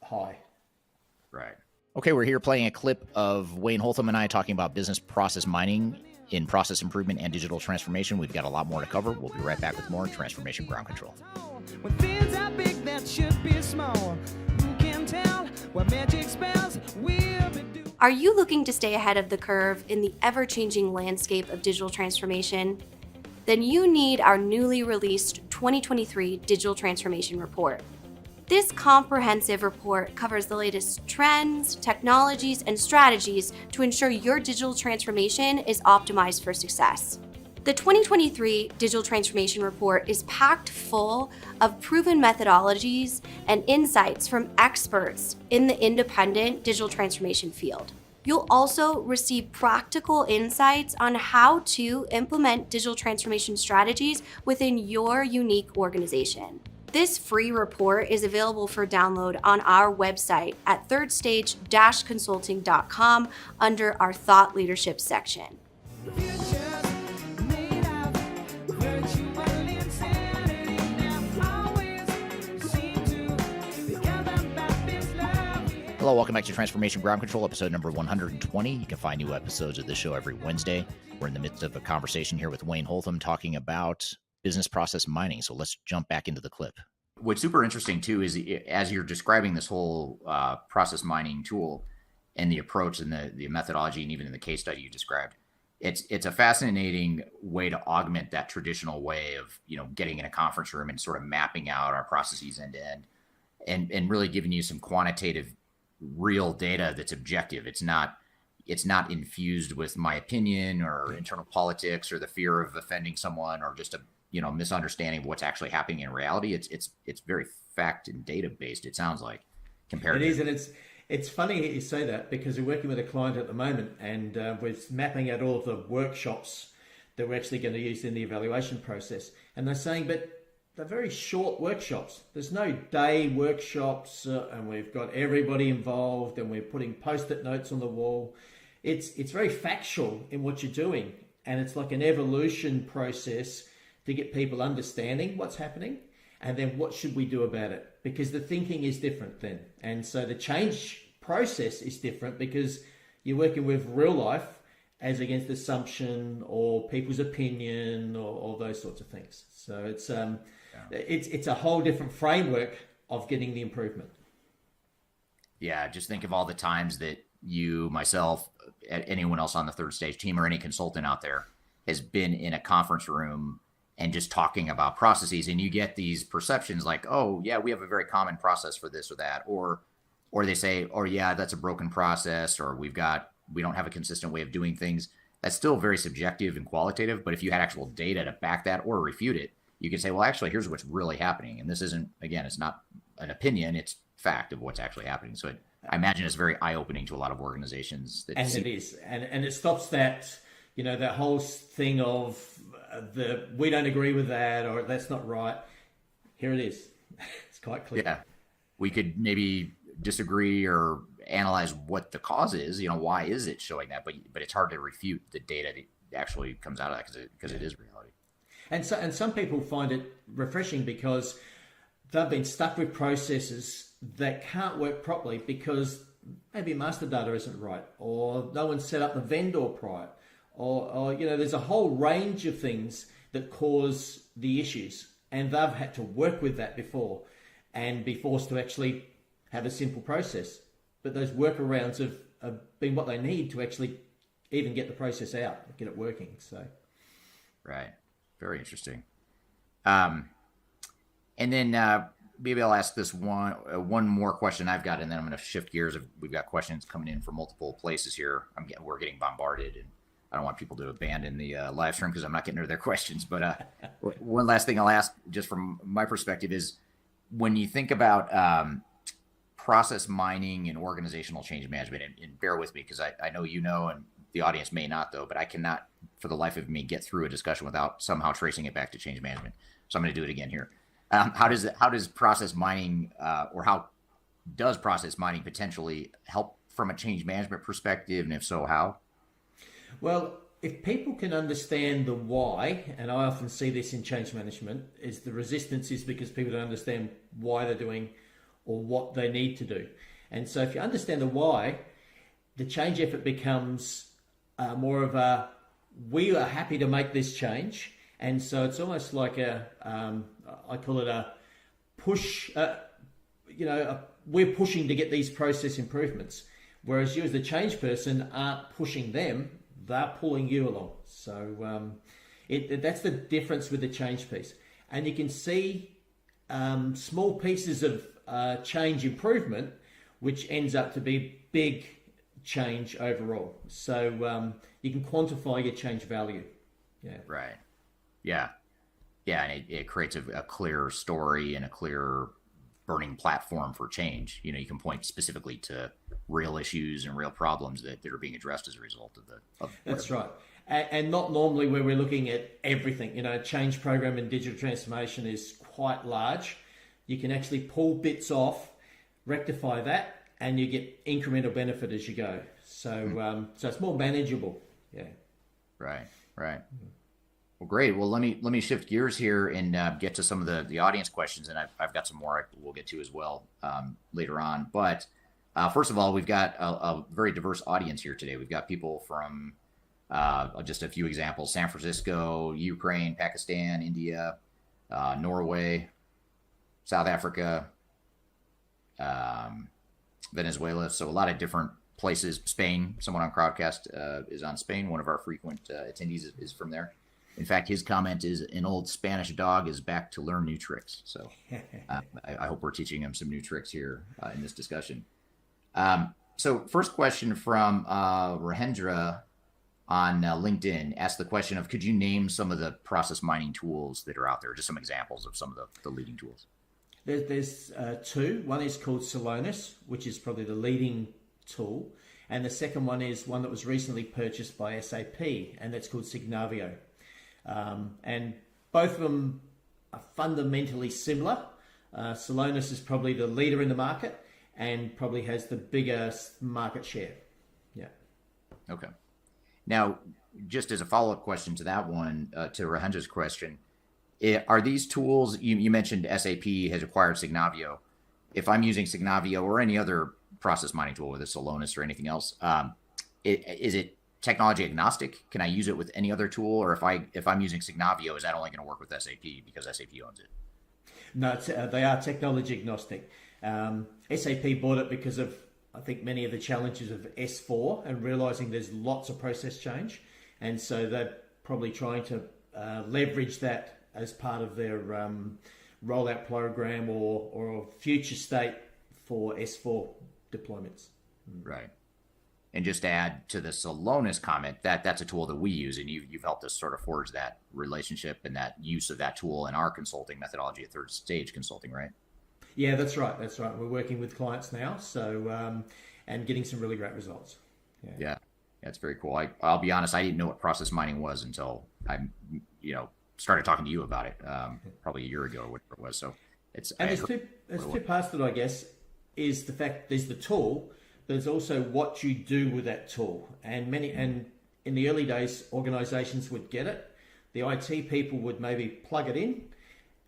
high. Right. Okay, we're here playing a clip of Wayne Holtham and I talking about business process mining in process improvement and digital transformation. We've got a lot more to cover. We'll be right back with more Transformation Ground Control. When things are big that should be small, who can tell what magic spells will be doing? Are you looking to stay ahead of the curve in the ever-changing landscape of digital transformation? Then you need our newly released 2023 Digital Transformation Report. This comprehensive report covers the latest trends, technologies, and strategies to ensure your digital transformation is optimized for success. The 2023 Digital Transformation Report is packed full of proven methodologies and insights from experts in the independent digital transformation field. You'll also receive practical insights on how to implement digital transformation strategies within your unique organization. This free report is available for download on our website at thirdstage-consulting.com under our Thought Leadership section. Hello, welcome back to Transformation Ground Control, episode number 120. You can find new episodes of this show every Wednesday. We're in the midst of a conversation here with Wayne Holtham talking about business process mining. So let's jump back into the clip. What's super interesting, too, is as you're describing this whole process mining tool and the approach and the methodology, and even in the case study you described, it's a fascinating way to augment that traditional way of, getting in a conference room and sort of mapping out our processes end to end, and really giving you some quantitative real data that's objective. It's not infused with my opinion or internal politics or the fear of offending someone or just a misunderstanding of what's actually happening in reality. It's very fact and data based, it sounds like, compared. It is, and it's funny you say that, because we're working with a client at the moment, and we're mapping out all of the workshops that we're actually going to use in the evaluation process, and they're saying, but they're very short workshops. There's no day workshops, and we've got everybody involved, and we're putting post-it notes on the wall. It's very factual in what you're doing, and it's like an evolution process to get people understanding what's happening, and then what should we do about it? Because the thinking is different then, and so the change process is different because you're working with real life as against assumption or people's opinion or those sorts of things. So it's a whole different framework of getting the improvement. Yeah, just think of all the times that you, myself, anyone else on the third stage team, or any consultant out there has been in a conference room and just talking about processes, and you get these perceptions like, oh yeah, we have a very common process for this or that, or they say, oh yeah, that's a broken process, or we don't have a consistent way of doing things. That's still very subjective and qualitative, but if you had actual data to back that or refute it, you can say, well, actually, here's what's really happening. And this isn't, again, it's not an opinion, it's fact of what's actually happening. So I imagine it's very eye-opening to a lot of organizations. It is. And it stops that, that whole thing of we don't agree with that, or that's not right. Here it is. It's quite clear. Yeah. We could maybe disagree or analyze what the cause is, why is it showing that, but it's hard to refute the data that actually comes out of that because it is reality. And some people find it refreshing because they've been stuck with processes that can't work properly because maybe master data isn't right, or no one set up the vendor prior, or there's a whole range of things that cause the issues, and they've had to work with that before and be forced to actually have a simple process. But those workarounds have been what they need to actually even get the process out, get it working. So, right. Very interesting. And then maybe I'll ask this one more question I've got, and then I'm going to shift gears. We've got questions coming in from multiple places here. We're getting bombarded, and I don't want people to abandon the live stream because I'm not getting to their questions. But one last thing I'll ask, just from my perspective, is when you think about process mining and organizational change management, and bear with me because I know and the audience may not, though, but I cannot for the life of me get through a discussion without somehow tracing it back to change management. So I'm going to do it again here. How does process mining or how does process mining potentially help from a change management perspective? And if so, how? Well, if people can understand the why, and I often see this in change management, is the resistance is because people don't understand why they're doing or what they need to do. And so if you understand the why, the change effort becomes more of a, we are happy to make this change. And so it's almost like I call it a push, we're pushing to get these process improvements. Whereas you as the change person aren't pushing them, they're pulling you along. So that's the difference with the change piece. And you can see small pieces of change improvement, which ends up to be big change overall. So you can quantify your change value. Yeah. Right. Yeah. Yeah. And it creates a clear story and a clear burning platform for change. You can point specifically to real issues and real problems that are being addressed as a result of That's right. And not normally where we're looking at everything. Change program in digital transformation is quite large. You can actually pull bits off, rectify that, and you get incremental benefit as you go. So so it's more manageable. Yeah. Right. Well, great. Well, let me shift gears here and get to some of the audience questions, and I've got some more we'll get to as well later on. But First of all, we've got a very diverse audience here today. We've got people from just a few examples: San Francisco, Ukraine, Pakistan, India, Norway, South Africa, Venezuela. So a lot of different places. Spain. Someone on Crowdcast is on Spain. One of our frequent attendees is from there. In fact, his comment is, an old Spanish dog is back to learn new tricks. So I hope we're teaching him some new tricks here in this discussion. So first question from Rahendra on LinkedIn asked the question of, could you name some of the process mining tools that are out there? Just some examples of some of the leading tools. There's two. One is called Celonis, which is probably the leading tool. And the second one is one that was recently purchased by SAP, and that's called Signavio. And both of them are fundamentally similar. Celonis is probably the leader in the market and probably has the biggest market share. Yeah. Okay. Now, just as a follow-up question to that one, to Rahendra's question, are these tools, you mentioned SAP has acquired Signavio. If I'm using Signavio or any other process mining tool, whether it's Celonis or anything else, is it technology agnostic? Can I use it with any other tool? Or if I'm using Signavio, is that only going to work with SAP because SAP owns it? No, they are technology agnostic. SAP bought it because of, I think, many of the challenges of S4 and realizing there's lots of process change. And so they're probably trying to leverage that as part of their rollout program or future state for S4 deployments. Right. And just to add to the Celonis comment, that's a tool that we use, and you've helped us sort of forge that relationship and that use of that tool in our consulting methodology at Third Stage Consulting, right? Yeah, that's right. We're working with clients now, so and getting some really great results. Yeah, that's very cool. I'll be honest, I didn't know what process mining was until I, started talking to you about it probably a year ago or whatever it was. So there's two parts to it, I guess, is the fact there's the tool. There's also what you do with that tool, and in the early days, organisations would get it. The IT people would maybe plug it in,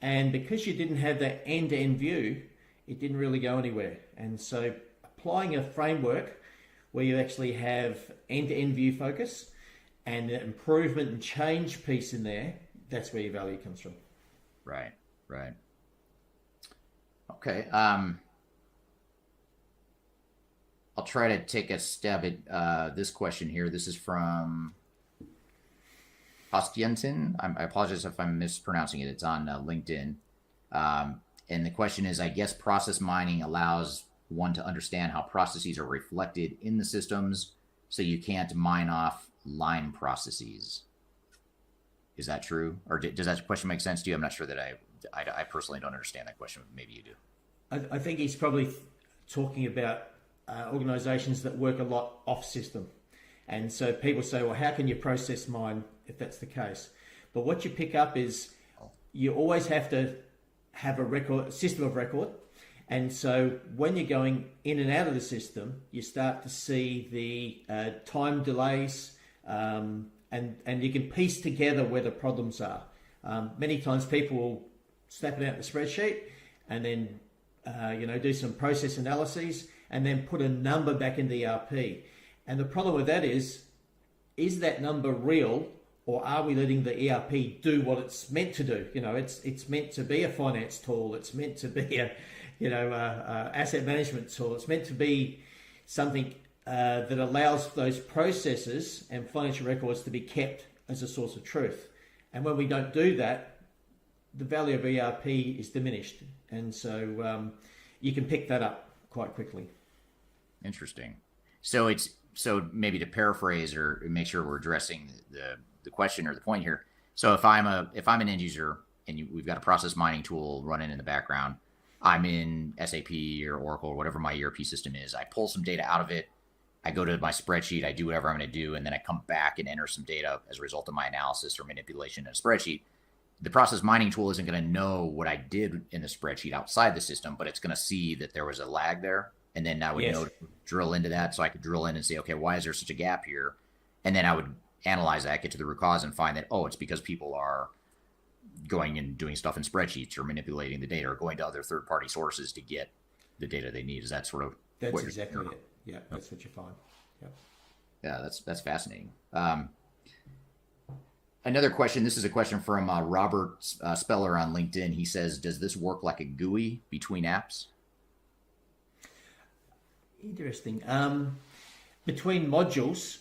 and because you didn't have that end-to-end view, it didn't really go anywhere. And so, applying a framework where you actually have end-to-end view focus and the improvement and change piece in there, that's where your value comes from. Right. Okay. I'll try to take a stab at this question here. This is from Ostientin. I apologize if I'm mispronouncing it. It's on LinkedIn. And the question is, I guess process mining allows one to understand how processes are reflected in the systems, so you can't mine off line processes. Is that true? Or does that question make sense to you? I'm not sure that I personally don't understand that question. Maybe you do. I think he's probably talking about organisations that work a lot off system. And so people say, well, how can you process mine if that's the case? But what you pick up is you always have to have a system of record. And so when you're going in and out of the system, you start to see the time delays, and you can piece together where the problems are. Many times people will snap it out in the spreadsheet and then do some process analyses and then put a number back in the ERP. And the problem with that is that number real, or are we letting the ERP do what it's meant to do? It's meant to be a finance tool. It's meant to be a asset management tool. It's meant to be something that allows those processes and financial records to be kept as a source of truth. And when we don't do that, the value of ERP is diminished. And so you can pick that up quite quickly. Interesting. So maybe to paraphrase or make sure we're addressing the question or the point here. So if I'm an end user and we've got a process mining tool running in the background, I'm in SAP or Oracle or whatever my ERP system is. I pull some data out of it. I go to my spreadsheet. I do whatever I'm going to do, and then I come back and enter some data as a result of my analysis or manipulation in a spreadsheet. The process mining tool isn't going to know what I did in the spreadsheet outside the system, but it's going to see that there was a lag there. And then I would know to drill into that. So I could drill in and say, okay, why is there such a gap here? And then I would analyze that, get to the root cause, and find that, it's because people are going and doing stuff in spreadsheets or manipulating the data or going to other third-party sources to get the data they need. Is that sort of That's exactly it. Yeah, that's what you find. Yeah. Yeah, that's fascinating. Another question. This is a question from Robert Speller on LinkedIn. He says, "Does this work like a GUI between apps?" Interesting. Between modules,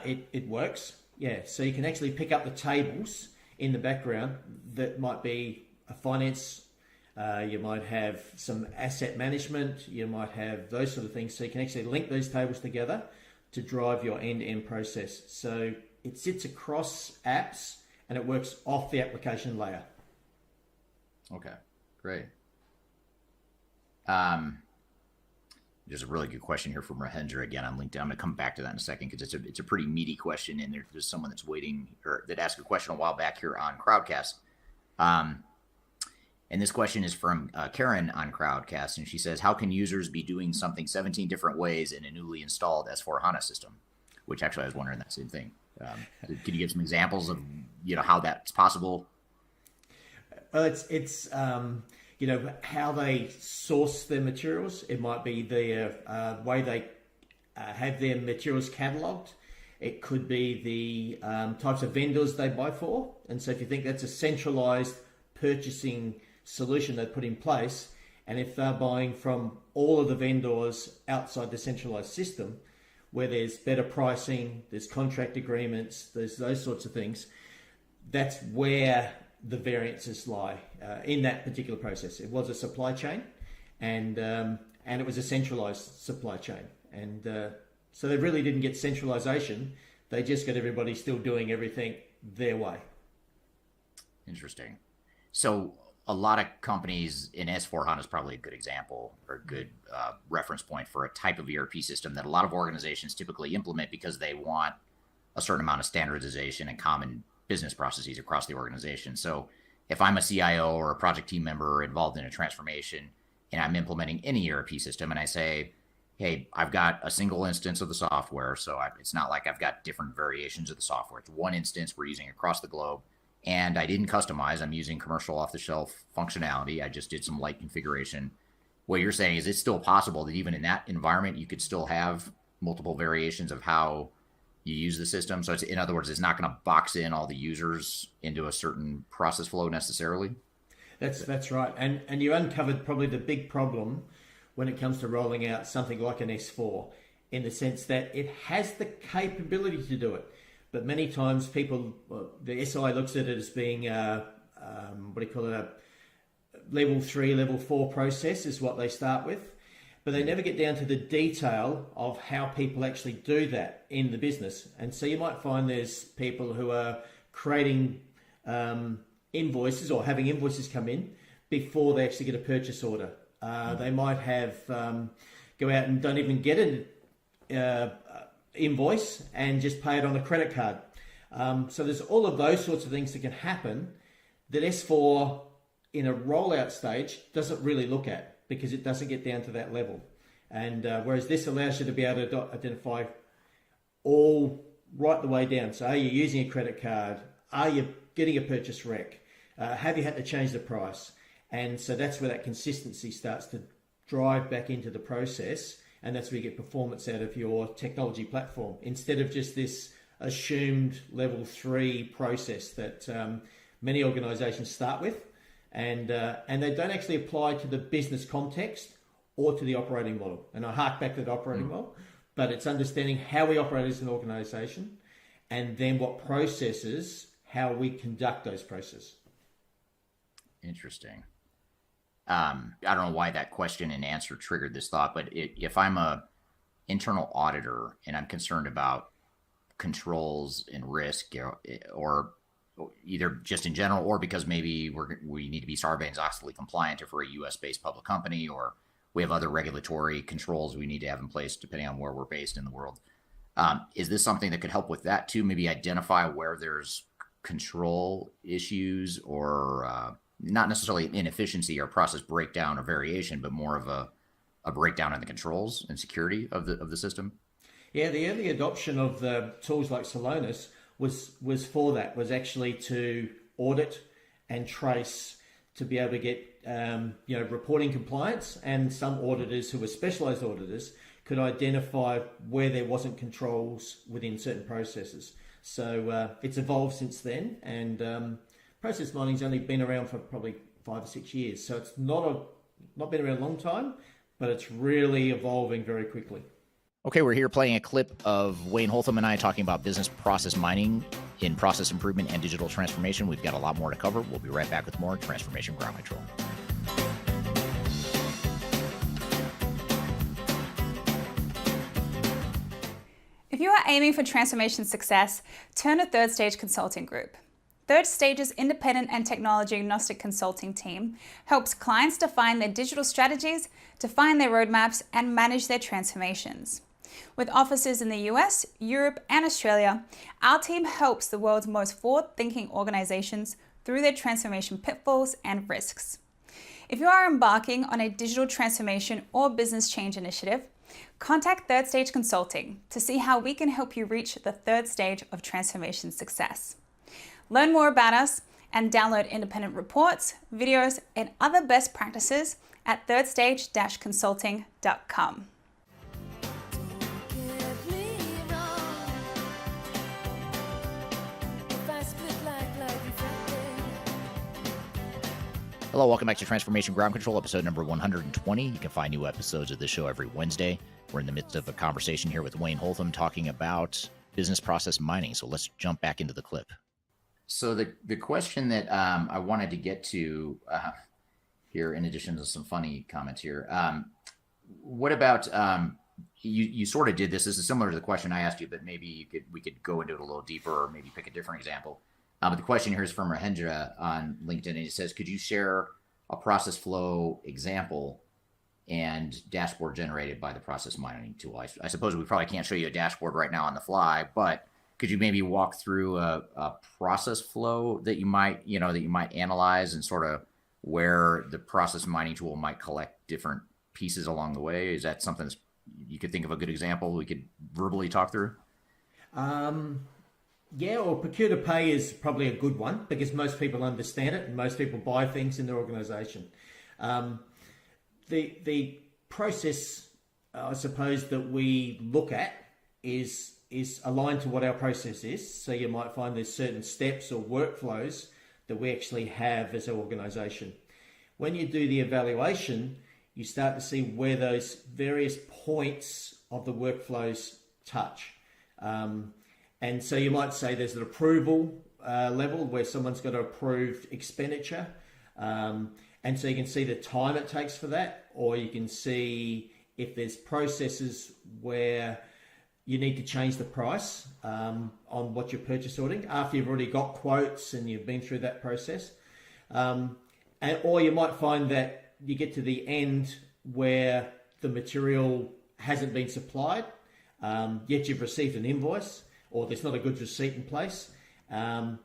it works. Yeah, so you can actually pick up the tables in the background that might be a finance. You might have some asset management. You might have those sort of things. So you can actually link those tables together to drive your end-to-end process. So it sits across apps and it works off the application layer. Okay, great. There's a really good question here from Rahendra again on LinkedIn. I'm going to come back to that in a second because it's a pretty meaty question, and there's someone that's waiting or that asked a question a while back here on Crowdcast. And this question is from Karen on Crowdcast, and she says, "How can users be doing something 17 different ways in a newly installed S4HANA system?" Which actually I was wondering that same thing. Can you give some examples of how that's possible? Well, it's how they source their materials. It might be the way they have their materials catalogued. It could be the types of vendors they buy for. And so if you think that's a centralized purchasing solution they put in place, and if they're buying from all of the vendors outside the centralized system, where there's better pricing, there's contract agreements, there's those sorts of things, that's where the variances lie in that particular process. It was a supply chain, and it was a centralized supply chain, and so they really didn't get centralization. They just got everybody still doing everything their way. Interesting. So a lot of companies in S4HANA is probably a good example or a good reference point for a type of ERP system that a lot of organizations typically implement because they want a certain amount of standardization and common business processes across the organization. So if I'm a CIO or a project team member involved in a transformation and I'm implementing any ERP system and I say, hey, I've got a single instance of the software, so it's not like I've got different variations of the software. It's one instance we're using across the globe. And I didn't customize. I'm using commercial off-the-shelf functionality. I just did some light configuration. What you're saying is it's still possible that even in that environment, you could still have multiple variations of how you use the system. So in other words, it's not going to box in all the users into a certain process flow necessarily. That's right. And you uncovered probably the big problem when it comes to rolling out something like an S4, in the sense that it has the capability to do it. But many times people, the SI looks at it as being a level 3, level 4 process is what they start with. But they never get down to the detail of how people actually do that in the business. And so you might find there's people who are creating invoices or having invoices come in before they actually get a purchase order. They might have go out and don't even get an invoice and just pay it on a credit card. So there's all of those sorts of things that can happen that S4 in a rollout stage doesn't really look at, because it doesn't get down to that level. And whereas this allows you to be able to identify all right the way down. So are you using a credit card? Are you getting a purchase rec? Have you had to change the price? And so that's where that consistency starts to drive back into the process. And that's where you get performance out of your technology platform, instead of just this assumed level 3 process that many organizations start with. And they don't actually apply to the business context or to the operating model. And I hark back to the operating model, but it's understanding how we operate as an organization, and then what processes, how we conduct those processes. Interesting. I don't know why that question and answer triggered this thought, but if I'm a internal auditor and I'm concerned about controls and risk, or either just in general, or because maybe we need to be Sarbanes-Oxley compliant if we're a U.S.-based public company, or we have other regulatory controls we need to have in place depending on where we're based in the world. Is this something that could help with that too? Maybe identify where there's control issues, or not necessarily inefficiency or process breakdown or variation, but more of a breakdown in the controls and security of the system? Yeah, the early adoption of the tools like Celonis was for that, was actually to audit and trace, to be able to get reporting compliance, and some auditors who were specialized auditors could identify where there wasn't controls within certain processes. So it's evolved since then, and process mining's only been around for probably 5 or 6 years. So it's not been around a long time, but it's really evolving very quickly. Okay, we're here playing a clip of Wayne Holtham and I talking about business process mining in process improvement and digital transformation. We've got a lot more to cover. We'll be right back with more Transformation Ground Control. If you are aiming for transformation success, turn to Third Stage Consulting Group. Third Stage's independent and technology agnostic consulting team helps clients define their digital strategies, define their roadmaps, and manage their transformations. With offices in the US, Europe, and Australia, our team helps the world's most forward-thinking organizations through their transformation pitfalls and risks. If you are embarking on a digital transformation or business change initiative, contact Third Stage Consulting to see how we can help you reach the third stage of transformation success. Learn more about us and download independent reports, videos, and other best practices at thirdstage-consulting.com. Hello, welcome back to Transformation Ground Control, episode number 120. You can find new episodes of this show every Wednesday. We're in the midst of a conversation here with Wayne Holtham talking about business process mining. So let's jump back into the clip. So the question that I wanted to get to here, in addition to some funny comments here, what about you sort of did this. This is similar to the question I asked you, but maybe we could go into it a little deeper, or maybe pick a different example. But the question here is from Rahendra on LinkedIn, and he says, could you share a process flow example and dashboard generated by the process mining tool? I suppose we probably can't show you a dashboard right now on the fly, but could you maybe walk through a process flow that you might analyze, and sort of where the process mining tool might collect different pieces along the way? Is that something you could think of a good example we could verbally talk through? Yeah, or procure to pay is probably a good one, because most people understand it and most people buy things in their organization. The process, I suppose, that we look at is aligned to what our process is. So you might find there's certain steps or workflows that we actually have as an organization. When you do the evaluation, you start to see where those various points of the workflows touch. And so you might say there's an approval level where someone's got to approve expenditure. And so you can see the time it takes for that, or you can see if there's processes where you need to change the price on what you're purchase ordering after you've already got quotes and you've been through that process. Or you might find that you get to the end where the material hasn't been supplied, yet you've received an invoice, or there's not a good receipt in place. And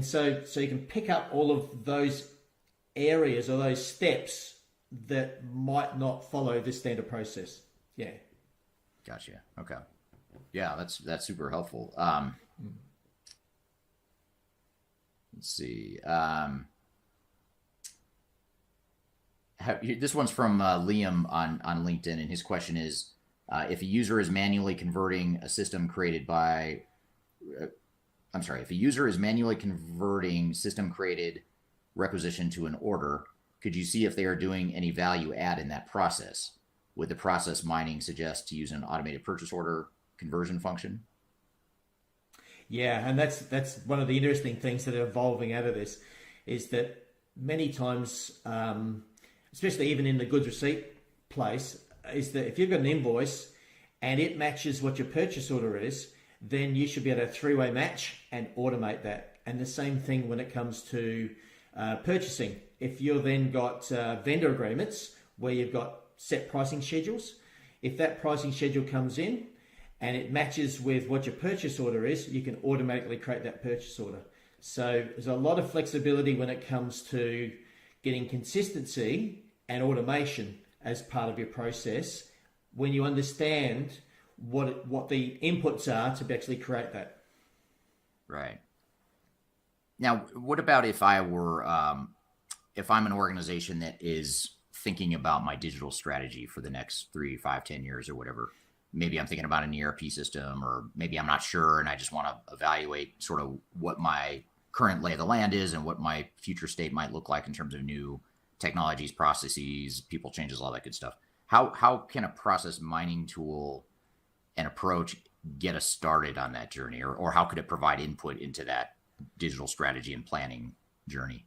so you can pick up all of those areas or those steps that might not follow the standard process. Yeah. Gotcha. Okay. Yeah, that's super helpful. Let's see. This one's from Liam on LinkedIn, and his question is, if a user is manually converting system created requisition to an order, could you see if they are doing any value add in that process? Would the process mining suggest to use an automated purchase order conversion function? Yeah, and that's one of the interesting things that are evolving out of this, is that many times, especially even in the goods receipt place, is that if you've got an invoice and it matches what your purchase order is, then you should be able to three-way match and automate that. And the same thing when it comes to purchasing. If you've then got vendor agreements where you've got set pricing schedules, if that pricing schedule comes in and it matches with what your purchase order is, you can automatically create that purchase order. So there's a lot of flexibility when it comes to getting consistency and automation as part of your process when you understand what the inputs are to actually create that. Right. Now, what about if I were if I'm an organization that is thinking about my digital strategy for the next 3, 5, 10 years or whatever, maybe I'm thinking about an ERP system, or maybe I'm not sure and I just want to evaluate sort of what my current lay of the land is and what my future state might look like in terms of new technologies, processes, people changes, all that good stuff. How can a process mining tool and approach get us started on that journey, or how could it provide input into that digital strategy and planning journey?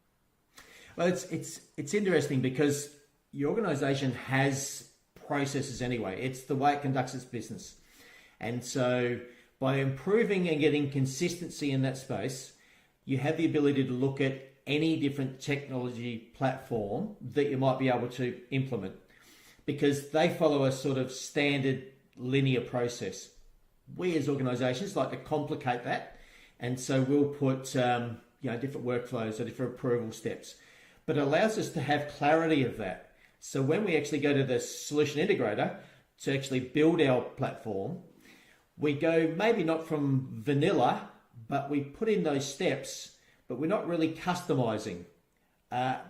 Well, it's interesting because your organization has processes anyway. It's the way it conducts its business. And so by improving and getting consistency in that space, you have the ability to look at any different technology platform that you might be able to implement, because they follow a sort of standard linear process. We as organizations like to complicate that, and so we'll put different workflows or different approval steps, but it allows us to have clarity of that. So when we actually go to the solution integrator to actually build our platform, we go maybe not from vanilla, but we put in those steps, but we're not really customizing.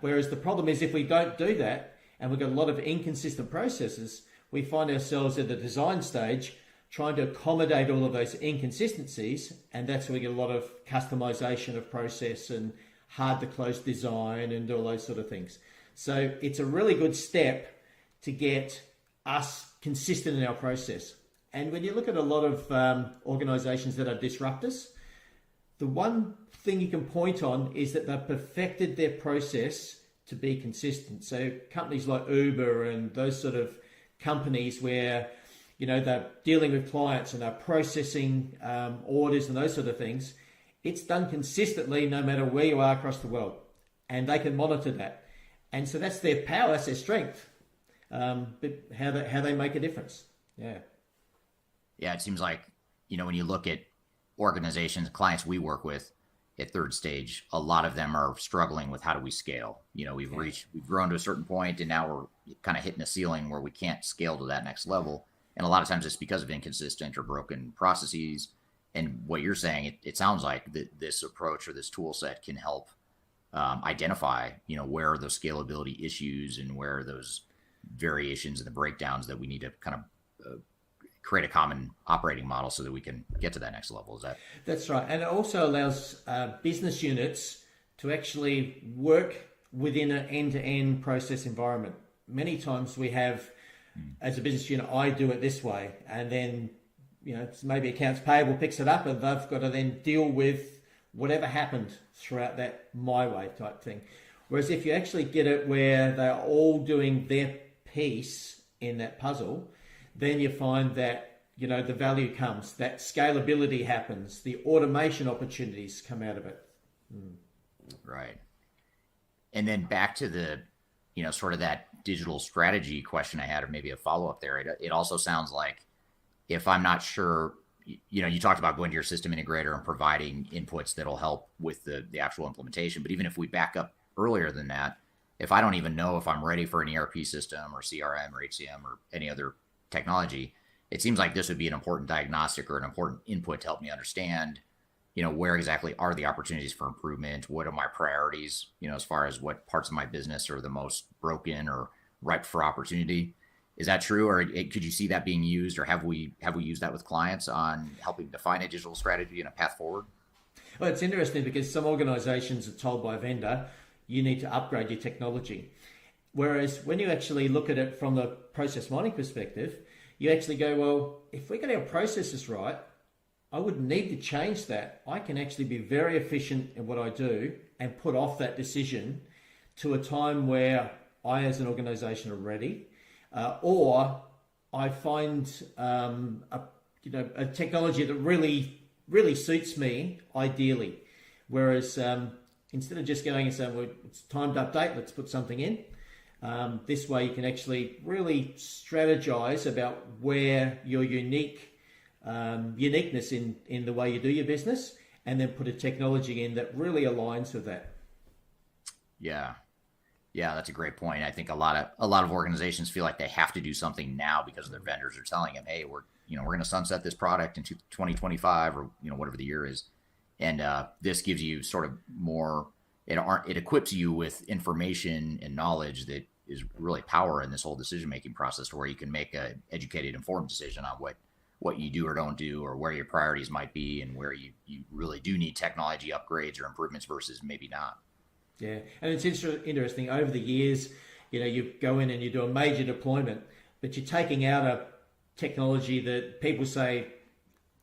Whereas the problem is if we don't do that and we've got a lot of inconsistent processes, we find ourselves at the design stage trying to accommodate all of those inconsistencies, and that's where we get a lot of customization of process and hard to close design and all those sort of things. So it's a really good step to get us consistent in our process. And when you look at a lot of organizations that are disruptors, the one thing you can point on is that they've perfected their process to be consistent. So companies like Uber and those sort of companies where, they're dealing with clients and they're processing orders and those sort of things, it's done consistently no matter where you are across the world. And they can monitor that. And so that's their power, that's their strength, but how they make a difference. Yeah. Yeah, it seems like, when you look at organizations, clients we work with at third stage, a lot of them are struggling with how do we scale. We've grown to a certain point, and now we're kind of hitting a ceiling where we can't scale to that next level. And a lot of times it's because of inconsistent or broken processes. And what you're saying, it sounds like this approach or this tool set can help identify, where are those scalability issues and where are those variations and the breakdowns that we need to kind of create a common operating model so that we can get to that next level. That's right. And it also allows business units to actually work within an end-to-end process environment. Many times we have, as a business unit, I do it this way, and then maybe accounts payable picks it up and they've got to then deal with whatever happened throughout that my way type thing. Whereas if you actually get it where they're all doing their piece in that puzzle, then you find that, the value comes, that scalability happens, the automation opportunities come out of it. Right. And then back to the, sort of that digital strategy question I had, or maybe a follow-up there. It also sounds like if I'm not sure, you talked about going to your system integrator and providing inputs that'll help with the actual implementation. But even if we back up earlier than that, if I don't even know if I'm ready for an ERP system or CRM or HCM or any other technology, it seems like this would be an important diagnostic or an important input to help me understand, where exactly are the opportunities for improvement? What are my priorities, as far as what parts of my business are the most broken or ripe for opportunity? Is that true? Or could you see that being used, or have we used that with clients on helping define a digital strategy and a path forward? Well, it's interesting because some organizations are told by a vendor, you need to upgrade your technology. Whereas when you actually look at it from the process mining perspective, you actually go, well, if we get our processes right, I wouldn't need to change that. I can actually be very efficient in what I do and put off that decision to a time where I as an organization are ready, or I find a technology that really suits me ideally. Whereas instead of just going and saying, well, it's time to update, let's put something in. This way you can actually really strategize about where your uniqueness in the way you do your business, and then put a technology in that really aligns with that. Yeah, that's a great point. I think a lot of organizations feel like they have to do something now because their vendors are telling them, hey, we're going to sunset this product in 2025 or whatever the year is. And this gives you sort of more it equips you with information and knowledge that is really power in this whole decision making process, to where you can make a educated, informed decision on what you do or don't do, or where your priorities might be, and where you really do need technology upgrades or improvements versus maybe not. Yeah, and it's interesting. Over the years, you go in and you do a major deployment, but you're taking out a technology that people say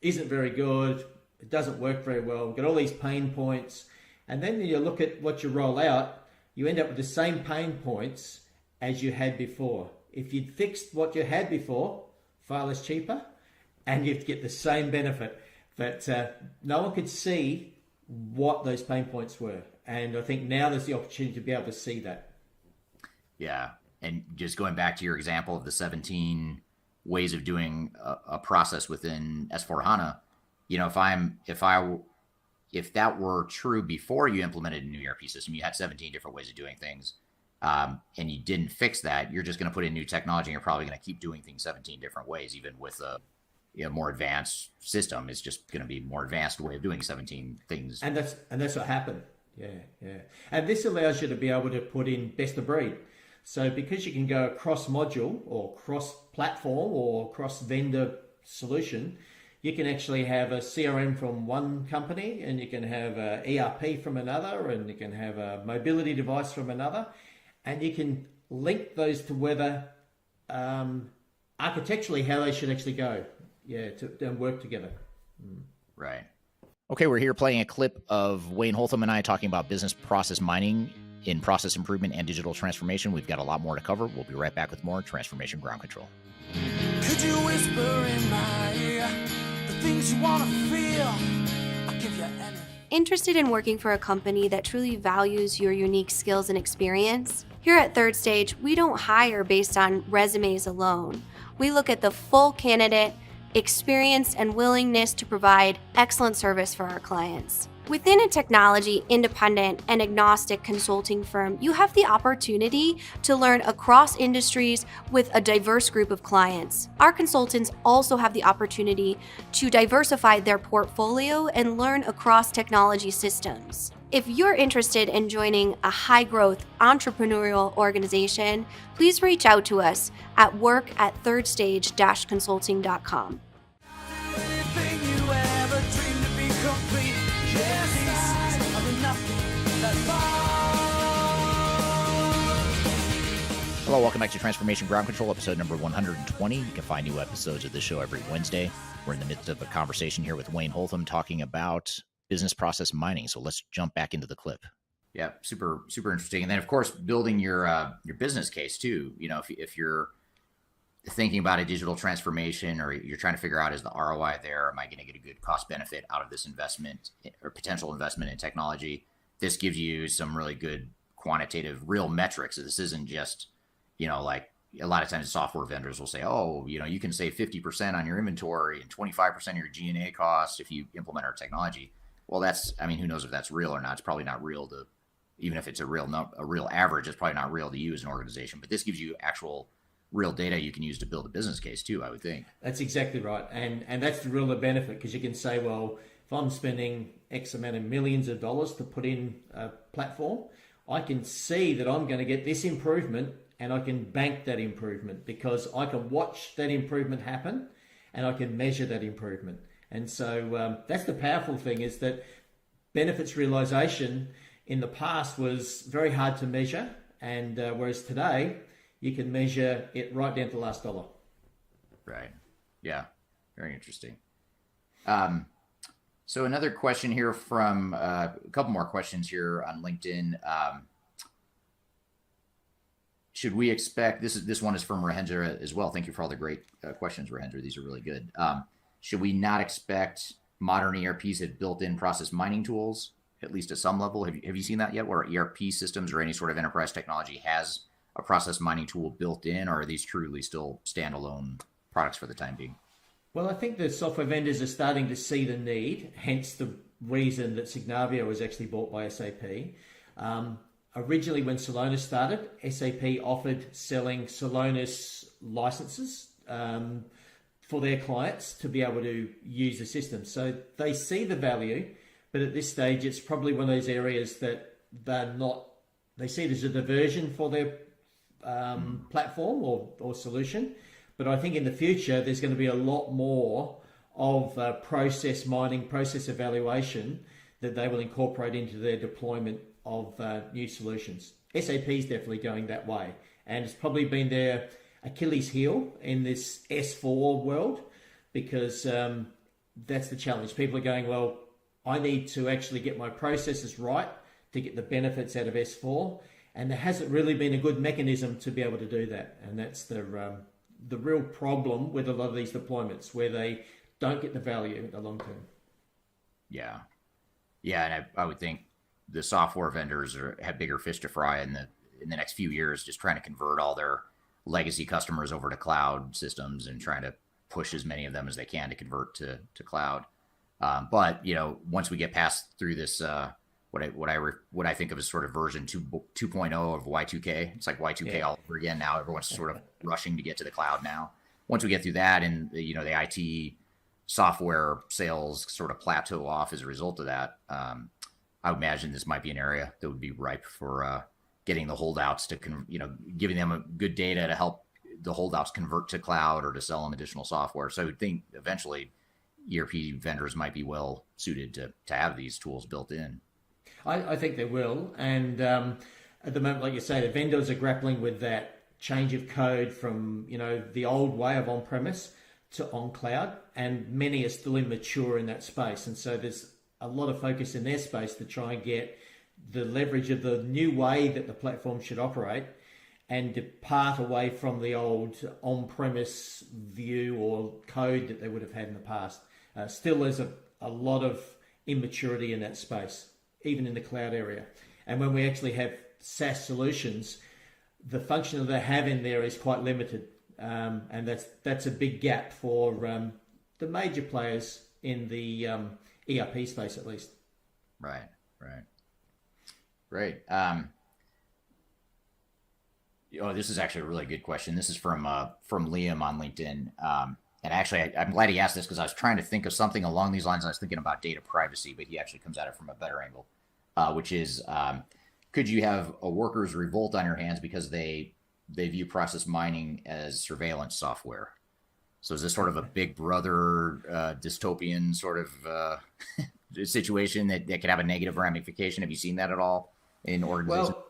isn't very good, it doesn't work very well, we've got all these pain points, and then you look at what you roll out, you end up with the same pain points as you had before. If you'd fixed what you had before, far less cheaper, and you'd get the same benefit. But no one could see what those pain points were. And I think now there's the opportunity to be able to see that. Yeah. And just going back to your example of the 17 ways of doing a process within S4HANA, if that were true before you implemented a new ERP system, you had 17 different ways of doing things, and you didn't fix that, you're just going to put in new technology, and you're probably going to keep doing things 17 different ways, even with a more advanced system. It's just going to be a more advanced way of doing 17 things. And that's what happened. Yeah. And this allows you to be able to put in best of breed. So because you can go cross module or cross platform or cross vendor solution, you can actually have a CRM from one company, and you can have a ERP from another, and you can have a mobility device from another, and you can link those to whether architecturally how they should actually go, to work together. Right. Okay, we're here playing a clip of Wayne Holtham and I talking about business process mining in process improvement and digital transformation. We've got a lot more to cover. We'll be right back with more Transformation Ground Control. Could you whisper in my ear the things you want to feel? I'll give you anything. Interested in working for a company that truly values your unique skills and experience? Here at Third Stage, we don't hire based on resumes alone. We look at the full candidate, experience, and willingness to provide excellent service for our clients. Within a technology independent and agnostic consulting firm, you have the opportunity to learn across industries with a diverse group of clients. Our consultants also have the opportunity to diversify their portfolio and learn across technology systems. If you're interested in joining a high-growth entrepreneurial organization, please reach out to us at work@thirdstage-consulting.com. Hello, welcome back to Transformation Ground Control, episode number 120. You can find new episodes of this show every Wednesday. We're in the midst of a conversation here with Wayne Holtham talking about business process mining. So let's jump back into the clip. Yeah, super interesting. And then, of course, building your business case too. If you're thinking about a digital transformation, or you're trying to figure out, is the ROI there? Am I going to get a good cost benefit out of this investment or potential investment in technology? This gives you some really good quantitative, real metrics. This isn't just, like a lot of times software vendors will say, oh, you can save 50% on your inventory and 25% of your G&A costs if you implement our technology. Well, who knows if that's real or not? It's probably not real even if it's a real average, it's probably not real to you as an organization. But this gives you actual real data you can use to build a business case too, I would think. That's exactly right. And that's the real benefit, because you can say, well, if I'm spending X amount of millions of dollars to put in a platform, I can see that I'm going to get this improvement, and I can bank that improvement because I can watch that improvement happen and I can measure that improvement. And so that's the powerful thing, is that benefits realization in the past was very hard to measure, and whereas today you can measure it right down to the last dollar. Right. Yeah. Very interesting. So another question here from a couple more questions here on LinkedIn. Should we expect, this one is from Rahendra as well. Thank you for all the great questions, Rahendra. These are really good. Should we not expect modern ERPs have built-in process mining tools, at least at some level? Have you seen that yet, where ERP systems or any sort of enterprise technology has a process mining tool built in, or are these truly still standalone products for the time being? Well, I think the software vendors are starting to see the need, hence the reason that Signavio was actually bought by SAP. Originally, when Celonis started, SAP offered selling Celonis licenses for their clients to be able to use the system. So they see the value, but at this stage, it's probably one of those areas that they see it as a diversion for their platform or solution. But I think in the future, there's going to be a lot more of process mining, process evaluation that they will incorporate into their deployment of new solutions. SAP is definitely going that way, and it's probably been their Achilles heel in this S4 world, because that's the challenge. People are going, well, I need to actually get my processes right to get the benefits out of S4, and there hasn't really been a good mechanism to be able to do that, and that's the real problem with a lot of these deployments, where they don't get the value in the long term. Yeah, and I would think the software vendors have bigger fish to fry in the next few years, just trying to convert all their legacy customers over to cloud systems and trying to push as many of them as they can to convert to cloud. But once we get past through this, what I think of as sort of version 2.0 of Y2K, it's like Y2K all over again. Now everyone's sort of rushing to get to the cloud now. Once we get through that, and the IT software sales sort of plateau off as a result of that, I would imagine this might be an area that would be ripe for getting the holdouts to, giving them a good data to help the holdouts convert to cloud or to sell them additional software. So I would think eventually ERP vendors might be well suited to have these tools built in. I think they will. And at the moment, like you say, the vendors are grappling with that change of code from, the old way of on-premise to on-cloud, and many are still immature in that space. And so there's a lot of focus in their space to try and get the leverage of the new way that the platform should operate and depart away from the old on-premise view or code that they would have had in the past. Still, there's a lot of immaturity in that space, even in the cloud area. And when we actually have SaaS solutions, the function that they have in there is quite limited. And that's a big gap for the major players in the ERP space, at least. Right. Great. This is actually a really good question. This is from Liam on LinkedIn. And actually, I'm glad he asked this, because I was trying to think of something along these lines. I was thinking about data privacy, but he actually comes at it from a better angle, which is, could you have a worker's revolt on your hands because they view process mining as surveillance software? So is this sort of a big brother dystopian sort of situation that could have a negative ramification? Have you seen that at all in organizations? Well,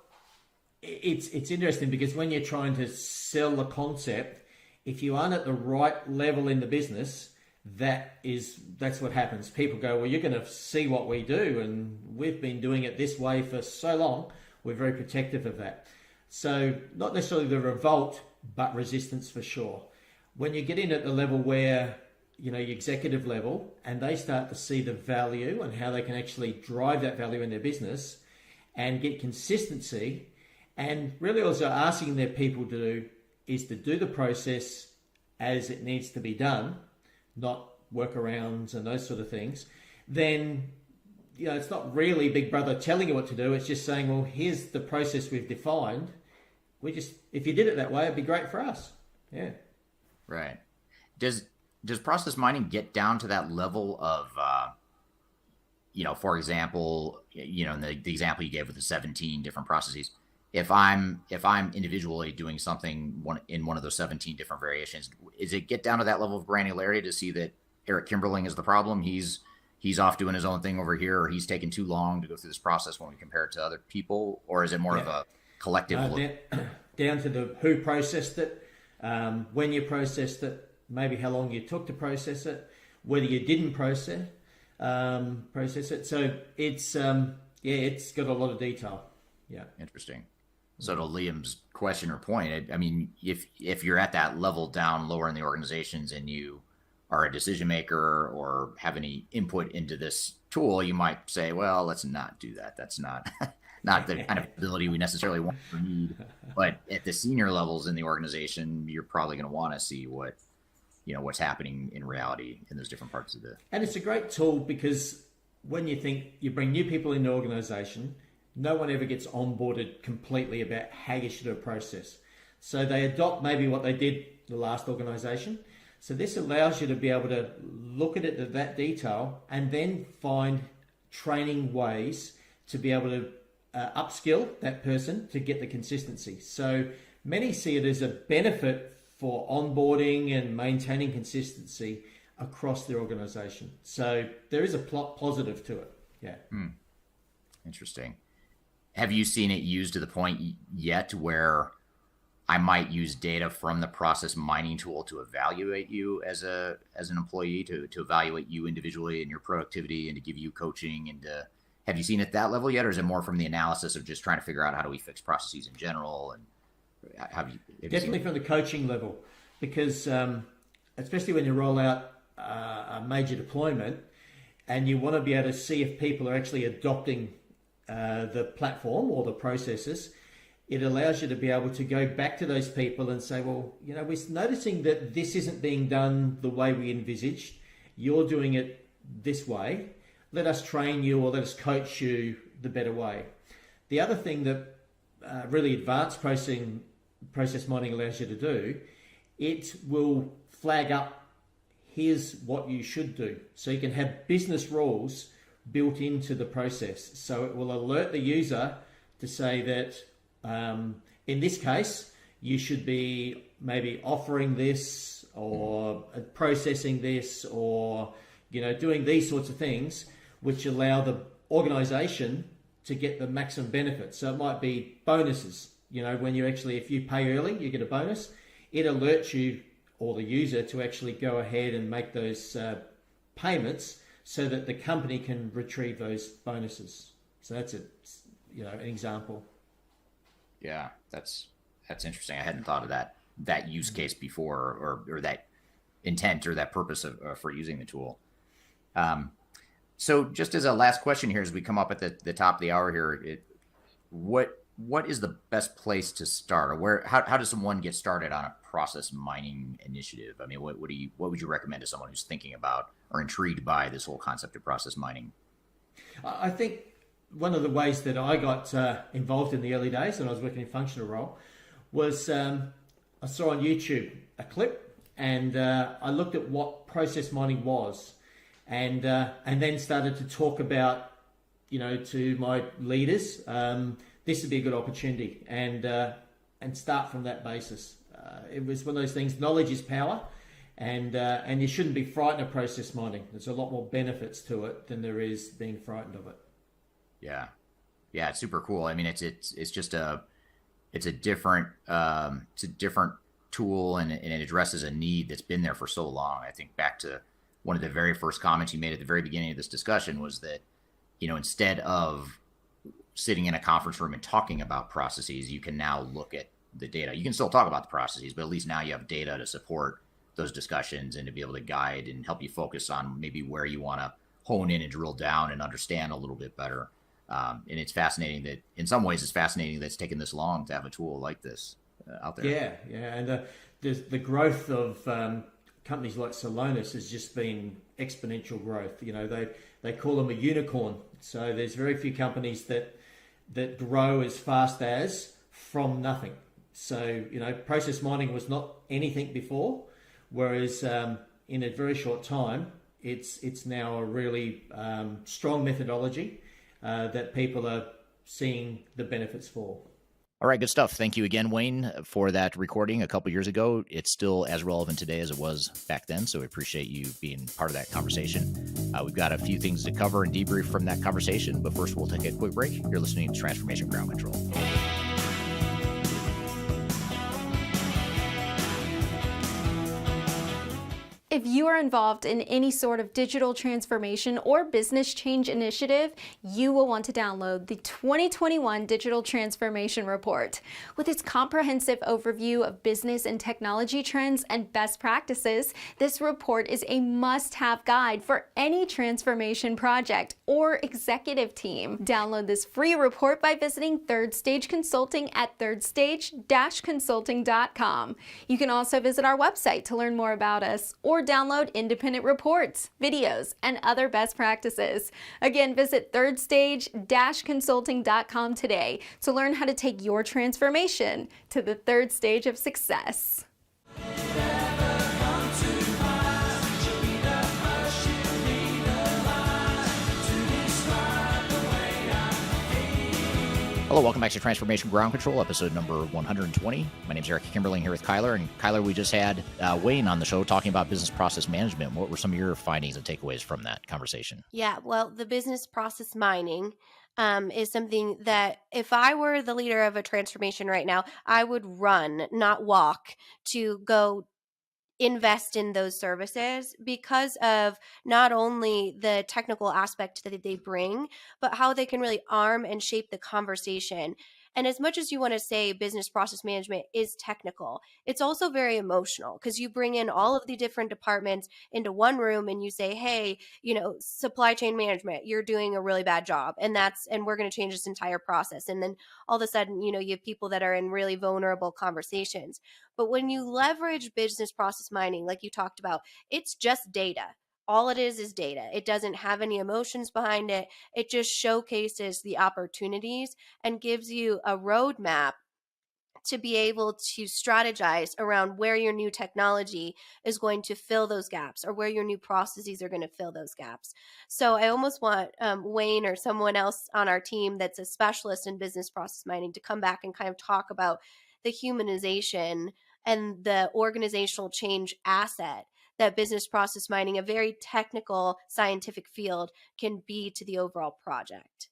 it's interesting, because when you're trying to sell the concept, if you aren't at the right level in the business, that's what happens. People go, well, you're going to see what we do, and we've been doing it this way for so long. We're very protective of that. So not necessarily the revolt, but resistance for sure. When you get in at the level where, your executive level, and they start to see the value and how they can actually drive that value in their business and get consistency, and really also asking their people to do is to do the process as it needs to be done, not workarounds and those sort of things, then it's not really Big Brother telling you what to do. It's just saying, well, here's the process we've defined. If you did it that way, it'd be great for us. Yeah. Right. Does process mining get down to that level of, for example, in the example you gave with the 17 different processes, if I'm individually doing something in one of those 17 different variations, is it get down to that level of granularity to see that Eric Kimberling is the problem? He's off doing his own thing over here, or he's taking too long to go through this process when we compare it to other people, or is it more of a collective look? Down to the who processed it, when you processed it, maybe how long you took to process it, whether you didn't process it. So it's it's got a lot of detail. Yeah. Interesting. So to Liam's question or point, I mean, if you're at that level down lower in the organizations and you are a decision maker or have any input into this tool, you might say, well, let's not do that. That's not the kind of ability we necessarily want or need. But at the senior levels in the organization, you're probably going to want to see what's happening in reality in those different parts of the. And it's a great tool, because when you think you bring new people in the organization, no one ever gets onboarded completely about how you should do a process. So they adopt maybe what they did the last organization. So this allows you to be able to look at it at that detail and then find training ways to be able to upskill that person to get the consistency. So many see it as a benefit for onboarding and maintaining consistency across their organization. So there is a positive to it. Yeah. Interesting. Have you seen it used to the point yet where I might use data from the process mining tool to evaluate you as an employee, to evaluate you individually and your productivity, and to give you coaching? And have you seen it at that level yet, or is it more from the analysis of just trying to figure out how do we fix processes in general? And have you definitely from the coaching level, because especially when you roll out a major deployment and you want to be able to see if people are actually adopting the platform or the processes, it allows you to be able to go back to those people and say, well, you know, we're noticing that this isn't being done the way we envisaged. You're doing it this way. Let us train you, or let us coach you the better way. The other thing that really advanced process mining allows you to do, it will flag up, here's what you should do. So you can have business rules built into the process. So it will alert the user to say that in this case, you should be maybe offering this, or processing this, or, you know, doing these sorts of things, which allow the organization to get the maximum benefit. So it might be bonuses. You know, when you actually, if you pay early, you get a bonus. It alerts you, or the user, to actually go ahead and make those payments so that the company can retrieve those bonuses. So that's an example. Yeah, that's interesting. I hadn't thought of that use case before, or that intent or that purpose for using the tool. So just as a last question here, as we come up at the top of the hour here, what is the best place to start, or how does someone get started on a process mining initiative? I mean, what would you recommend to someone who's thinking about or intrigued by this whole concept of process mining? I think one of the ways that I got involved in the early days when I was working in functional role was I saw on YouTube a clip, and I looked at what process mining was, and then started to talk about, you know, to my leaders, this would be a good opportunity, and start from that basis. It was one of those things. Knowledge is power, and you shouldn't be frightened of process mining. There's a lot more benefits to it than there is being frightened of it. Yeah, it's super cool. I mean, it's just a different tool, and it addresses a need that's been there for so long. I think back to one of the very first comments you made at the very beginning of this discussion was that, you know, instead of sitting in a conference room and talking about processes, you can now look at the data. You can still talk about the processes, but at least now you have data to support those discussions and to be able to guide and help you focus on maybe where you want to hone in and drill down and understand a little bit better. And it's fascinating that, in some ways, that it's taken this long to have a tool like this out there. Yeah, and the growth of companies like Celonis has just been exponential growth. You know, they call them a unicorn. So there's very few companies that grow as fast as from nothing. So, you know, process mining was not anything before, whereas in a very short time, it's now a really strong methodology that people are seeing the benefits for. All right, good stuff. Thank you again, Wayne, for that recording a couple years ago. It's still as relevant today as it was back then, so we appreciate you being part of that conversation. We've got a few things to cover and debrief from that conversation, but first we'll take a quick break. You're listening to Transformation Ground Control. If you are involved in any sort of digital transformation or business change initiative, you will want to download the 2021 Digital Transformation Report. With its comprehensive overview of business and technology trends and best practices, this report is a must-have guide for any transformation project or executive team. Download this free report by visiting Third Stage Consulting at thirdstage-consulting.com. You can also visit our website to learn more about us, or download independent reports, videos, and other best practices. Again, visit thirdstage-consulting.com today to learn how to take your transformation to the third stage of success. Hello, welcome back to Transformation Ground Control, episode number 120. My name is Eric Kimberling here with Kyler. And Kyler, we just had Wayne on the show talking about business process management. What were some of your findings and takeaways from that conversation? Yeah, well, the business process mining is something that if I were the leader of a transformation right now, I would run, not walk, to go invest in those services because of not only the technical aspect that they bring, but how they can really arm and shape the conversation. And as much as you want to say business process management is technical, it's also very emotional because you bring in all of the different departments into one room and you say, hey, supply chain management, you're doing a really bad job. And we're going to change this entire process. And then all of a sudden, you have people that are in really vulnerable conversations. But when you leverage business process mining, like you talked about, it's just data. All it is data. It doesn't have any emotions behind it. It just showcases the opportunities and gives you a roadmap to be able to strategize around where your new technology is going to fill those gaps or where your new processes are going to fill those gaps. So I almost want Wayne or someone else on our team that's a specialist in business process mining to come back and kind of talk about the humanization and the organizational change asset that business process mining, a very technical scientific field, can be to the overall project.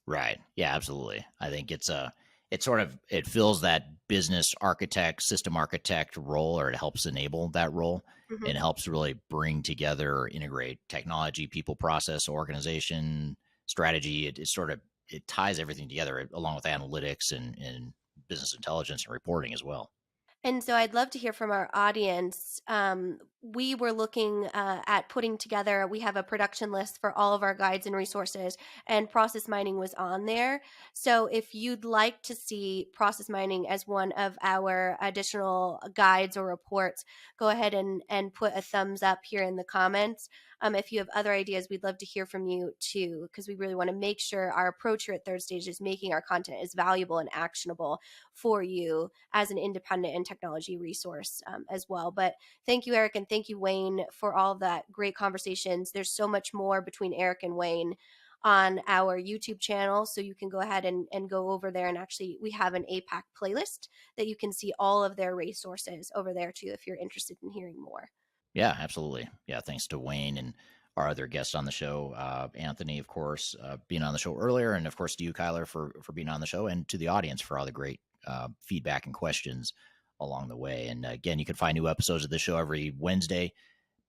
Right. Yeah, absolutely. I think it fills that business architect, system architect role, or it helps enable that role. Mhm. And it helps really bring together, integrate technology, people, process, organization, strategy. It ties everything together along with analytics and business intelligence and reporting as well. And so I'd love to hear from our audience. We were looking at putting together, we have a production list for all of our guides and resources, and process mining was on there. So if you'd like to see process mining as one of our additional guides or reports, go ahead and put a thumbs up here in the comments. If you have other ideas, we'd love to hear from you too, because we really want to make sure our approach here at Third Stage is making our content as valuable and actionable for you as an independent and technology resource as well. But thank you, Eric, and thank you, Wayne, for all that great conversations. There's so much more between Eric and Wayne on our YouTube channel, so you can go ahead and go over there. And actually, we have an APAC playlist that you can see all of their resources over there too if you're interested in hearing more. Yeah, absolutely. Yeah, thanks to Wayne and our other guests on the show, Anthony, of course, being on the show earlier, and of course to you, Kyler, for being on the show, and to the audience for all the great feedback and questions along the way. And again, you can find new episodes of the show every Wednesday.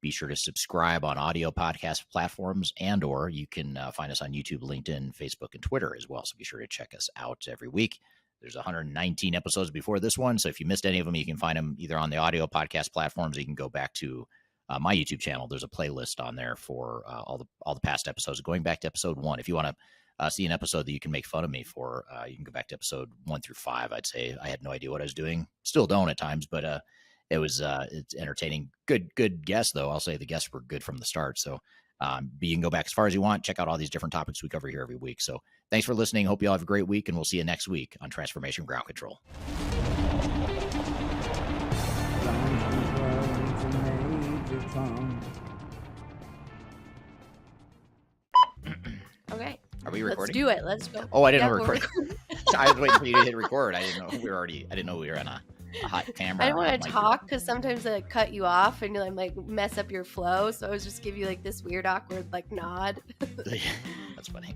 Be sure to subscribe on audio podcast platforms, or you can find us on YouTube, LinkedIn, Facebook, and Twitter as well. So be sure to check us out every week. There's 119 episodes before this one. So if you missed any of them, you can find them either on the audio podcast platforms, or you can go back to my YouTube channel. There's a playlist on there for all the past episodes, going back to episode 1. If you want to see an episode that you can make fun of me for, you can go back to episode 1 through 5. I'd say I had no idea what I was doing. Still don't at times, but it's entertaining. Good guests, though. I'll say the guests were good from the start. So you can go back as far as you want. Check out all these different topics we cover here every week. So thanks for listening. Hope you all have a great week, and we'll see you next week on Transformation Ground Control. Okay. Are we recording? Let's do it. Let's go. Oh, I didn't know we're we were recording. I was waiting for you to hit record. I didn't know we were on a hot camera. I didn't want to talk because sometimes I cut you off and like mess up your flow. So I was just give you like this weird, awkward like nod. That's funny.